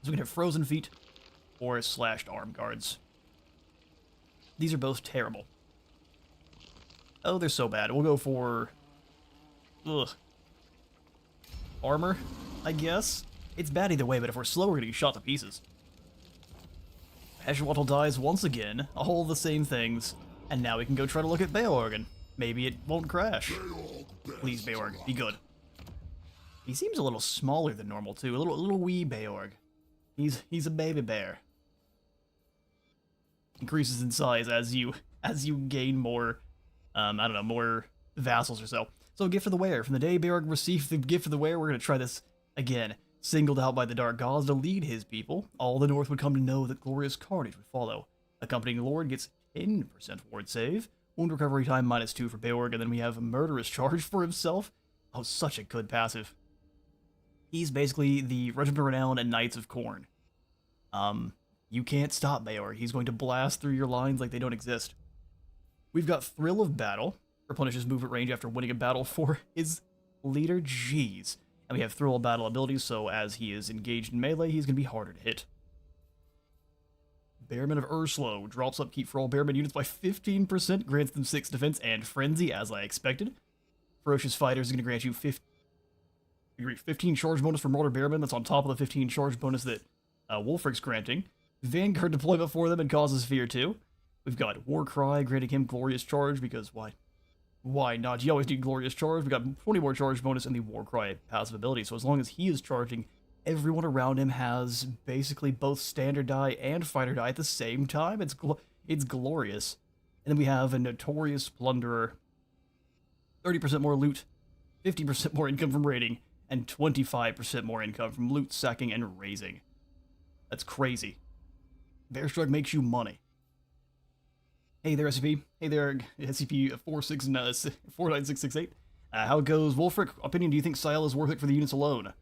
So we can have frozen feet or slashed arm guards. These are both terrible. Oh, they're so bad. We'll go for... ugh. Armor, I guess? It's bad either way, but if we're slow, we're gonna get shot to pieces. Heshwattle dies once again, all the same things, and now we can go try to look at Beorg, and maybe it won't crash. Please, Beorg, be good. He seems a little smaller than normal, too. A little wee Beorg. He's a baby bear. Increases in size as you gain more, I don't know, more vassals or so. So, Gift of the Wearer. From the day Beorg received the Gift of the Wearer, we're going to try this again. Singled out by the Dark Gods to lead his people, all the North would come to know that glorious carnage would follow. Accompanying Lord gets 10% ward save, wound recovery time -2 for Beorg, and then we have a murderous charge for himself. Oh, such a good passive. He's basically the Regiment of Renown and Knights of Khorne. You can't stop Beorg. He's going to blast through your lines like they don't exist. We've got Thrill of Battle. Replenishes movement range after winning a battle for his leader. Jeez. And we have Thrill of Battle abilities, so as he is engaged in melee, he's going to be harder to hit. Bearman of Urslow drops upkeep for all Bearman units by 15%, grants them 6 defense and frenzy, as I expected. Ferocious Fighters is going to grant you 15 charge bonus for Mortar Bearman. That's on top of the 15 charge bonus that Wulfrik's granting. Vanguard deployment for them and causes fear too. We've got Warcry granting him glorious charge, because why? Why not? You always need glorious charge. We got 20 more charge bonus and the Warcry passive ability. So as long as he is charging, everyone around him has basically both standard die and fighter die at the same time. It's glorious. And then we have a Notorious Plunderer. 30% more loot, 50% more income from raiding, and 25% more income from loot, sacking, and raising. That's crazy. Bear Strike makes you money. Hey there, SCP. Hey there, SCP-49668. How it goes, Wulfrik? Opinion, do you think Sile is worth it for the units alone?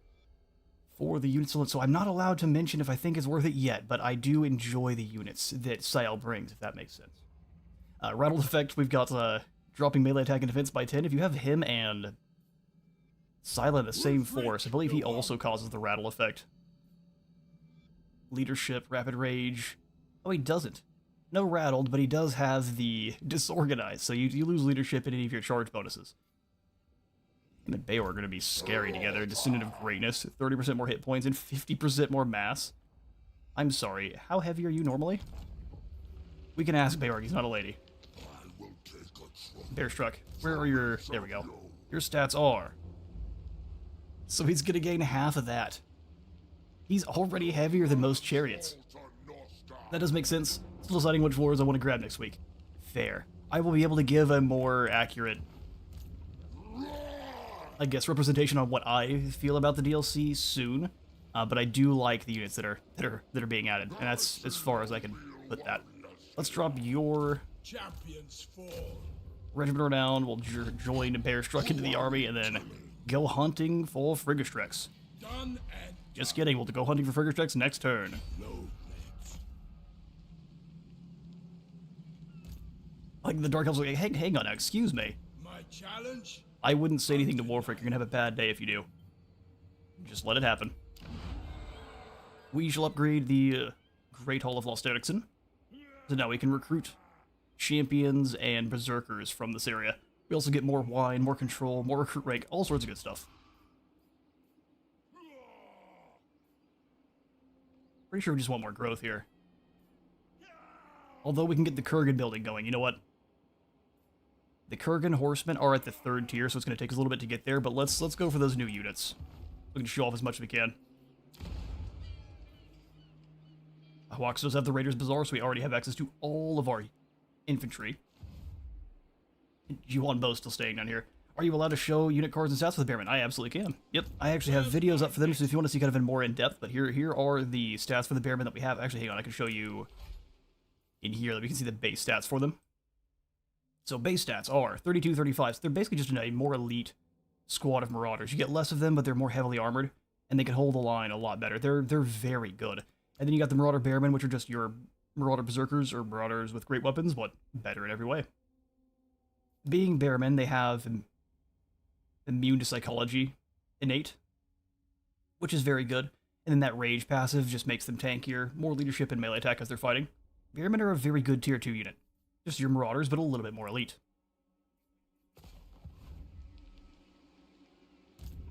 For the units alone. So I'm not allowed to mention if I think it's worth it yet, but I do enjoy the units that Sile brings, if that makes sense. Rattled Effect, we've got dropping melee attack and defense by 10. If you have him and Sile in the same force, I believe he also causes the Rattle Effect. Leadership, Rapid Rage. Oh, he doesn't. No Rattled, but he does have the Disorganized, so you lose leadership in any of your charge bonuses. Him and Beorg are going to be scary together. Descendant of Greatness, 30% more hit points and 50% more mass. I'm sorry, how heavy are you normally? We can ask Beorg, he's not a lady. Bearstruck, where are your... there we go. Your stats are... so he's going to gain half of that. He's already heavier than most chariots. That does make sense. Still deciding which wars I want to grab next week. Fair. I will be able to give a more accurate, I guess, representation on what I feel about the DLC soon. But I do like the units that are being added, and that's as far as I can put that. Let's drop your Champions fall. Regiment of Renown. We'll join Bearstruck into the army, and then go hunting for Frigastrex. Done and Just kidding. We'll go hunting for Frigastrex next turn. no legs. Like the Dark Elves are like, hey, hang on now, excuse me. My challenge? I wouldn't say anything to Wulfrik. You're gonna have a bad day if you do. Just let it happen. We shall upgrade the Great Hall of Lost Ericsson. So now we can recruit champions and berserkers from this area. We also get more wine, more control, more recruit rank, all sorts of good stuff. Pretty sure we just want more growth here. Although we can get the Kurgan building going, you know what? The Kurgan horsemen are at the 3rd tier, so it's going to take us a little bit to get there, but let's go for those new units. We can show off as much as we can. Hawks does have the Raiders Bazaar, so we already have access to all of our infantry. Yuan Bo's still staying down here. Are you allowed to show unit cards and stats for the Bearmen? I absolutely can. Yep, I actually have videos up for them, so if you want to see kind of in more in-depth, but here are the stats for the Bearmen that we have. Actually, hang on, I can show you in here that we can see the base stats for them. So base stats are 32, 35, so they're basically just a more elite squad of Marauders. You get less of them, but they're more heavily armored, and they can hold the line a lot better. They're very good. And then you got the Marauder Bearmen, which are just your Marauder Berserkers, or Marauders with great weapons, but better in every way. Being Bearmen, they have immune to psychology innate, which is very good. And then that Rage passive just makes them tankier, more leadership and melee attack as they're fighting. Bearmen are a very good tier 2 unit. Just your Marauders, but a little bit more elite.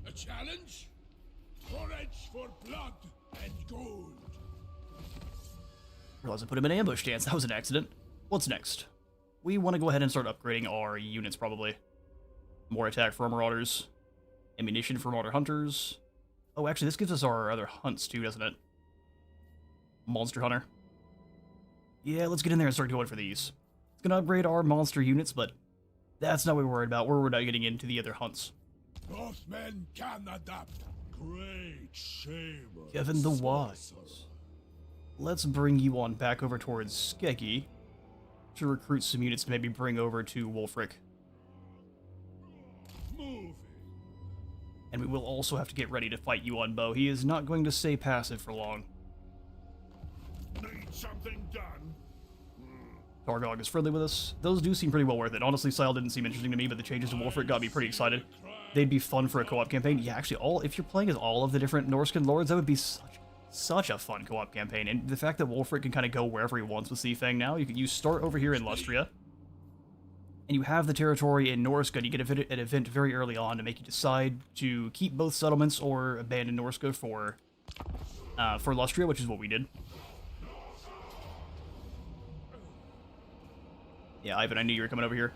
A challenge? Courage for blood and gold. Realized I put him in ambush stance. That was an accident. What's next? We want to go ahead and start upgrading our units, probably. More attack for our Marauders. Ammunition for Marauder Hunters. Oh, actually, this gives us our other hunts, too, doesn't it? Monster Hunter. Yeah, let's get in there and start going for these. It's going to upgrade our monster units, but that's not what we're worried about. We're not getting into the other hunts. Both men can adapt. Great shame. Kevin the Wise. Let's bring you on back over towards Skeggy to recruit some units to maybe bring over to Wulfrik. Moving. And we will also have to get ready to fight you on Bo. He is not going to stay passive for long. Need something done. Targog is friendly with us. Those do seem pretty well worth it. Honestly, Sile didn't seem interesting to me, but the changes to Wulfrik got me pretty excited. They'd be fun for a co-op campaign. Yeah, actually, if you're playing as all of the different Norscan lords, that would be such a fun co-op campaign. And the fact that Wulfrik can kind of go wherever he wants with Seafang now, you start over here in Lustria, and you have the territory in Norsca. You get an event very early on to make you decide to keep both settlements or abandon Norsca for Lustria, which is what we did. Yeah, Ivan, I knew you were coming over here.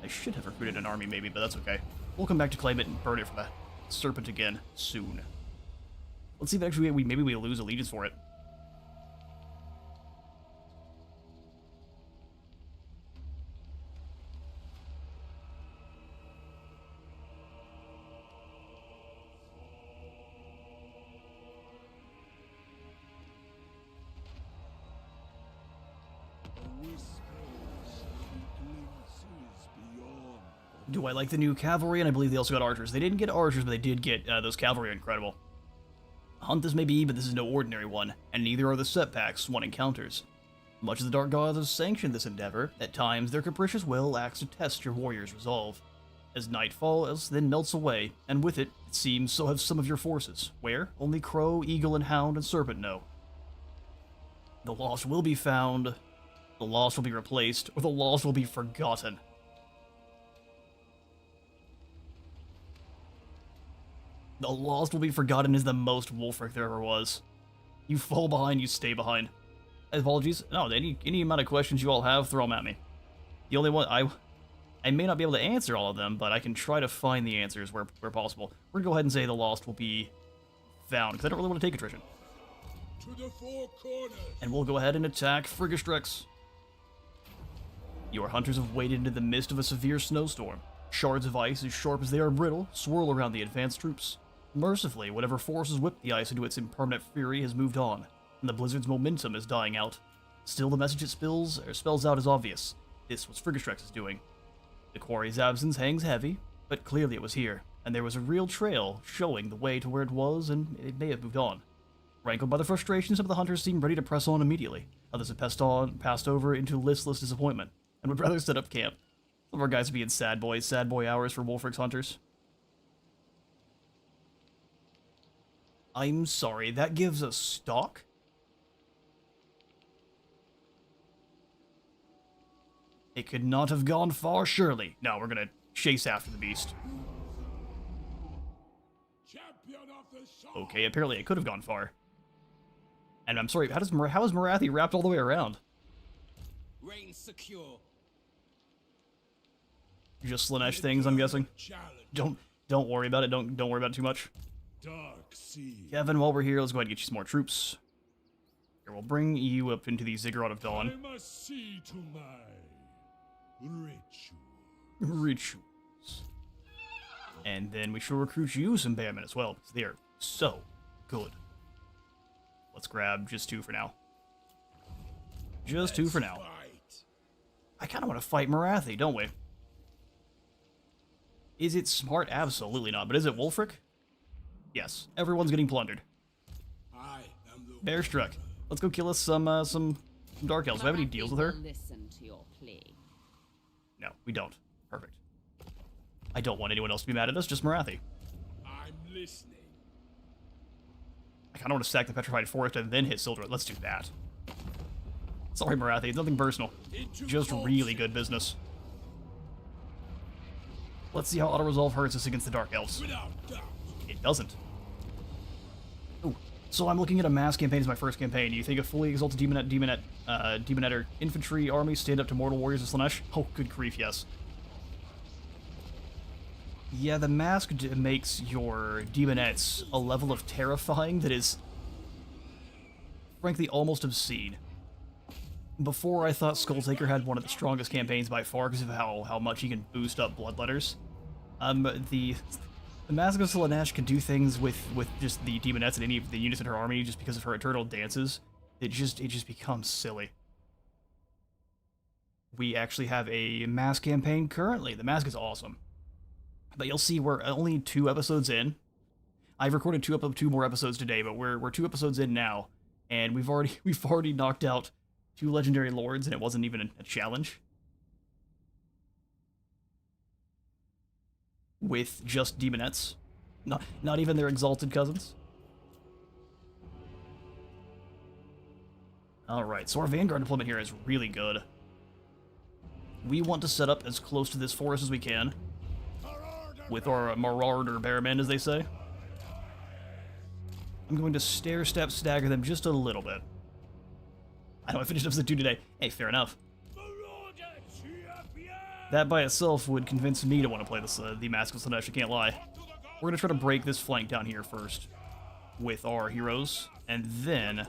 I should have recruited an army maybe, but that's okay. We'll come back to claim it and burn it for the Serpent again soon. Let's see if actually maybe we lose allegiance for it. Do I like the new cavalry? And I believe they also got archers. They didn't get archers, but they did get those cavalry are incredible. Hunt this may be, but this is no ordinary one, and neither are the setbacks one encounters. Much as the Dark Gods have sanctioned this endeavor, at times their capricious will acts to test your warrior's resolve. As night falls, then melts away, and with it, it seems so have some of your forces, where only Crow, Eagle, and Hound and Serpent know. The lost will be found, the lost will be replaced, or the lost will be forgotten. The lost will be forgotten is the most Wulfrik there ever was. You fall behind, you stay behind. Apologies. No, any amount of questions you all have, throw them at me. The only one, I may not be able to answer all of them, but I can try to find the answers where possible. We're gonna go ahead and say the lost will be found, because I don't really want to take attrition. To the four corners. And we'll go ahead and attack Frigastrex. Your hunters have waded into the midst of a severe snowstorm. Shards of ice, as sharp as they are brittle, swirl around the advanced troops. Mercifully, whatever forces whipped the ice into its impermanent fury has moved on, and the blizzard's momentum is dying out. Still, the message it spells out is obvious. This was Frigastrex's doing. The quarry's absence hangs heavy, but clearly it was here, and there was a real trail showing the way to where it was, and it may have moved on. Rankled by the frustration, some of the hunters seemed ready to press on immediately. Others have passed over into listless disappointment, and would rather set up camp. Some of our guys would be in sad boy hours for Wulfrik's hunters. I'm sorry, that gives us stock? It could not have gone far, surely. No, we're gonna chase after the beast. Champion of the sword. Okay, apparently it could have gone far. And I'm sorry, how is Marathi wrapped all the way around? Reign secure. Just Slanesh things, I'm guessing. Challenge. Don't worry about it. Don't worry about it too much. Dark sea. Kevin, while we're here, let's go ahead and get you some more troops. Here, we'll bring you up into the Ziggurat of I Dawn. must see to my ritual. Rituals. And then we shall recruit you some Bearmen as well, because they are so good. Let's grab just 2 for now. Just 2 for now. Fight. I kind of want to fight Marathi, don't we? Is it smart? Absolutely not. But is it Wulfrik? Yes. Everyone's getting plundered. I am the Bear struck. Let's go kill us some Dark Elves. Do we have any Marathi deals with her? will Listen to your plea. No, we don't. Perfect. I don't want anyone else to be mad at us, just Marathi. I'm listening. I kind of want to sack the Petrified Forest and then hit Sildred. Let's do that. Sorry, Marathi. It's nothing personal. Just really good business. Let's see how Auto-Resolve hurts us against the Dark Elves. Without doubt. It doesn't. Oh, so I'm looking at a mass campaign as my first campaign. Do you think a fully exalted Demonetter infantry army stand up to Mortal Warriors of Slaanesh? Oh, good grief, yes. Yeah, the mask makes your Demonettes a level of terrifying that is, frankly, almost obscene. Before, I thought Skulltaker had one of the strongest campaigns by far because of how much he can boost up Bloodletters. The Mask of Slaanesh can do things with just the Demonettes and any of the units in her army just because of her eternal dances. It just becomes silly. We actually have a mask campaign currently. The mask is awesome. But you'll see we're only 2 episodes in. I've recorded 2 more episodes today, but we're 2 episodes in now, and we've already knocked out 2 legendary lords, and it wasn't even a challenge. With just Demonettes. Not even their exalted cousins. Alright, so our Vanguard deployment here is really good. We want to set up as close to this forest as we can. With our Marauder Bearmen, as they say. I'm going to stair-step stagger them just a little bit. I know I finished episode 2 today. Hey, fair enough. That by itself would convince me to want to play this, the Mask of Slaanesh, I can't lie. We're going to try to break this flank down here first. With our heroes. And then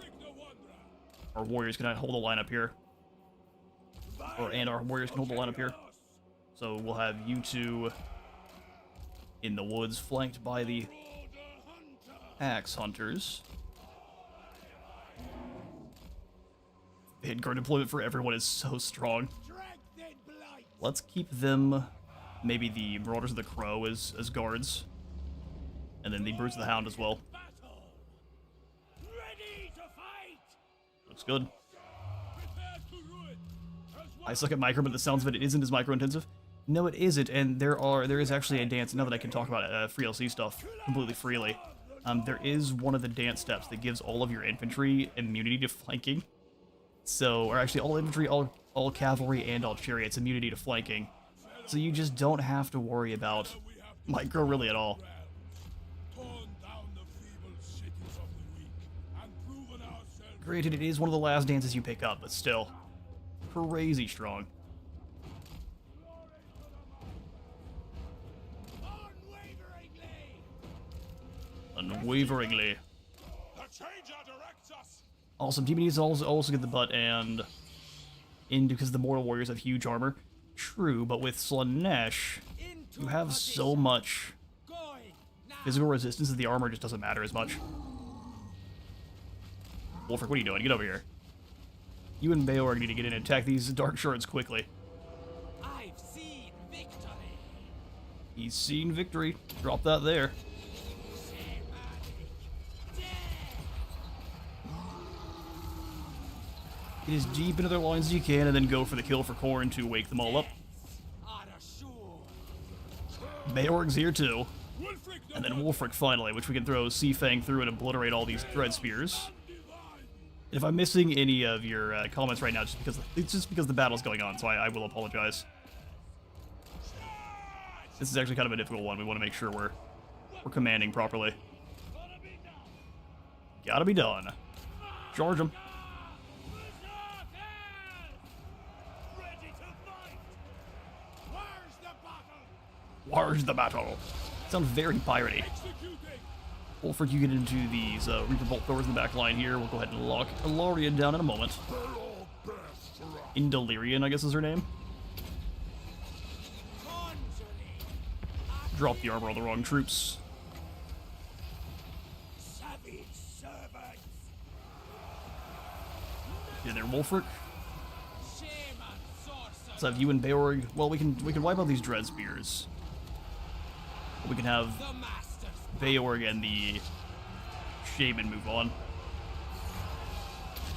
our warriors can hold the line up here. And our warriors can hold the line up here. So we'll have you 2 in the woods, flanked by the Axe Hunters. Vanguard deployment for everyone is so strong. Let's keep them, maybe the Marauders of the Crow as guards. And then the Brutes of the Hound as well. Looks good. I suck at micro, but the sounds of it isn't as micro-intensive. No, it isn't, and there is actually a dance, now that I can talk about free LC stuff completely freely. There is one of the dance steps that gives all of your infantry immunity to flanking. So, or actually all infantry, all cavalry, and all chariots immunity to flanking. So you just don't have to worry about micro really at all. Granted, it is one of the last dances you pick up, but still, crazy strong. Unwaveringly. Awesome. Team needs to also get the butt and in because the Mortal Warriors have huge armor. True, but with Slaanesh, you have so much physical resistance that the armor just doesn't matter as much. Wulfrik, what are you doing? Get over here. You and Beorg need to get in and attack these Dark Shards quickly. I've seen victory. He's seen victory. Drop that there. Get as deep into their lines as you can, and then go for the kill for Khorne to wake them all up. Beorg's here too. And then Wulfrik finally, which we can throw Sea Fang through and obliterate all these Dread Spears. And if I'm missing any of your comments right now, it's just because the battle's going on, so I will apologize. This is actually kind of a difficult one. We want to make sure we're commanding properly. Gotta be done. Charge them. Where's the battle? Sounds very piratey. Wulfrik, you get into these Reaper Bolt throwers in the back line here. We'll go ahead and lock Ilarion down in a moment. Indalirian, I guess is her name. Drop the armor on the wrong troops. Get there, Wulfrik. Let's have you and Beorg. Well, we can wipe out these Dread Spears. We can have The Master's Beorg and the Shaman move on.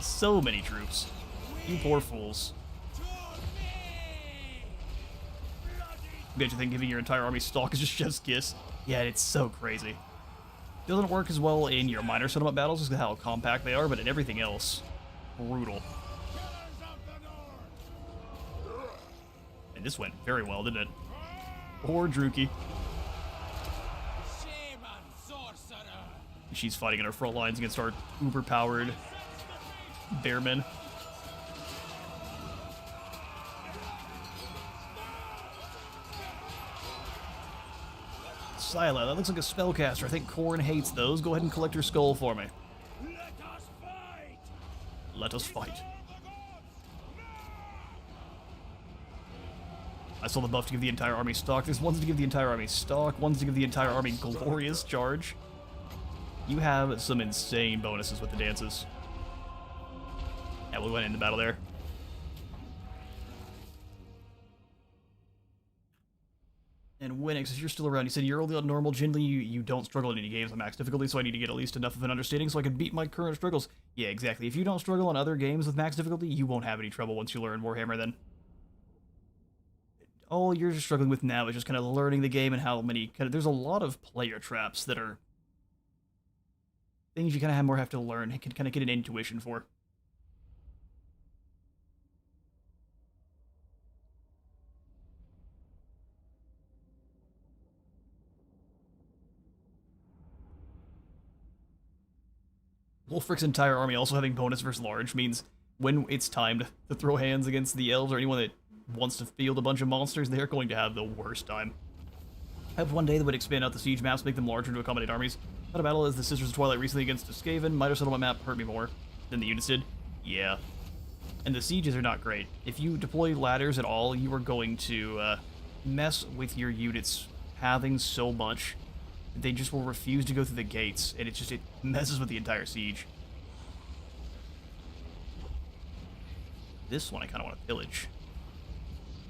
So many troops. You poor fools. to me! Bet you think giving your entire army stalk is just chef's kiss. Yeah, it's so crazy. Doesn't work as well in your minor settlement battles just because of how compact they are, but in everything else, brutal. And this went very well, didn't it? Poor Druki. Shaman sorcerer! She's fighting in her front lines against our uber-powered bearmen. Sila, that looks like a spellcaster. I think Khorne hates those. Go ahead and collect her skull for me. Let us fight! Let us fight. I saw the buff to give the entire army stock. There's ones to give the entire army stock, ones to give the entire army glorious charge. You have some insane bonuses with the dances. Yeah, we'll go ahead and end the battle there. And Winix, if you're still around, you said you're only on normal. Generally, you don't struggle in any games on max difficulty, so I need to get at least enough of an understanding so I can beat my current struggles. Yeah, exactly. If you don't struggle on other games with max difficulty, you won't have any trouble once you learn Warhammer then. All you're just struggling with now is just kind of learning the game and how many... there's a lot of player traps that are things you kind of have to learn and can kind of get an intuition for. Wulfrik's entire army also having bonus versus large means when it's time to throw hands against the elves or anyone that wants to field a bunch of monsters, they're going to have the worst time. I have one day that would expand out the siege maps, make them larger to accommodate armies. Not a battle as the Sisters of Twilight recently against Skaven. Minor settlement map hurt me more than the units did. Yeah. And the sieges are not great. If you deploy ladders at all, you are going to mess with your units' pathing so much. They just will refuse to go through the gates, and it messes with the entire siege. This one I kind of want to pillage.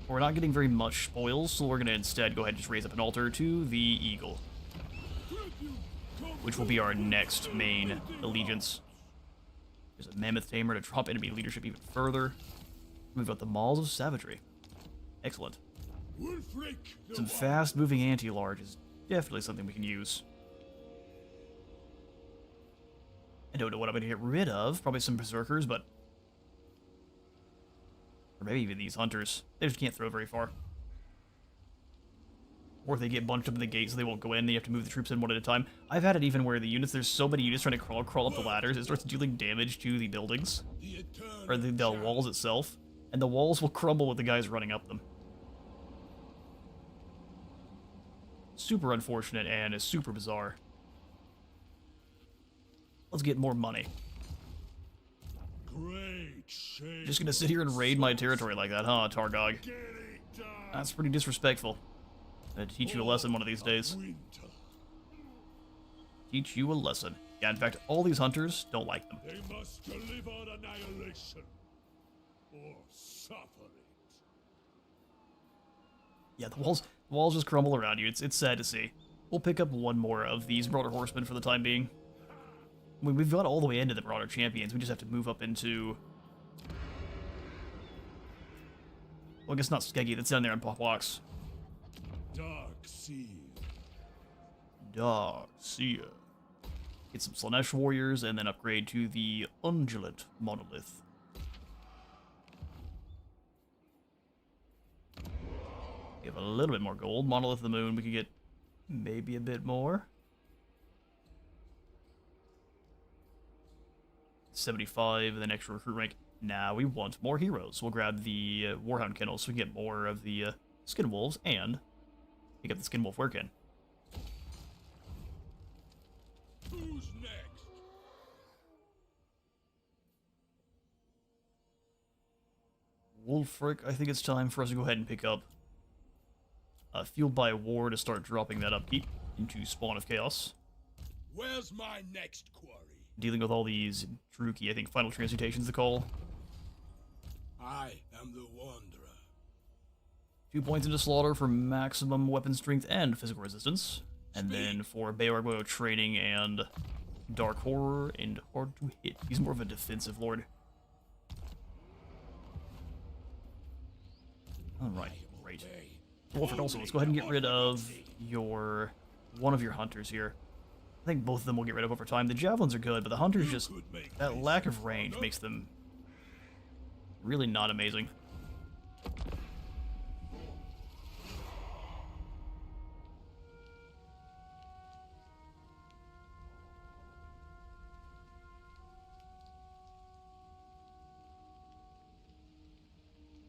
We're not getting very much spoils, so we're going to instead go ahead and just raise up an altar to the Eagle, which will be our next main allegiance. There's a Mammoth Tamer to drop enemy leadership even further. We've got the Mauls of Savagery. Excellent. Some fast-moving anti-large is definitely something we can use. I don't know what I'm going to get rid of. Probably some Berserkers, but... or maybe even these Hunters. They just can't throw very far. Or they get bunched up in the gate so they won't go in. They have to move the troops in one at a time. I've had it even where the units, there's so many units trying to crawl up the ladders, it starts dealing damage to the buildings. Or the walls itself. And the walls will crumble with the guys running up them. Super unfortunate and is super bizarre. Let's get more money. Just gonna sit here and raid my territory like that, huh, Targog? That's pretty disrespectful. I'll teach you a lesson one of these days. Teach you a lesson. Yeah, in fact, all these hunters don't like them. They must deliver annihilation or suffer it. Yeah, the walls just crumble around you. It's sad to see. We'll pick up one more of these Marauder Horsemen for the time being. I mean, we've got all the way into the Marauder Champions. We just have to move up into... well, I guess not Skeggy. That's down there in Popwox. Dark Seer. Dark Seer. Get some Slanesh Warriors and then upgrade to the Undulant Monolith. We have a little bit more gold. Monolith of the Moon, we could get maybe a bit more. 75, and then extra recruit rank. Now we want more heroes. We'll grab the Warhound Kennels so we can get more of the Skin Wolves and pick up the Skin Wolf Werkin. Who's next? Wulfrik, I think it's time for us to go ahead and pick up Fueled by War to start dropping that upkeep into Spawn of Chaos. Where's my next quarry? Dealing with all these Druki, I think Final Transmutation's the call. I am the Wanderer. 2 points into slaughter for maximum weapon strength and physical resistance. And then for Beorgbo training and dark horror and hard to hit. He's more of a defensive lord. Alright, great. Wulfrik also, let's go ahead and get rid of one of your hunters here. I think both of them will get rid of over time. The javelins are good, but the hunters just, that lack of range makes them really not amazing.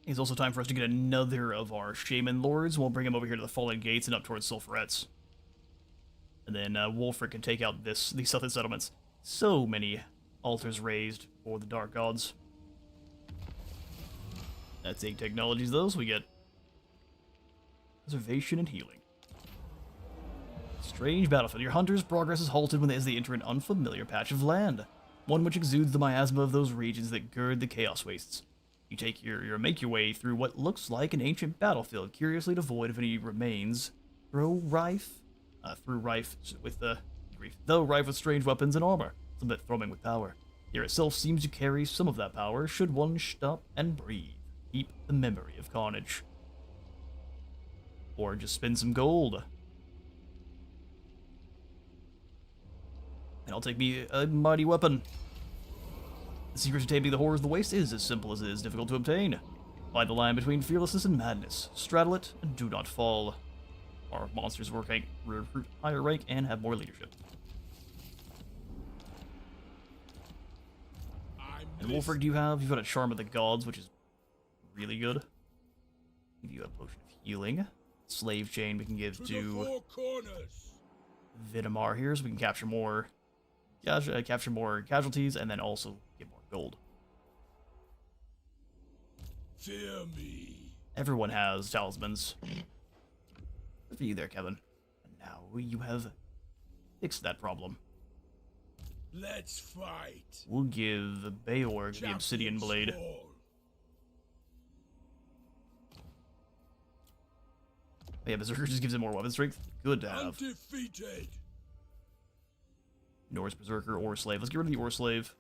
It's also time for us to get another of our Shaman Lords. We'll bring him over here to the Fallen Gates and up towards Sulfurettes. And then Wulfrik can take out these southern settlements. So many altars raised for the Dark Gods. That's 8 technologies, though, so we get preservation and healing. Strange battlefield. Your hunter's progress is halted as they enter an unfamiliar patch of land. One which exudes the miasma of those regions that gird the Chaos Wastes. You make your way through what looks like an ancient battlefield, curiously devoid of any remains, though rife with strange weapons and armor, some bit throbbing with power. Here itself seems to carry some of that power, should one stop and breathe. Keep the memory of carnage. Or just spend some gold. And I'll take me a mighty weapon. The secret to taming the horrors of the waste is as simple as it is difficult to obtain. Find the line between fearlessness and madness. Straddle it and do not fall. Our monsters recruit higher rank and have more leadership. And Wulfrik, you've got a Charm of the Gods, which is really good. Give you a potion of healing. Slave chain we can give to Vitamar here, so we can capture more casualties and then also get more gold. Fear me. Everyone has talismans. Good for you there, Kevin. And now you have fixed that problem. Let's fight. We'll give Beorg the Obsidian Blade. Yeah, Berserker just gives him more weapon strength. Good to have. Undefeated. Norse Berserker or Slave. Let's get rid of the Or Slave.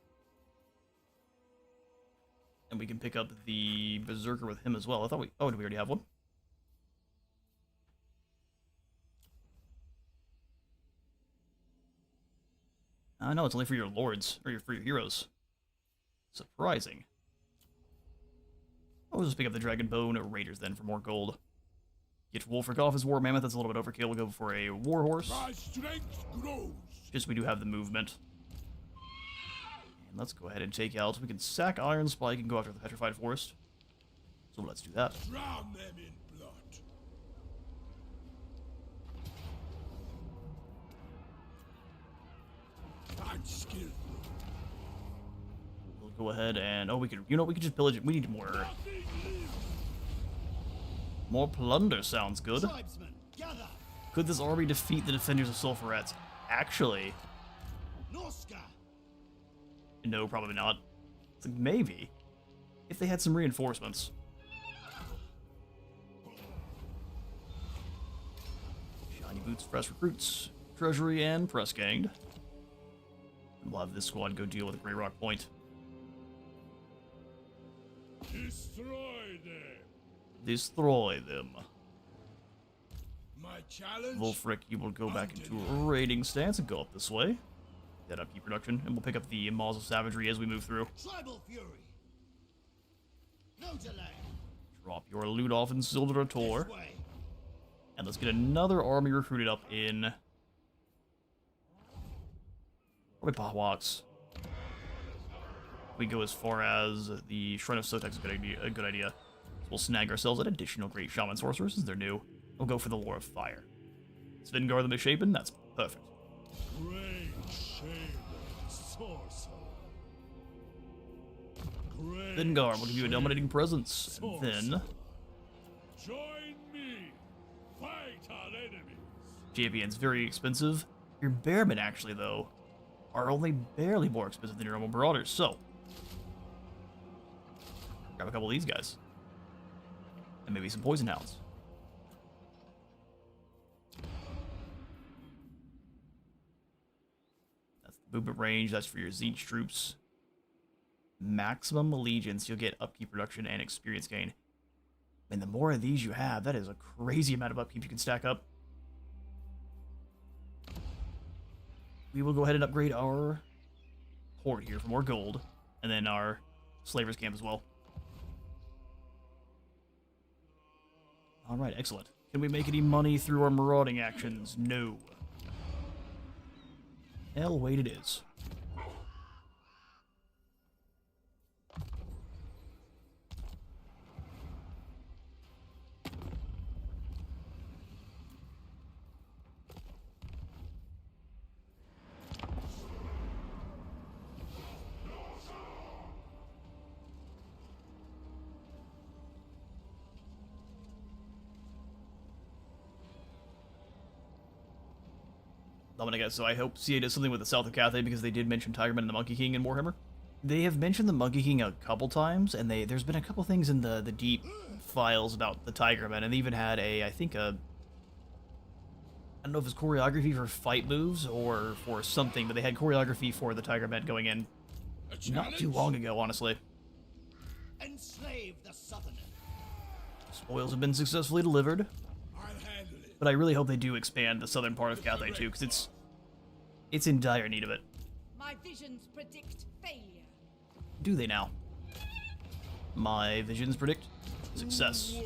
And we can pick up the Berserker with him as well. I thought oh, did we already have one? No, it's only for your lords, or for your heroes. Surprising. I'll just pick up the Dragon Bone Raiders then for more gold. Get Wulfrik off his War Mammoth, that's a little bit overkill. We'll go for a War Horse. My strength grows. Just we do have the movement. And let's go ahead and take out, we can sack Iron Spike and go after the Petrified Forest. So let's do that. Drown them in blood. I'm skillful. We'll go ahead and we could just pillage it. We need more. More plunder sounds good. Could this army defeat the defenders of Sulfurettes? Actually, no, probably not. It's like maybe if they had some reinforcements. Shiny boots, fresh recruits, treasury, and press ganged. We'll have this squad go deal with Grey Rock Point. Destroy them. Destroy them. My challenge. Wulfrik, you will go back into a raiding stance and go up this way. That upkeep production, and we'll pick up the Maws of Savagery as we move through. Tribal fury. No delay. Drop your loot off in Silver Tor. And let's get another army recruited up in... probably Pahwaks. We go as far as the Shrine of Sotek is a good idea. So we'll snag ourselves an additional Great Shaman Sorcerer since they're new. We'll go for the Lore of Fire. Svengar the Misshapen, that's perfect. Great Shaman Sorcerer. Great Svengar will give you a dominating presence. And then... join me. Fight our enemies. Champion's very expensive. Your Bearmen, actually, though, are only barely more expensive than your normal Marauders, so... grab a couple of these guys. And maybe some Poison Hounds. Movement range, that's for your Siege troops. Maximum allegiance, you'll get upkeep reduction and experience gain. And the more of these you have, that is a crazy amount of upkeep you can stack up. We will go ahead and upgrade our port here for more gold, and then our slavers camp as well. Alright, excellent. Can we make any money through our marauding actions? No. Hell, wait it is. I'm gonna guess, so I hope CA does something with the south of Cathay because they did mention Tigerman and the Monkey King in Warhammer. They have mentioned the Monkey King a couple times, and there's been a couple things in the deep files about the Tigerman, and they even had I don't know if it's choreography for fight moves or for something, but they had choreography for the Tigerman going in not too long ago, honestly. Enslave the Southerner. Spoils have been successfully delivered. I'll handle it. But I really hope they do expand the southern part of Cathay too, because it's in dire need of it. My visions predict failure. Do they now? My visions predict success.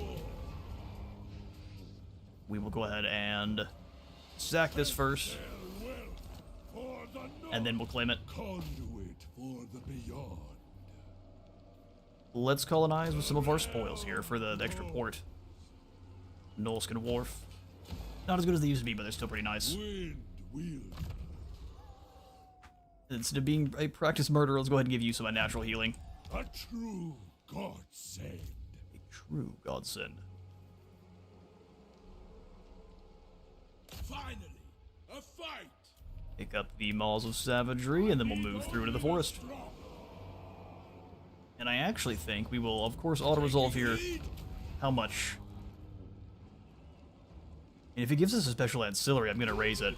We will go ahead and sack this first, and then we'll claim it. Conduit for the beyond. Let's colonize with some of our spoils here for the extra port. Norscan Wulfrik. Not as good as they used to be, but they're still pretty nice. Wind wield. Instead of being a practice murderer, let's go ahead and give you some unnatural healing. A true godsend. A true godsend. Finally, a fight. Pick up the Maws of Savagery, and then we'll move through into the forest. And I actually think we will, of course, auto-resolve here how much. And if it gives us a special ancillary, I'm going to raise it.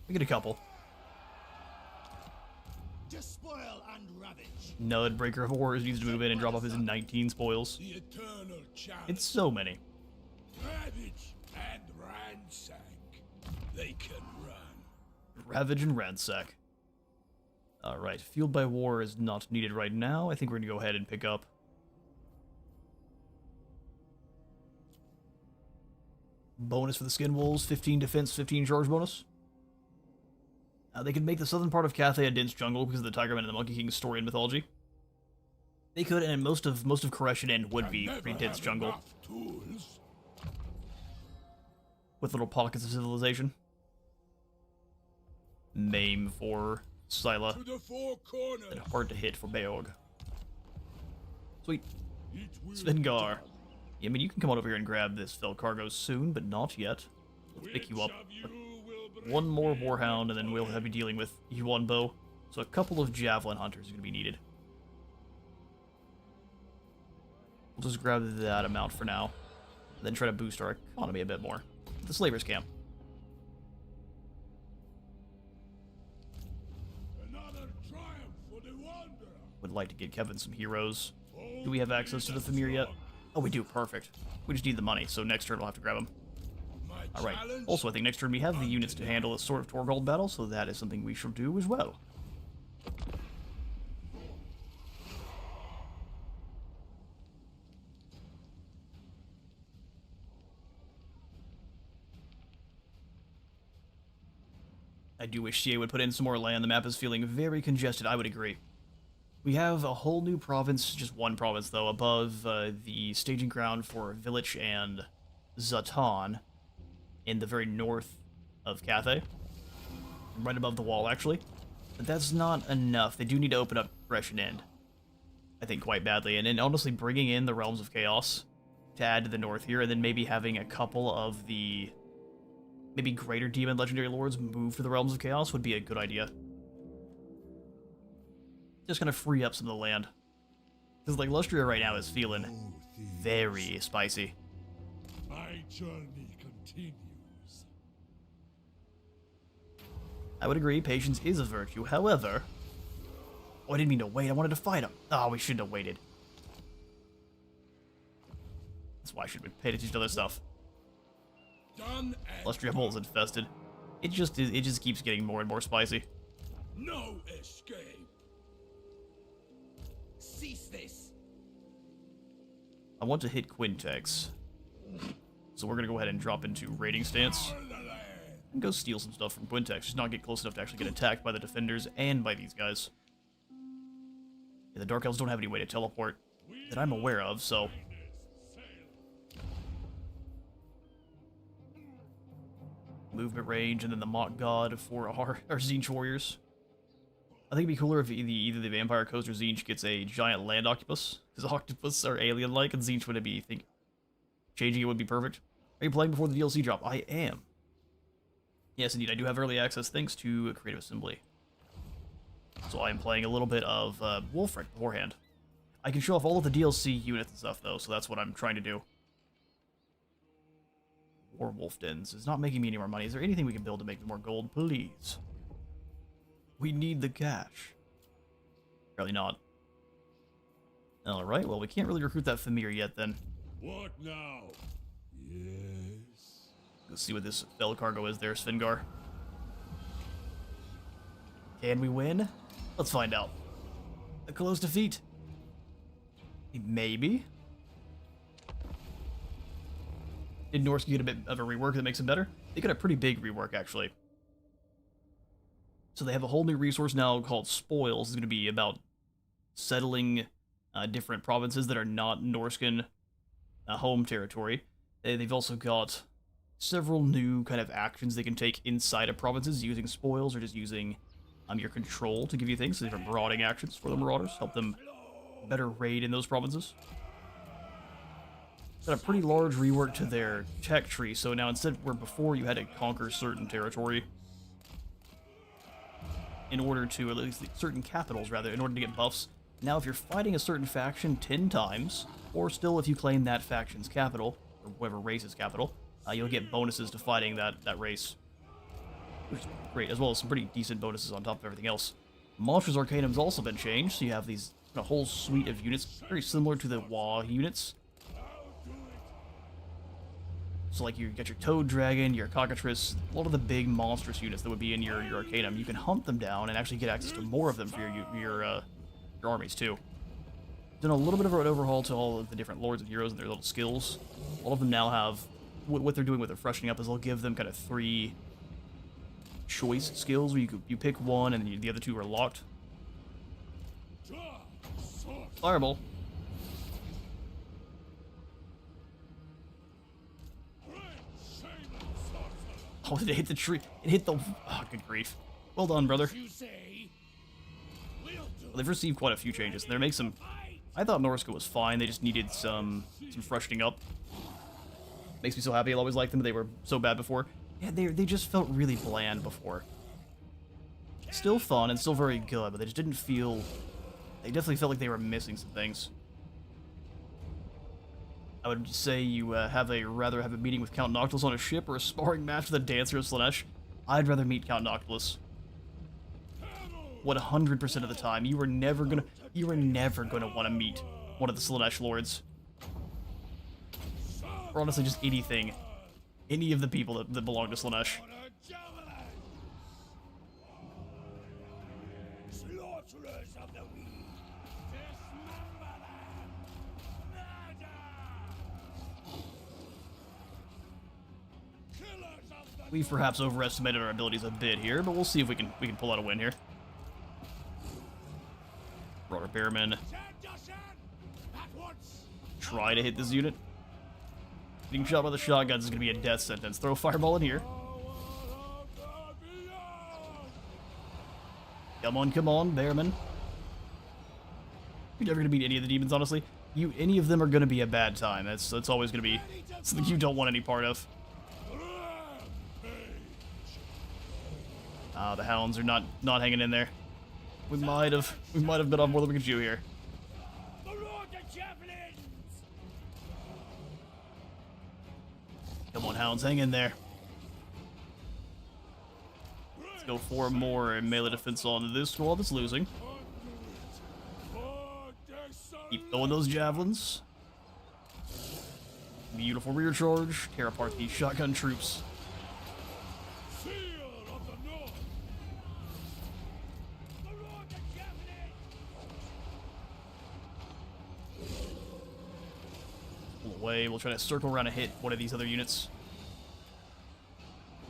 We get a couple. Despoil and ravage. Nud, Breaker of Horrors, needs to move in and drop off his 19 spoils. The eternal challenge. It's so many. Ravage and ransack. They can run. Ravage and Ransack. Alright, Fueled by War is not needed right now. I think we're going to go ahead and pick up bonus for the Skin Wolves, 15 defense, 15 charge bonus. They could make the southern part of Cathay a dense jungle because of the Tigerman and the Monkey King's story and mythology. They could, and most of Koreshan End would be pretty dense jungle Tools. with little pockets of civilization. Maim for Scylla, To the four corners. and hard to hit for Beog. Sweet. It will Svengar. Yeah, I mean, you can come on over here and grab this fell cargo soon, but not yet. Let's pick you up. One more Warhound, and then we'll have you dealing with Yuan Bow. So a couple of Javelin Hunters are going to be needed. We'll just grab that amount for now, and then try to boost our economy a bit more. The Slavers Camp. Another triumph for the wanderer. Would like to get Kevin some heroes. Do we have access to the Thamir yet? Oh, we do. Perfect. We just need the money, so next turn we'll have to grab them. My Alright. challenge. Also, I think next turn we have the units to handle a Sword of Torgold battle, so that is something we shall do as well. I do wish CA would put in some more land. The map is feeling very congested. I would agree. We have a whole new province, just one province though, above the staging ground for Village and Zatan in the very north of Cathay. Right above the wall, actually. But that's not enough. They do need to open up Koreshan End, I think, quite badly. And then honestly, bringing in the Realms of Chaos to add to the north here, and then maybe having a couple of the maybe greater demon legendary lords move to the Realms of Chaos would be a good idea. Just gonna free up some of the land. Because, like, Lustria right now is feeling very spicy. My journey continues. I would agree, patience is a virtue. However... Oh, I didn't mean to wait. I wanted to fight him. Oh, we shouldn't have waited. That's why I should have paid attention to other stuff. Done and Lustria Bowl is infested. It just keeps getting more and more spicy. no escape. Cease this. I want to hit Quintex. So we're gonna go ahead and drop into raiding stance. And go steal some stuff from Quintex. Just not get close enough to actually get attacked by the defenders and by these guys. Yeah, the Dark Elves don't have any way to teleport that I'm aware of, so... Movement range, and then the Mock God for our Tzeentch warriors. I think it'd be cooler if either the Vampire Coast or Tzeentch gets a giant land octopus, because octopus are alien-like, and Tzeentch would be, I think, changing it would be perfect. Are you playing before the DLC drop? I am. Yes, indeed, I do have early access thanks to Creative Assembly. So I am playing a little bit of Wulfrik beforehand. I can show off all of the DLC units and stuff, though, so that's what I'm trying to do. Werewolf Dens is not making me any more money. Is there anything we can build to make me more gold? Please. We need the cash. Apparently not. Alright, well, we can't really recruit that Famir yet, then. What now? Yes. Let's see what this Fell cargo is there, Svengar. Can we win? Let's find out. A close defeat. Maybe. Did Norscan get a bit of a rework that makes it better? They got a pretty big rework, actually. So they have a whole new resource now called Spoils. It's going to be about settling different provinces that are not Norscan home territory. They've also got several new kind of actions they can take inside of provinces using Spoils or just using your control to give you things. So different marauding actions for the Marauders. Help them better raid in those provinces. Got a pretty large rework to their tech tree, so now instead where before you had to conquer certain territory in order to, at least certain capitals rather, in order to get buffs, now if you're fighting a certain faction 10 times, or still if you claim that faction's capital, or whatever race's capital, you'll get bonuses to fighting that race. Which is great, as well as some pretty decent bonuses on top of everything else. Monsters Arcanum's also been changed, so you have these a whole suite of units, very similar to the WoW units. So like you got your Toad Dragon, your Cockatrice, a lot of the big monstrous units that would be in your Arcanum. You can hunt them down and actually get access to more of them for your armies too. Done a little bit of an overhaul to all of the different lords and heroes and their little skills. All of them now have, what they're doing with their freshening up is they'll give them kind of 3 choice skills where you pick one and the other 2 are locked. Fireball. Oh, did it hit the tree? It hit the... Oh, good grief. Well done, brother. Well, they've received quite a few changes. There makes some... I thought Norscan was fine. They just needed some freshening up. Makes me so happy. I always liked them, but they were so bad before. Yeah, they just felt really bland before. Still fun and still very good, but they just didn't feel... They definitely felt like they were missing some things. I would say you rather have a meeting with Count Noctilus on a ship or a sparring match with a dancer of Slaanesh. I'd rather meet Count Noctilus. 100% of the time, you were never gonna want to meet one of the Slaanesh lords. Or honestly, just anything. Any of the people that belong to Slaanesh. We've perhaps overestimated our abilities a bit here, but we'll see if we can pull out a win here. Broader Bearman. Try to hit this unit. Getting shot by the shotguns is going to be a death sentence. Throw a fireball in here. Come on, Bearman. You're never going to beat any of the demons, honestly. Any of them are going to be a bad time. That's always going to be something you don't want any part of. The hounds are not hanging in there. We might have bit off more than we could chew here. Come on, hounds, hang in there. Let's go for more melee defense on this squad that's losing. Keep throwing those javelins. Beautiful rear charge. Tear apart these shotgun troops. Seal of the North. Pull away. We'll try to circle around and hit one of these other units.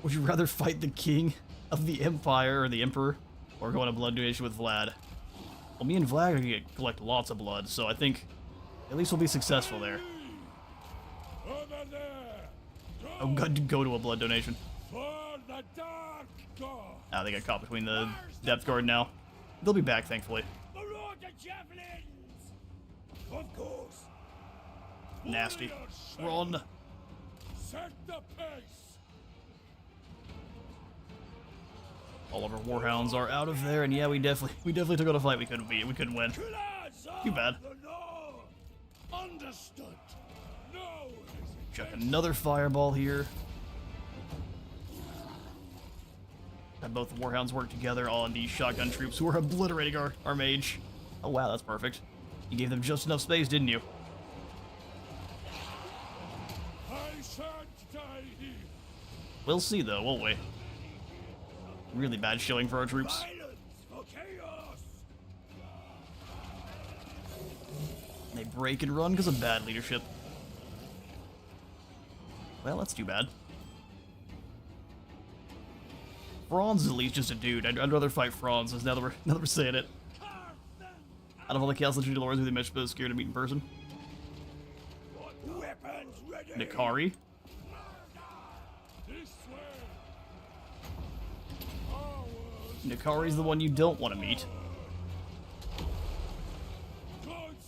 Would you rather fight the king of the empire or the emperor, or go on a blood donation with Vlad? Well, me and Vlad are gonna collect lots of blood, so I think at least we'll be successful there. Over there. I'm going to go to a blood donation. For the Dark God. Ah, they got caught between the depth guard now. They'll be back, thankfully. Maraud the javelins. Of course. Nasty. Warriors, Run. set the pace. All of our warhounds are out of there, and yeah, we definitely took on a fight we couldn't beat. We couldn't win. Killers of Too bad. the North. Understood. No Chuck hesitation. another fireball here. And both the warhounds work together on these shotgun troops who are obliterating our mage. Oh wow, that's perfect. You gave them just enough space, didn't you? I shan't die here. We'll see though, won't we? Really bad showing for our troops. Violence for chaos. They break and run because of bad leadership. Well, that's too bad. Franz is at least just a dude. I'd rather fight Franz, now that we're saying it. Out of all the Castle Lords who they mentioned most scared to meet in person. Weapons ready. Nikari. This way. Nikari's the one you don't want to meet.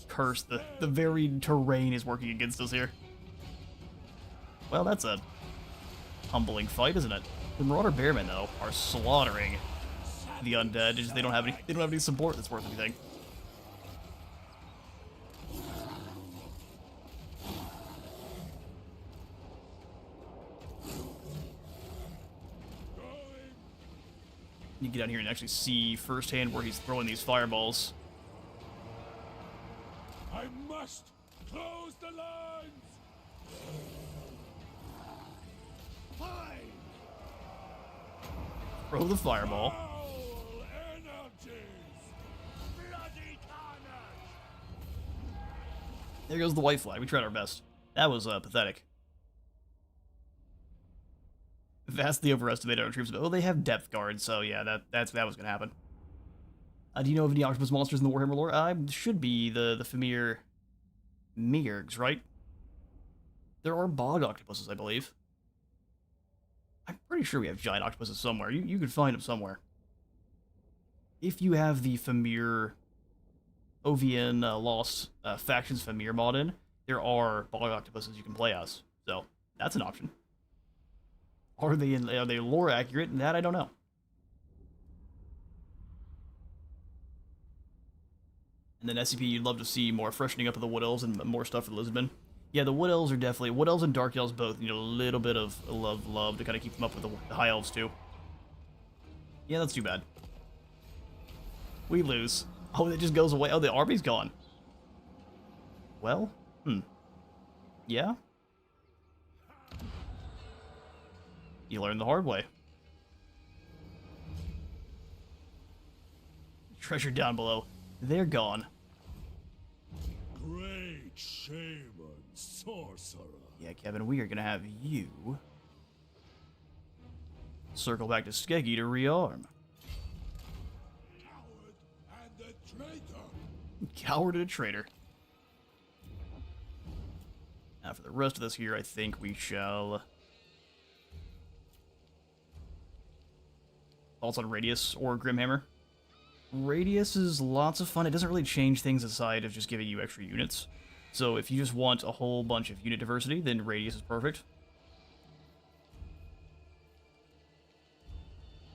Curse, the very terrain is working against us here. Well, that's a humbling fight, isn't it? The Marauder Bearmen, though, are slaughtering the undead. They don't have any support that's worth anything. You get down here and actually see firsthand where he's throwing these fireballs. I must close the lines. Fine. Throw the fireball. All energies. Bloody carnage. There goes the white flag. We tried our best. That was pathetic. Vastly overestimated our troops. Oh, they have depth guards, so yeah, that was gonna happen. Do you know of any octopus monsters in the Warhammer lore? Should be the familiar Meergs, right? There are bog octopuses, I believe. I'm pretty sure we have giant octopuses somewhere. You could find them somewhere. If you have the Famir OVN Lost Factions Famir mod in, there are bog octopuses you can play as. So, that's an option. Are they lore accurate? That I don't know. And then SCP, you'd love to see more freshening up of the Wood Elves and more stuff for Lisbon. Yeah, the Wood Elves are definitely... Wood Elves and Dark Elves both need a little bit of love to kind of keep them up with the High Elves, too. Yeah, that's too bad. We lose. Oh, it just goes away. Oh, the army's gone. Well, yeah? You learn the hard way. Treasure down below. They're gone. Great shaman, sorcerer. Yeah, Kevin, we are gonna have you circle back to Skeggy to rearm. Coward and the traitor. Coward and a traitor. Now for the rest of this here, I think we shall... Thoughts on Radius or Grimhammer? Radius is lots of fun. It doesn't really change things aside of just giving you extra units. So if you just want a whole bunch of unit diversity, then Radius is perfect.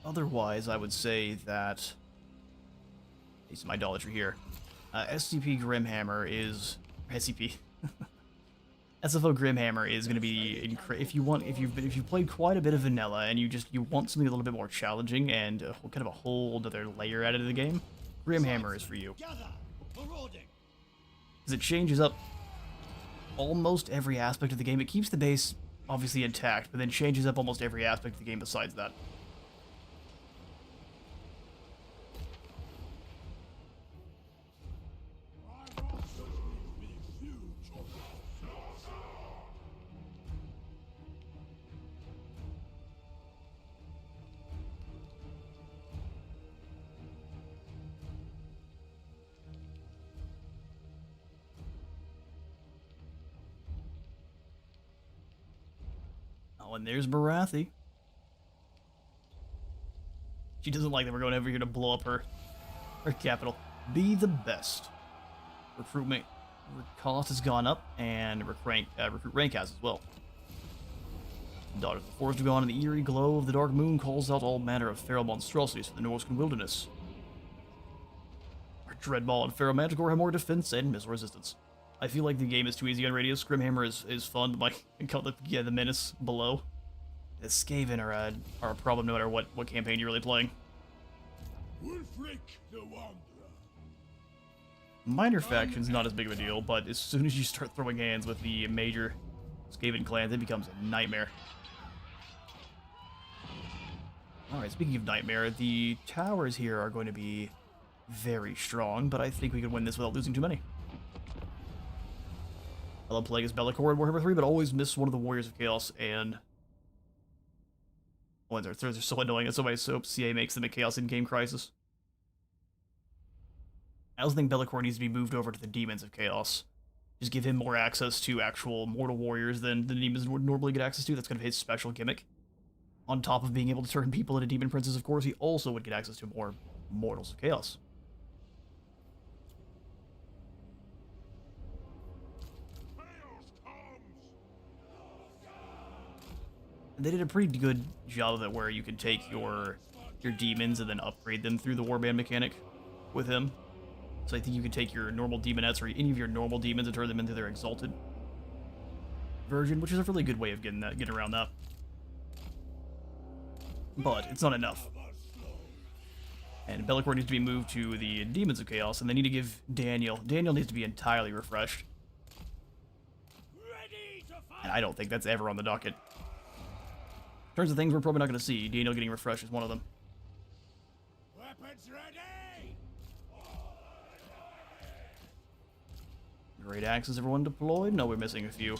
Otherwise, I would say that... It's my idolatry here. SCP Grimhammer is... SCP. SFO Grimhammer is going to be if you've played quite a bit of vanilla and you want something a little bit more challenging and kind of a whole other layer added to the game, Grimhammer is for you. Because it changes up almost every aspect of the game. It keeps the base obviously intact, but then changes up almost every aspect of the game besides that. Oh, and there's Barathi. She doesn't like that we're going over here to blow up her capital. Be the best. Recruitment cost has gone up, and recruit rank has as well. Daughters of the Forest have gone, and the eerie glow of the dark moon calls out all manner of feral monstrosities from the Norscan wilderness. Our Dreadball and Feral Manticore have more defense and missile resistance. I feel like the game is too easy on Radius. Grimhammer is fun, but the menace below. The Skaven are a problem no matter what campaign you're really playing. Wulfrik the Wanderer. Minor factions not as big of a deal, but as soon as you start throwing hands with the major Skaven clans, it becomes a nightmare. Alright, speaking of nightmare, the towers here are going to be very strong, but I think we could win this without losing too many. I love playing as Be'lakor in Warhammer 3, but always miss one of the Warriors of Chaos, and... Oh, they're so annoying, and so many soaps. CA makes them a Chaos in-game crisis. I also think Be'lakor needs to be moved over to the Demons of Chaos. Just give him more access to actual mortal warriors than the demons would normally get access to. That's kind of his special gimmick. On top of being able to turn people into demon princes, of course, he also would get access to more mortals of chaos. And they did a pretty good job of it, where you could take your demons and then upgrade them through the warband mechanic with him. So I think you could take your normal demonettes or any of your normal demons and turn them into their exalted version, which is a really good way of getting around that. But it's not enough. And Be'lakor needs to be moved to the Demons of Chaos, and they need to give Daniel needs to be entirely refreshed. And I don't think that's ever on the docket. In terms of things we're probably not going to see, Daniel getting refreshed is one of them. Weapons ready. Great axes, everyone deployed? No, we're missing a few.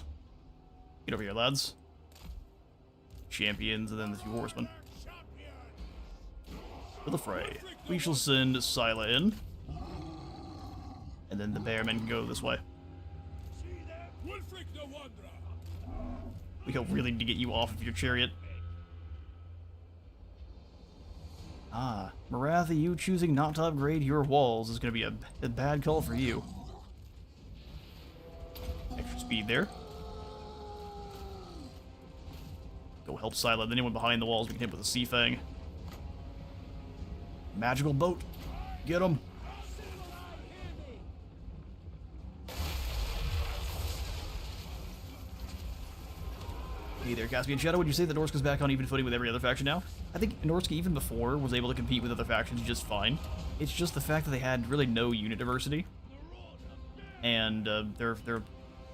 Get over here, lads. Champions, and then the two horsemen. For the fray. We shall send Scylla in. And then the bearmen can go this way. Wulfrik the Wanderer. We hope really to get you off of your chariot. Ah, Marathi, you choosing not to upgrade your walls is going to be a bad call for you. Extra speed there. Go help Scylla. Anyone behind the walls we can hit with a Sea Fang. Magical boat. Get him. Hey there, Caspian Shadow. Would you say that Norska's back on even footing with every other faction now? I think Norska, even before, was able to compete with other factions just fine. It's just the fact that they had really no unit diversity. And their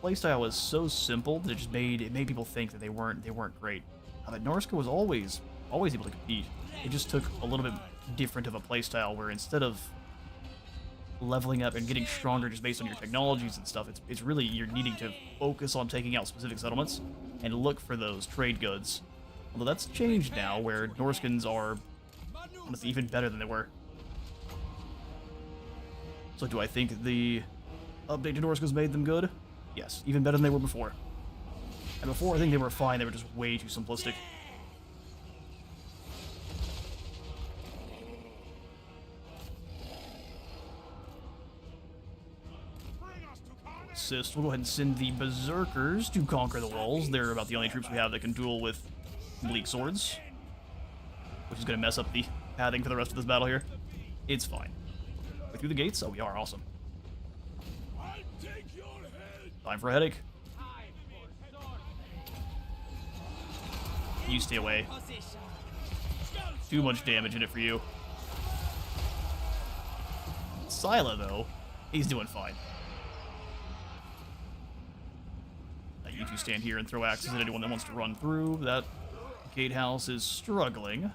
playstyle was so simple that it made people think that they weren't great. But Norska was always able to compete. It just took a little bit different of a playstyle, where instead of leveling up and getting stronger just based on your technologies and stuff, it's really you're needing to focus on taking out specific settlements and look for those trade goods. Although that's changed now, where Norskans are honestly even better than they were. So do I think the update to Norska's made them good? Yes, even better than they were before. And before, I think they were fine, they were just way too simplistic. We'll go ahead and send the Berserkers to conquer the walls. They're about the only troops we have that can duel with bleak swords, which is going to mess up the padding for the rest of this battle here. It's fine. We're through the gates? Oh, we are. Awesome. Time for a headache. You stay away. Too much damage in it for you. Scylla, though, he's doing fine. You two stand here and throw axes at anyone that wants to run through. That gatehouse is struggling.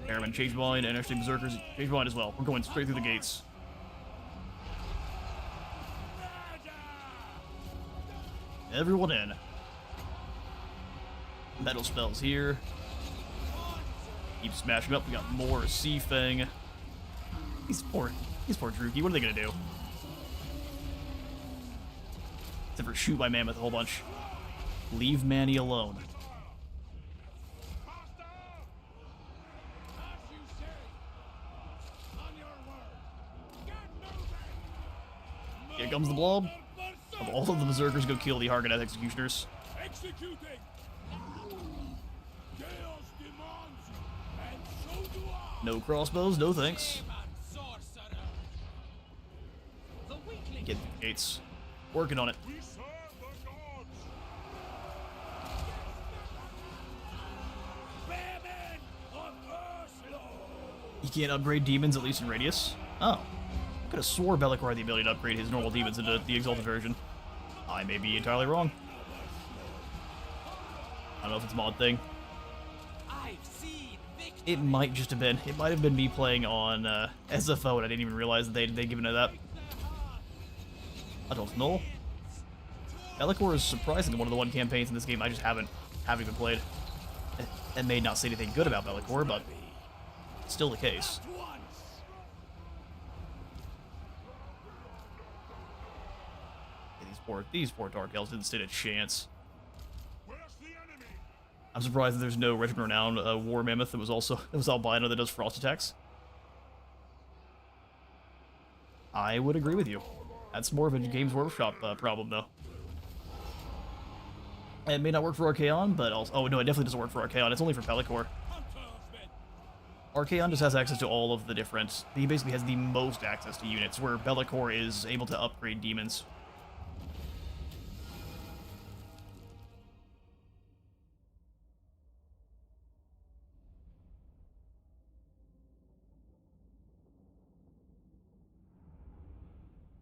Airmen, change blind, and actually berserkers, change blind as well. We're going straight through the gates. Everyone in. Metal spells here. Keep smashing up. We got more Sea Fang. These poor Druki. What are they gonna do? Except for shoot my mammoth a whole bunch. Leave Manny alone. Here comes the blob. Of all of the berserkers, go kill the Hargoneth executioners. Executing. Chaos demands, and so do I. No crossbows, no thanks. Get the gates. Working on it. We serve the gods. Famine of Ursula. You can't upgrade demons, at least in radius. Oh. I could have swore Be'lakor had the ability to upgrade his normal demons into the Exalted version. I may be entirely wrong. I don't know if it's a mod thing. It might just have been. It might have been me playing on SFO and I didn't even realize that they'd given it that. I don't know. Be'lakor is surprisingly one of the one campaigns in this game I just haven't even played. That may not say anything good about Be'lakor, but still the case. These poor Dark Elves didn't stand a chance. Where's the enemy? I'm surprised that there's no Regiment Renowned War Mammoth that was albino that does frost attacks. I would agree with you. That's more of a Games Workshop problem, though. It may not work for Archaon, but also... Oh, no, it definitely doesn't work for Archaon. It's only for Be'lakor. Archaon just has access to all of the different... He basically has the most access to units, where Be'lakor is able to upgrade demons.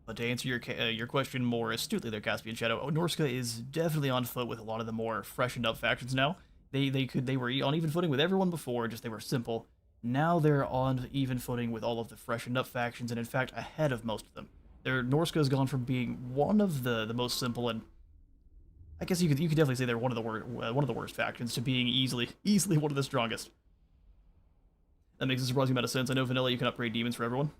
But to answer your question more astutely there, Caspian Shadow, Norsca is definitely on foot with a lot of the more freshened up factions now. They were on even footing with everyone before, just they were simple. Now they're on even footing with all of the freshened up factions, and in fact ahead of most of them. Norsca has gone from being one of the most simple, and I guess you could definitely say they're one of the worst factions, to being easily one of the strongest. That makes a surprising amount of sense. I know vanilla you can upgrade demons for everyone.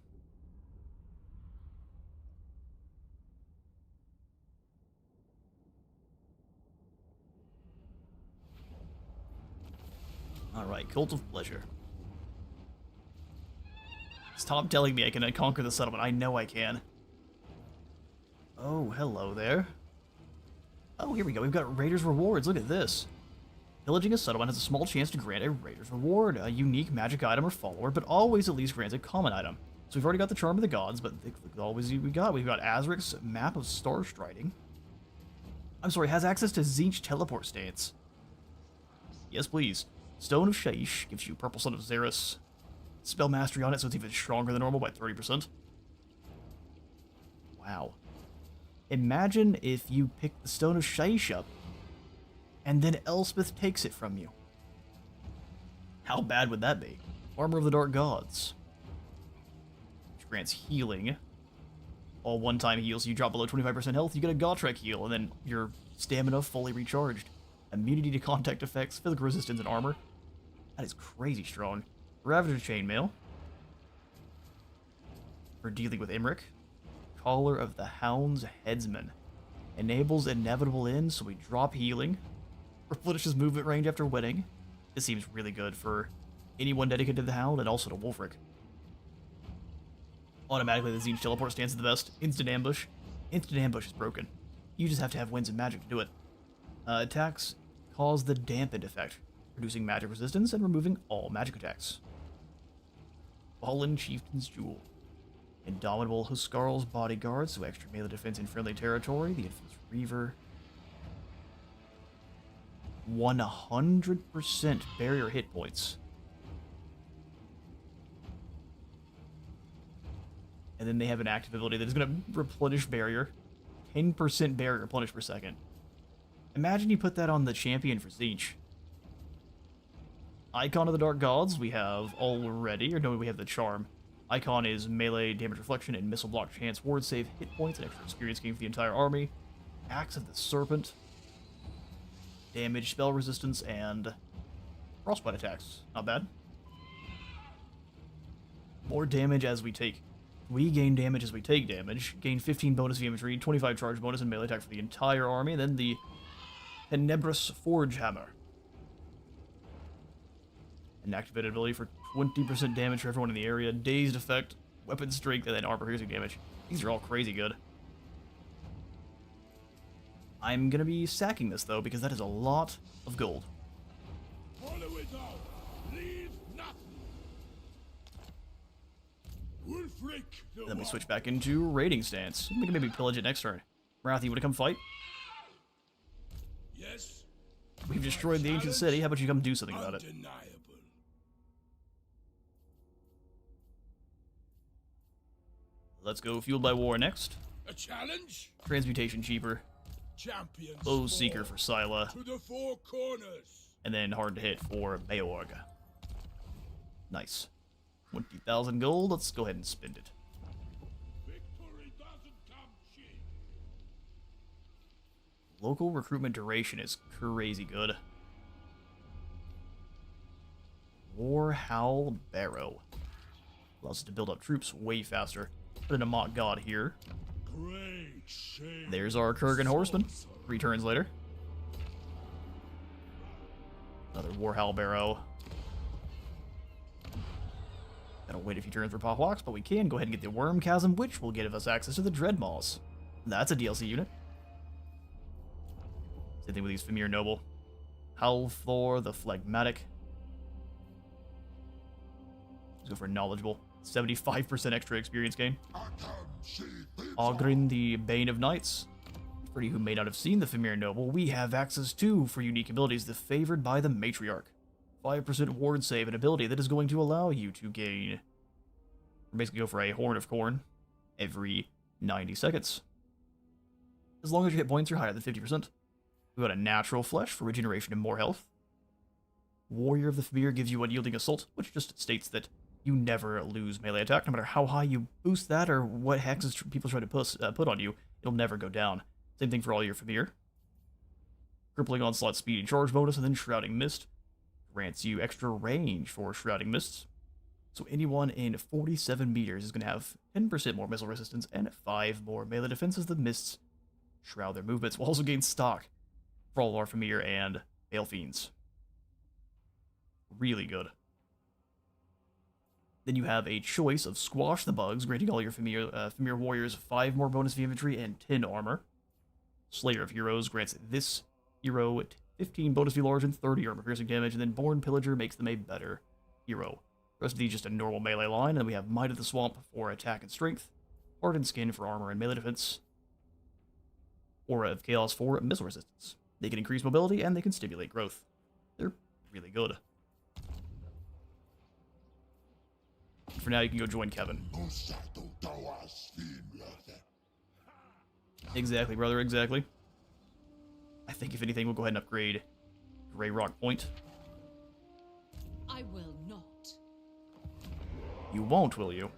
Alright, Cult of Pleasure. Stop telling me I can conquer the settlement. I know I can. Oh, hello there. Oh, here we go. We've got Raiders Rewards. Look at this. Pillaging a settlement has a small chance to grant a Raiders Reward, a unique magic item or follower, but always at least grants a common item. So we've already got the Charm of the Gods, but always we've got Azric's Map of Star Striding. I'm sorry, has access to Tzeentch teleport stance. Yes, please. Stone of Shaish gives you Purple Sun of Xeris. Spell Mastery on it, so it's even stronger than normal by 30%. Wow. Imagine if you pick the Stone of Shaish up, and then Elspeth takes it from you. How bad would that be? Armor of the Dark Gods. Which grants healing. All one-time heals. You drop below 25% health, you get a Gotrek heal, and then your stamina fully recharged. Immunity to contact effects, physical resistance, and armor. That is crazy strong. Ravager Chainmail. For dealing with Imric. Caller of the Hound's Headsman. Enables inevitable ends, so we drop healing. Replenishes movement range after winning. This seems really good for anyone dedicated to the Hound and also to Wulfrik. Automatically, the Tzeentch teleport stance is the best. Instant ambush. Instant ambush is broken. You just have to have winds and magic to do it. Attacks cause the dampened effect, reducing magic resistance and removing all magic attacks. Fallen Chieftain's Jewel. Indomitable Huskarl's Bodyguard, so extra melee defense in friendly territory. The Infamous Reaver. 100% barrier hit points. And then they have an active ability that is going to replenish barrier. 10% barrier replenish per second. Imagine you put that on the champion for Siege. Icon of the Dark Gods we have already, or no, we have the Charm. Icon is melee damage reflection and missile block chance, ward save, hit points, and extra experience gain for the entire army. Axe of the Serpent. Damage, spell resistance, and frostbite attacks. Not bad. More damage as we take. We gain damage as we take damage. Gain 15 bonus infantry, 25 charge bonus, and melee attack for the entire army. And then the Tenebrous Forge Hammer. An activated ability for 20% damage for everyone in the area. Dazed effect, weapon strength, and then armor piercing damage. These are all crazy good. I'm gonna be sacking this though, because that is a lot of gold. Follow it out. Leave nothing. Wulfrik, the Then we one. switch back into raiding stance. We can maybe pillage it next turn. Wrath, you wanna come fight? Yes. We've destroyed the ancient city. How about you come do something about it? Undeniable. Let's go Fueled by War next. A challenge? Transmutation cheaper. Champions. Bow Seeker for Scylla. To the four corners. And then hard to hit for Beorg. Nice. 20,000 gold. Let's go ahead and spend it. Victory doesn't come cheap. Local recruitment duration is crazy good. War Howl Barrow. Allows us to build up troops way faster. Put in a mock god here. Great shame. There's our Kurgan horseman. 3 turns later. Another Warhowl Barrow. Gotta wait a few turns for Pahwalks, but we can go ahead and get the Worm Chasm, which will give us access to the Dreadmaws. That's a DLC unit. Same thing with these Famir Noble. Howlthor, the Phlegmatic. Let's go for Knowledgeable. 75% extra experience gain. Oghren, the Bane of Knights. For you who may not have seen the Famir Noble, we have access to, for unique abilities, the Favored by the Matriarch. 5% ward save, an ability that is going to allow you to gain, or basically go for a Horn of Corn every 90 seconds. As long as your hit points are higher than 50%. We've got a Natural Flesh for regeneration and more health. Warrior of the Famir gives you Unyielding Assault, which just states that you never lose melee attack, no matter how high you boost that or what hexes people try to put on you, it'll never go down. Same thing for all your Famir. Crippling Onslaught speed and charge bonus, and then Shrouding Mist grants you extra range for Shrouding Mists. So anyone in 47 meters is going to have 10% more missile resistance and 5 more melee defense as the mists shroud their movements. We'll also gain stock for all of our Famir and Bale Fiends. Really good. Then you have a choice of Squash the Bugs, granting all your Famir warriors 5 more bonus V infantry and 10 armor. Slayer of Heroes grants this hero 15 bonus V large and 30 armor piercing damage, and then Born Pillager makes them a better hero. The rest of these just a normal melee line, and then we have Might of the Swamp for attack and strength, Hardened Skin for armor and melee defense, Aura of Chaos for missile resistance. They can increase mobility, and they can stimulate growth. They're really good. For now, you can go join Kevin. Exactly, brother, exactly. I think if anything, we'll go ahead and upgrade Grey Rock Point. I will not. You won't, will you?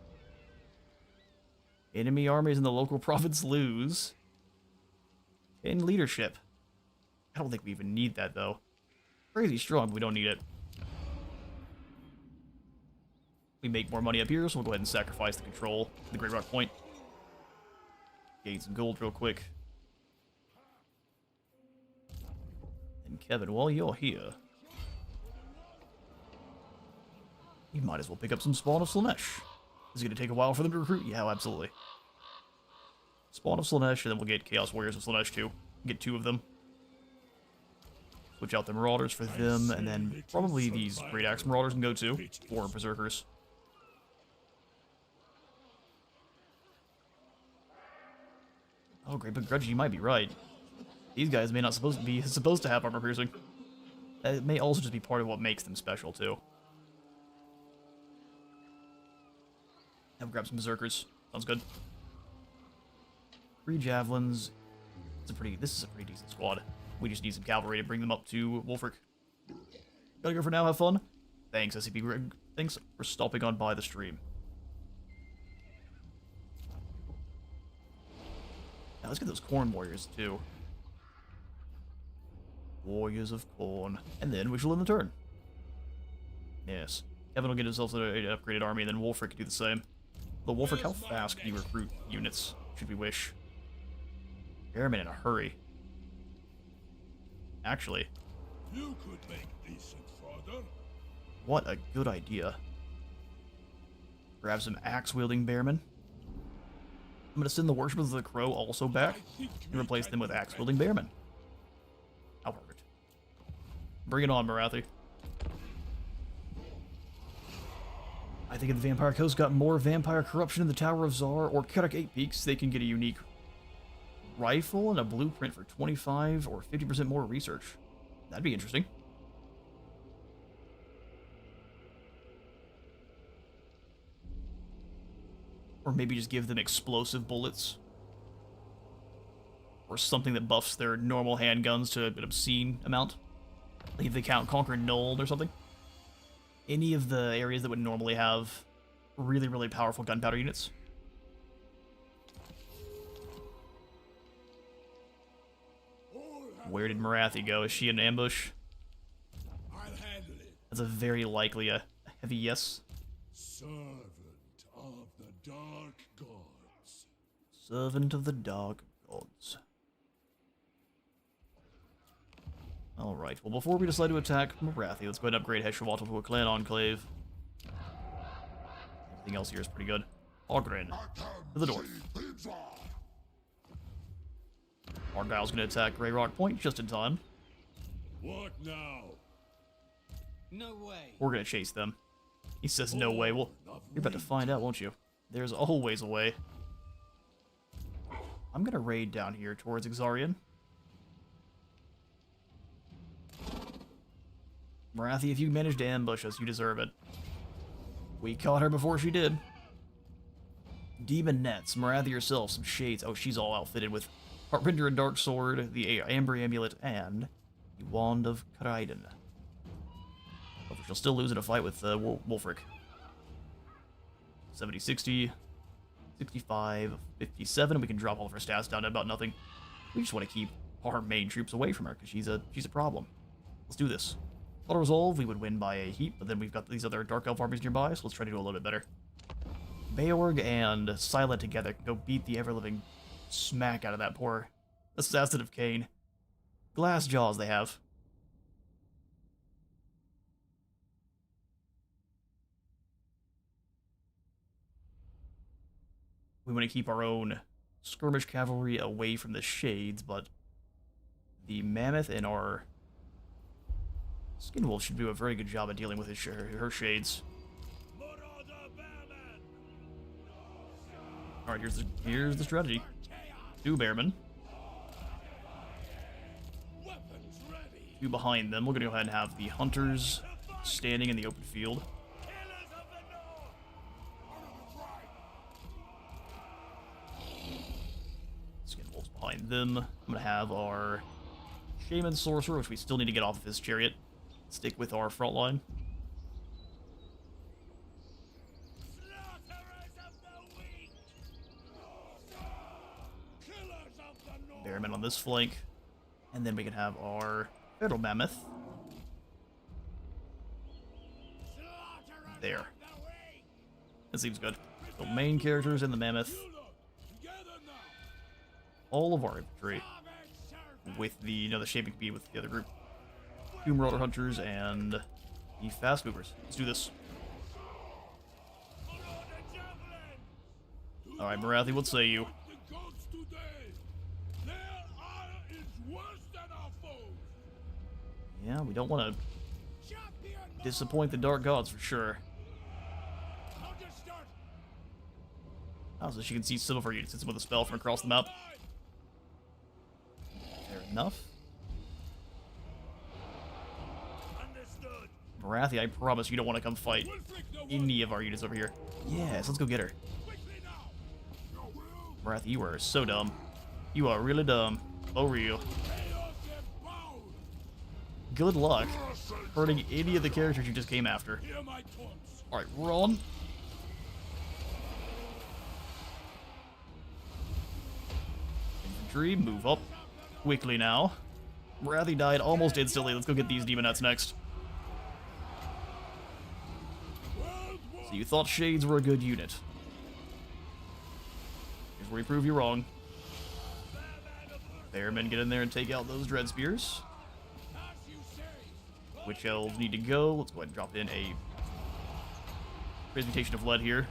Enemy armies in the local province lose. 10 leadership. I don't think we even need that, though. Crazy strong, but we don't need it. We make more money up here, so we'll go ahead and sacrifice the control of the Grey Rock Point. Gain some gold real quick. And Kevin, while you're here, you might as well pick up some Spawn of Slaanesh. Is it going to take a while for them to recruit? Yeah, absolutely. Spawn of Slaanesh, and then we'll get Chaos Warriors of Slaanesh too. Get 2 of them. Switch out the Marauders for them, and then probably these Great Axe Marauders can go too. 4 Berserkers. Oh, Great Begrudge, you might be right. These guys may not supposed to have armor piercing. It may also just be part of what makes them special, too. I'll grab some berserkers. Sounds good. 3 javelins. This is a pretty decent squad. We just need some cavalry to bring them up to Wulfrik. Gotta go for now, have fun. Thanks, SCP Greg. Thanks for stopping on by the stream. Now let's get those corn warriors, too. Warriors of corn. And then we shall end the turn. Yes. Kevin will get himself an upgraded army, and then Wulfrik can do the same. The Wulfrik, how fast can you recruit units, should we wish? Airmen in a hurry. Actually. You could make decent fodder. What a good idea. Grab some axe-wielding bearmen. I'm going to send the Worshippers of the Crow also back and replace them with axe-wielding bearmen. How perfect. Bring it on, Marathi. I think if the Vampire Coast got more vampire corruption in the Tower of Zar or Karak 8 Peaks, they can get a unique rifle and a blueprint for 25 or 50% more research. That'd be interesting. Or maybe just give them explosive bullets. Or something that buffs their normal handguns to an obscene amount. Like if they count Conquer Nold or something. Any of the areas that would normally have really, really powerful gunpowder units. Where did Marathi go? Is she in ambush? I'll handle it. That's a very likely a heavy yes. Servant of the dark gods. Servant of the Dark Gods. Alright, well before we decide to attack Marathi, let's go ahead and upgrade Heshawatl to a clan enclave. Everything else here is pretty good. Ogren, to the north. Argyle's gonna attack Grey Rock Point just in time. What now? No way. We're gonna chase them. He says no way. Well, you're about to find out, won't you? There's always a way. I'm gonna raid down here towards Exarian. Marathi, if you managed to ambush us, you deserve it. We caught her before she did. Demon Nets, Marathi herself, some shades. Oh, she's all outfitted with Heartrender and Dark Sword, the Amber Amulet, and the Wand of Kraiden. But she'll still lose in a fight with Wulfrik. 70, 60, 65, 57, and we can drop all of her stats down to about nothing. We just want to keep our main troops away from her, because she's a problem. Let's do this. Auto resolve, we would win by a heap, but then we've got these other Dark Elf armies nearby, so let's try to do a little bit better. Beorg and Silent together can go beat the ever-living smack out of that poor assassin of Cain. Glass jaws they have. We want to keep our own skirmish cavalry away from the shades, but the mammoth and our Skinwolf should do a very good job at dealing with her shades. Alright, here's the strategy. 2 Bearmen. 2 behind them. We're gonna go ahead and have the hunters standing in the open field. Skinwolf's behind them. I'm gonna have our Shaman Sorcerer, which we still need to get off of his chariot. Stick with our front line. Bearmen on this flank. And then we can have our Federal Mammoth. There. That seems good. So main characters in the Mammoth. All of our infantry. With the, the Shaping Bee with the other group. 2 Marauder Hunters and the Fast Movers. Let's do this. Alright, Marathi, what say you? Yeah, we don't want to disappoint the Dark Gods for sure. Oh, so she can see some of her units. Hits them with a spell from across the map. Fair enough. Marathi, I promise you don't want to come fight any of our units over here. Yes, let's go get her. Marathi, you are so dumb. You are really dumb. Oh, real. Good luck hurting any of the characters you just came after. Alright, run. Infantry, move up quickly now. Marathi died almost instantly. Let's go get these demonettes next. So you thought Shades were a good unit. Here's where we prove you wrong. Bearmen, get in there and take out those Dread Spears. Witch Elves need to go. Let's go ahead and drop in a Transmutation of Lead here.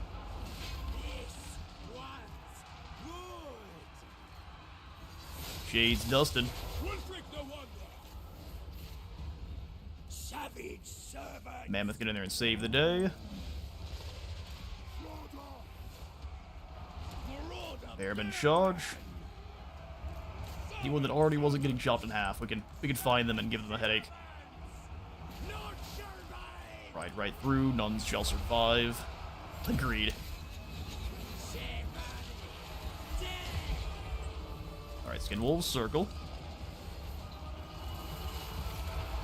Shades Dustin. Mammoth, get in there and save the day. Bearmen charge. Anyone that already wasn't getting chopped in half, we can find them and give them a headache. Right through. None shall survive. Agreed. Alright, Skin Wolves, circle.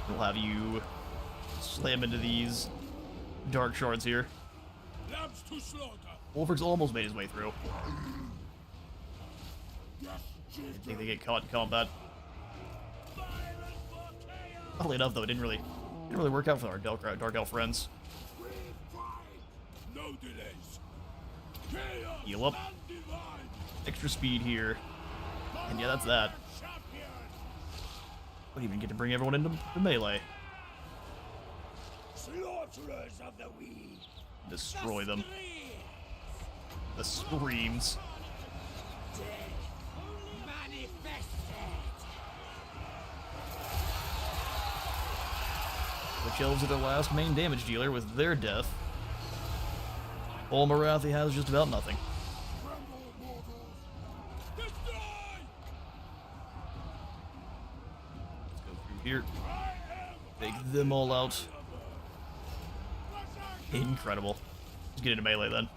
We'll have you slam into these dark shards here. Wulfrik's almost made his way through. I think they get caught in combat. Oddly enough, though, it didn't really work out for our Dark Elf friends. Heal up. Extra speed here. And yeah, that's that. Don't even get to bring everyone into the melee. Destroy them. The screams. Witch Elves are their last main damage dealer with their death. All Marathi has just about nothing. Let's go through here. Take them all out. Incredible. Let's get into melee then.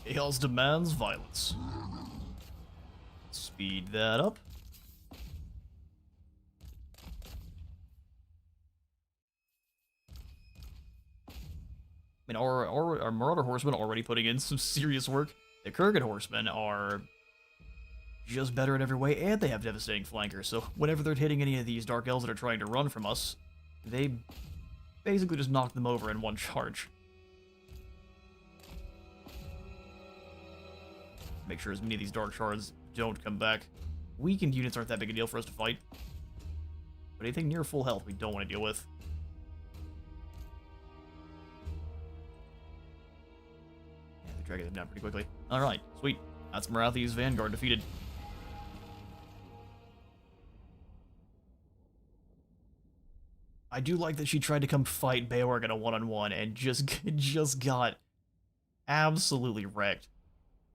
Chaos demands violence. Speed that up. I mean, our Marauder Horsemen are already putting in some serious work. The Kurgan Horsemen are just better in every way, and they have devastating flankers. So whenever they're hitting any of these Dark Elves that are trying to run from us, they basically just knock them over in one charge. Make sure as many of these Dark Shards don't come back. Weakened units aren't that big a deal for us to fight. But anything near full health we don't want to deal with. Yeah, they're dragging them down pretty quickly. Alright, sweet. That's Marathi's Vanguard defeated. I do like that she tried to come fight Beorg in a one-on-one and just got absolutely wrecked.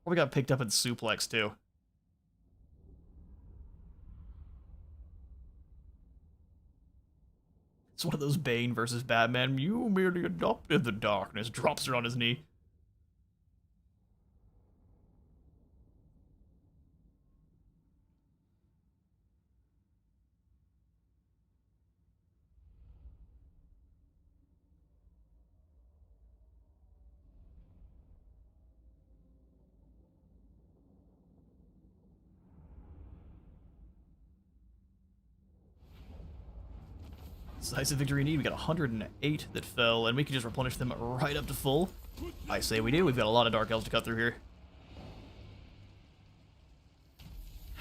Probably got picked up in suplex too. It's one of those Bane versus Batman. You merely adopted the darkness. Drops her on his knee. Decisive victory need. We got 108 that fell, and we can just replenish them right up to full. I say we do. We've got a lot of Dark Elves to cut through here.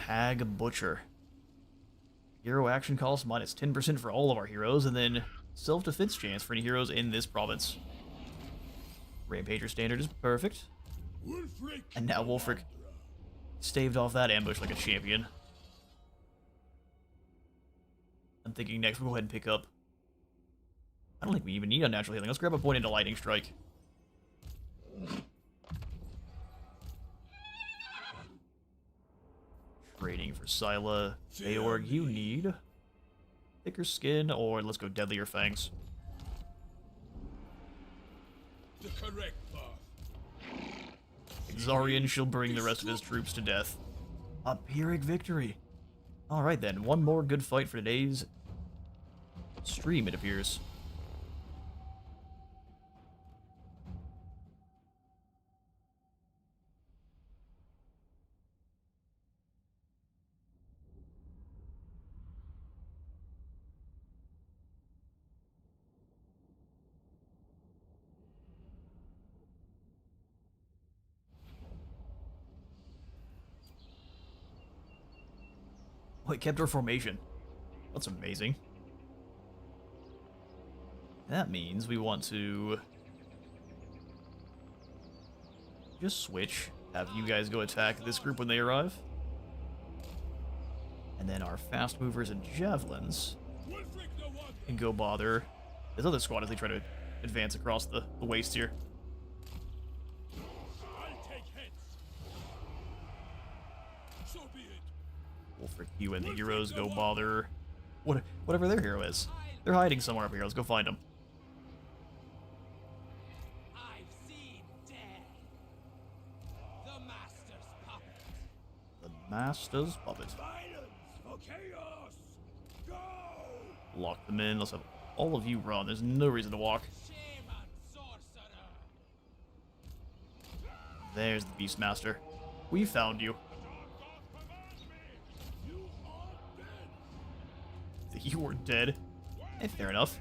Hag Butcher. Hero action cost minus 10% for all of our heroes, and then self-defense chance for any heroes in this province. Rampager standard is perfect. And now Wulfrik staved off that ambush like a champion. I'm thinking next we'll go ahead and pick up... I don't think we even need unnatural healing. Let's grab a point into Lightning Strike. Trading for Scylla. Aorg, you need thicker skin, or let's go deadlier fangs. The correct path. Xarian shall bring the rest of his troops to death. A Pyrrhic victory. Alright then, one more good fight for today's stream, it appears. Oh, it kept our formation. That's amazing. That means we want to just switch. Have you guys go attack this group when they arrive. And then our fast movers and javelins can go bother this other squad as they try to advance across the waste here. I'll take heads. So be it. Wulfrik, you and the heroes go bother whatever their hero is. They're hiding somewhere up here. Let's go find them. I've seen death. The Master's puppet. The Master's puppet. Violence for chaos. Go. Lock them in. Let's have all of you run. There's no reason to walk. Shaman sorcerer. There's the Beastmaster. We found you. You are dead. Fair enough.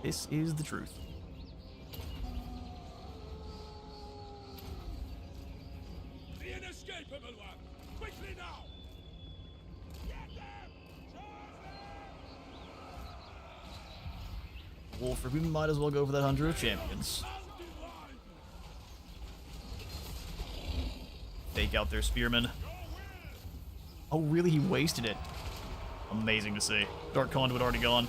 This is the truth. The inescapable one. Quickly now. Get them. Wulfrik, we might as well go for that Hunter of Champions. Fake out their spearmen. Oh, really? He wasted it. Amazing to see. Dark Conduit already gone.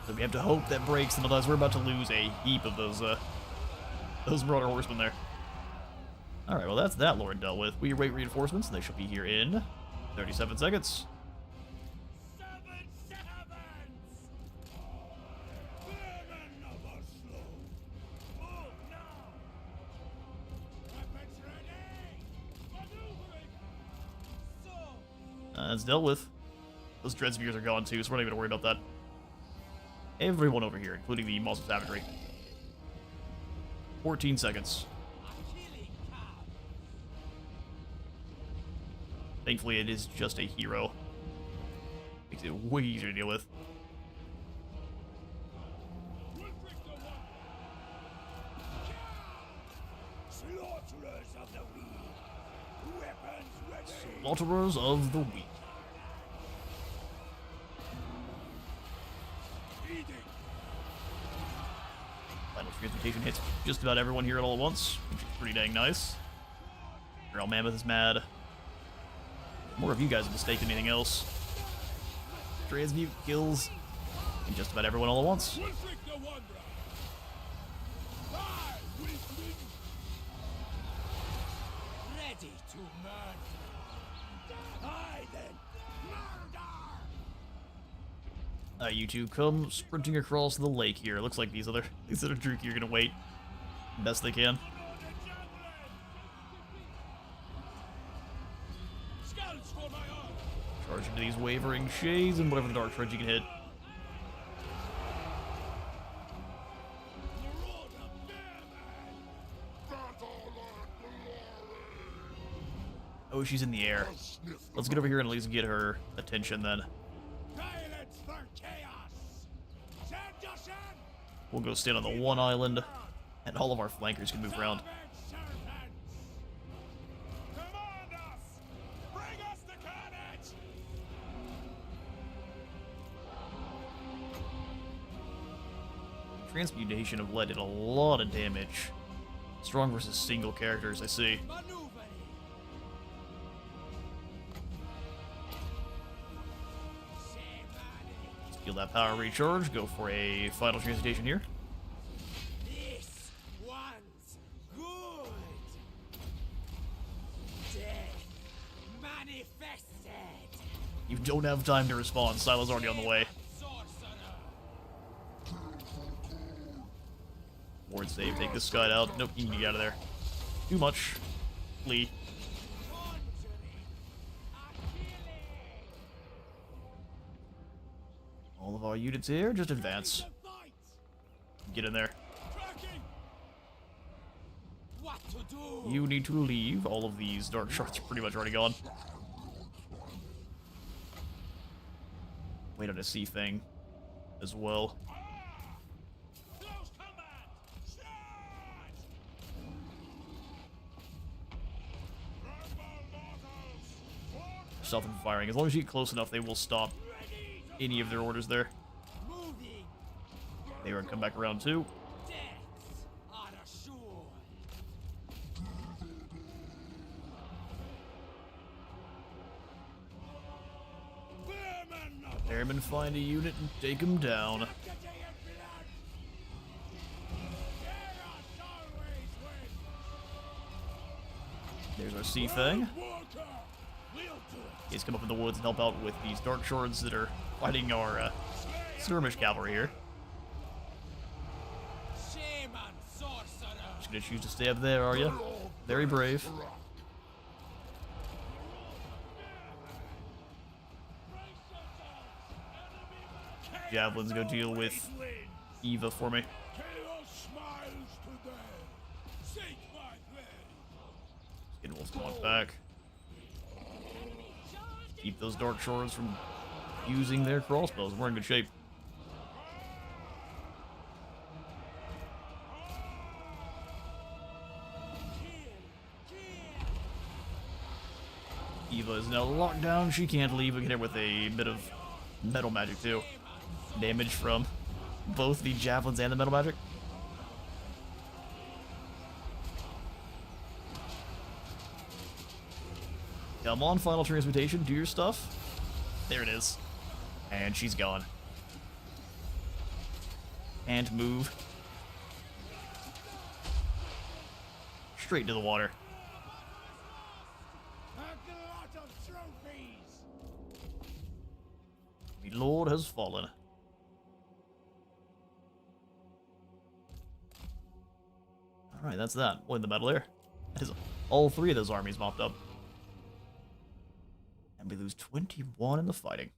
So we have to hope that breaks them, otherwise we're about to lose a heap of those Marauder Horsemen there. Alright, well that's that lord dealt with. We await reinforcements, and they shall be here in 37 seconds. 7 sevens. Vermin of Oslo. Move now. Weapons ready. Maneuvering. So, It's dealt with. Those Dread Spears are gone too, so we're not even worried about that. Everyone over here, including the Muscle Savagery. 14 seconds. a killing cow. Thankfully, it is just a hero. Makes it way easier to deal with. Wulfrik the one. Slaughterers of the weak. Weapons ready. Slaughterers of the Weak. Eating. Final Transmutation hits just about everyone here at all at once, which is pretty dang nice. Earl Mammoth is mad. More of you guys are mistake than anything else. Transmute kills and just about everyone all at once. Wulfrik the Wanderer. I will win. Ready to murder. I then. Murder. You two come sprinting across the lake here. Looks like these other Druki are gonna wait best they can. Scouts for my arm. Charge into these wavering shades and whatever the dark shreds you can hit. Marauder Bearman. Oh, she's in the air. Let's get over here and at least get her attention then. Violence for chaos. Sandushan. We'll go stand on the one island, and all of our flankers can move around. Serpents. Command us. Bring us the carnage. Transmutation of lead did a lot of damage. Strong versus single characters, I see. Maneuvering. Feel that power recharge. Go for a final transmutation here. This one Manifested. You don't have time to respond. Silo's already on the way. Sorcerer. Ward save. Take this guy out. Nope, you can get out of there. Too much. Flee. Conjuring. Achilles. All of our units here, just advance. Get in there. Tracking! What to do? You need to leave. All of these dark shards are pretty much already gone. Wait on a sea thing as well. Close combat! Charge! Stealth and firing. As long as you get close enough, they will stop any of their orders there. Moving. They are gonna come back around too. Deaths are assured. Airmen find a unit and take them down. There's our sea thing. He's come up in the woods and help out with these dark shards that are fighting our skirmish cavalry here. Shame on sorcerer. Just gonna choose to stay up there, are you? Very brave. Javelins go deal with Eva for me. Chaos smiles today. Seek my blade. Skin Wolf's going back. Keep those dark shards from using their crossbows. We're in good shape. Eva is now locked down. She can't leave. We can hit her with a bit of metal magic too. Damage from both the javelins and the metal magic. Come on, final transmutation. Do your stuff. There it is. And she's gone. And move. Straight to the water. A glut of trophies. The Lord has fallen. Alright, that's that. Win the battle here. That is all three of those armies mopped up. And we lose 21 in the fighting.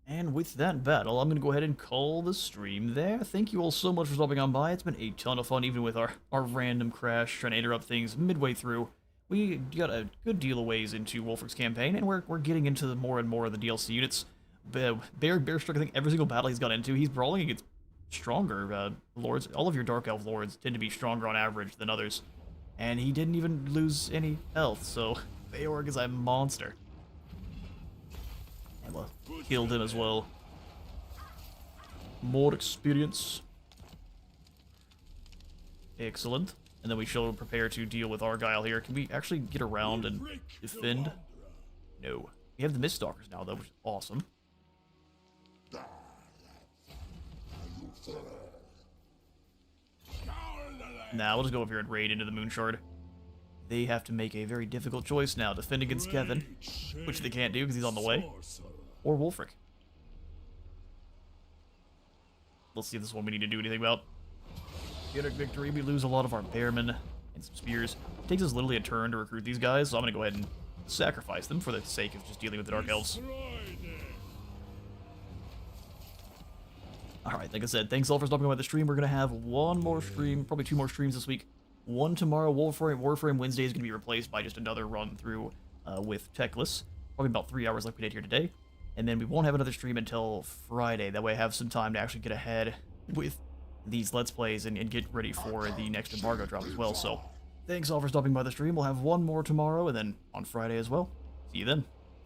And with that battle, I'm going to go ahead and call the stream there. Thank you all so much for stopping on by. It's been a ton of fun, even with our random crash, trying to interrupt things midway through. We got a good deal of ways into Wulfrik's campaign, and we're getting into more and more of the DLC units. Bearstruck, I think every single battle he's got into, he's brawling against stronger lords. All of your Dark Elf lords tend to be stronger on average than others. And he didn't even lose any health, so Beorg is a monster. And well, killed him as well. More experience. Excellent. And then we shall prepare to deal with Argyle here. Can we actually get around and defend? No. We have the Miststalkers now, though, which is awesome. Now we'll just go over here and raid into the Moonshard. They have to make a very difficult choice now. Defend against Kevin, which they can't do because he's on the way. Or Wulfrik. Let's see if this is one we need to do anything about. Get a victory. We lose a lot of our Bearmen and some spears. It takes us literally a turn to recruit these guys, so I'm going to go ahead and sacrifice them for the sake of just dealing with the Dark Elves. Alright, like I said, thanks all for stopping by the stream. We're going to have one more stream, probably two more streams this week. One tomorrow. Warframe Wednesday is going to be replaced by just another run through with Techless. Probably about 3 hours like we did here today. And then we won't have another stream until Friday. That way I have some time to actually get ahead with these Let's Plays and get ready for the next embargo drop as well. So, thanks all for stopping by the stream. We'll have one more tomorrow and then on Friday as well. See you then.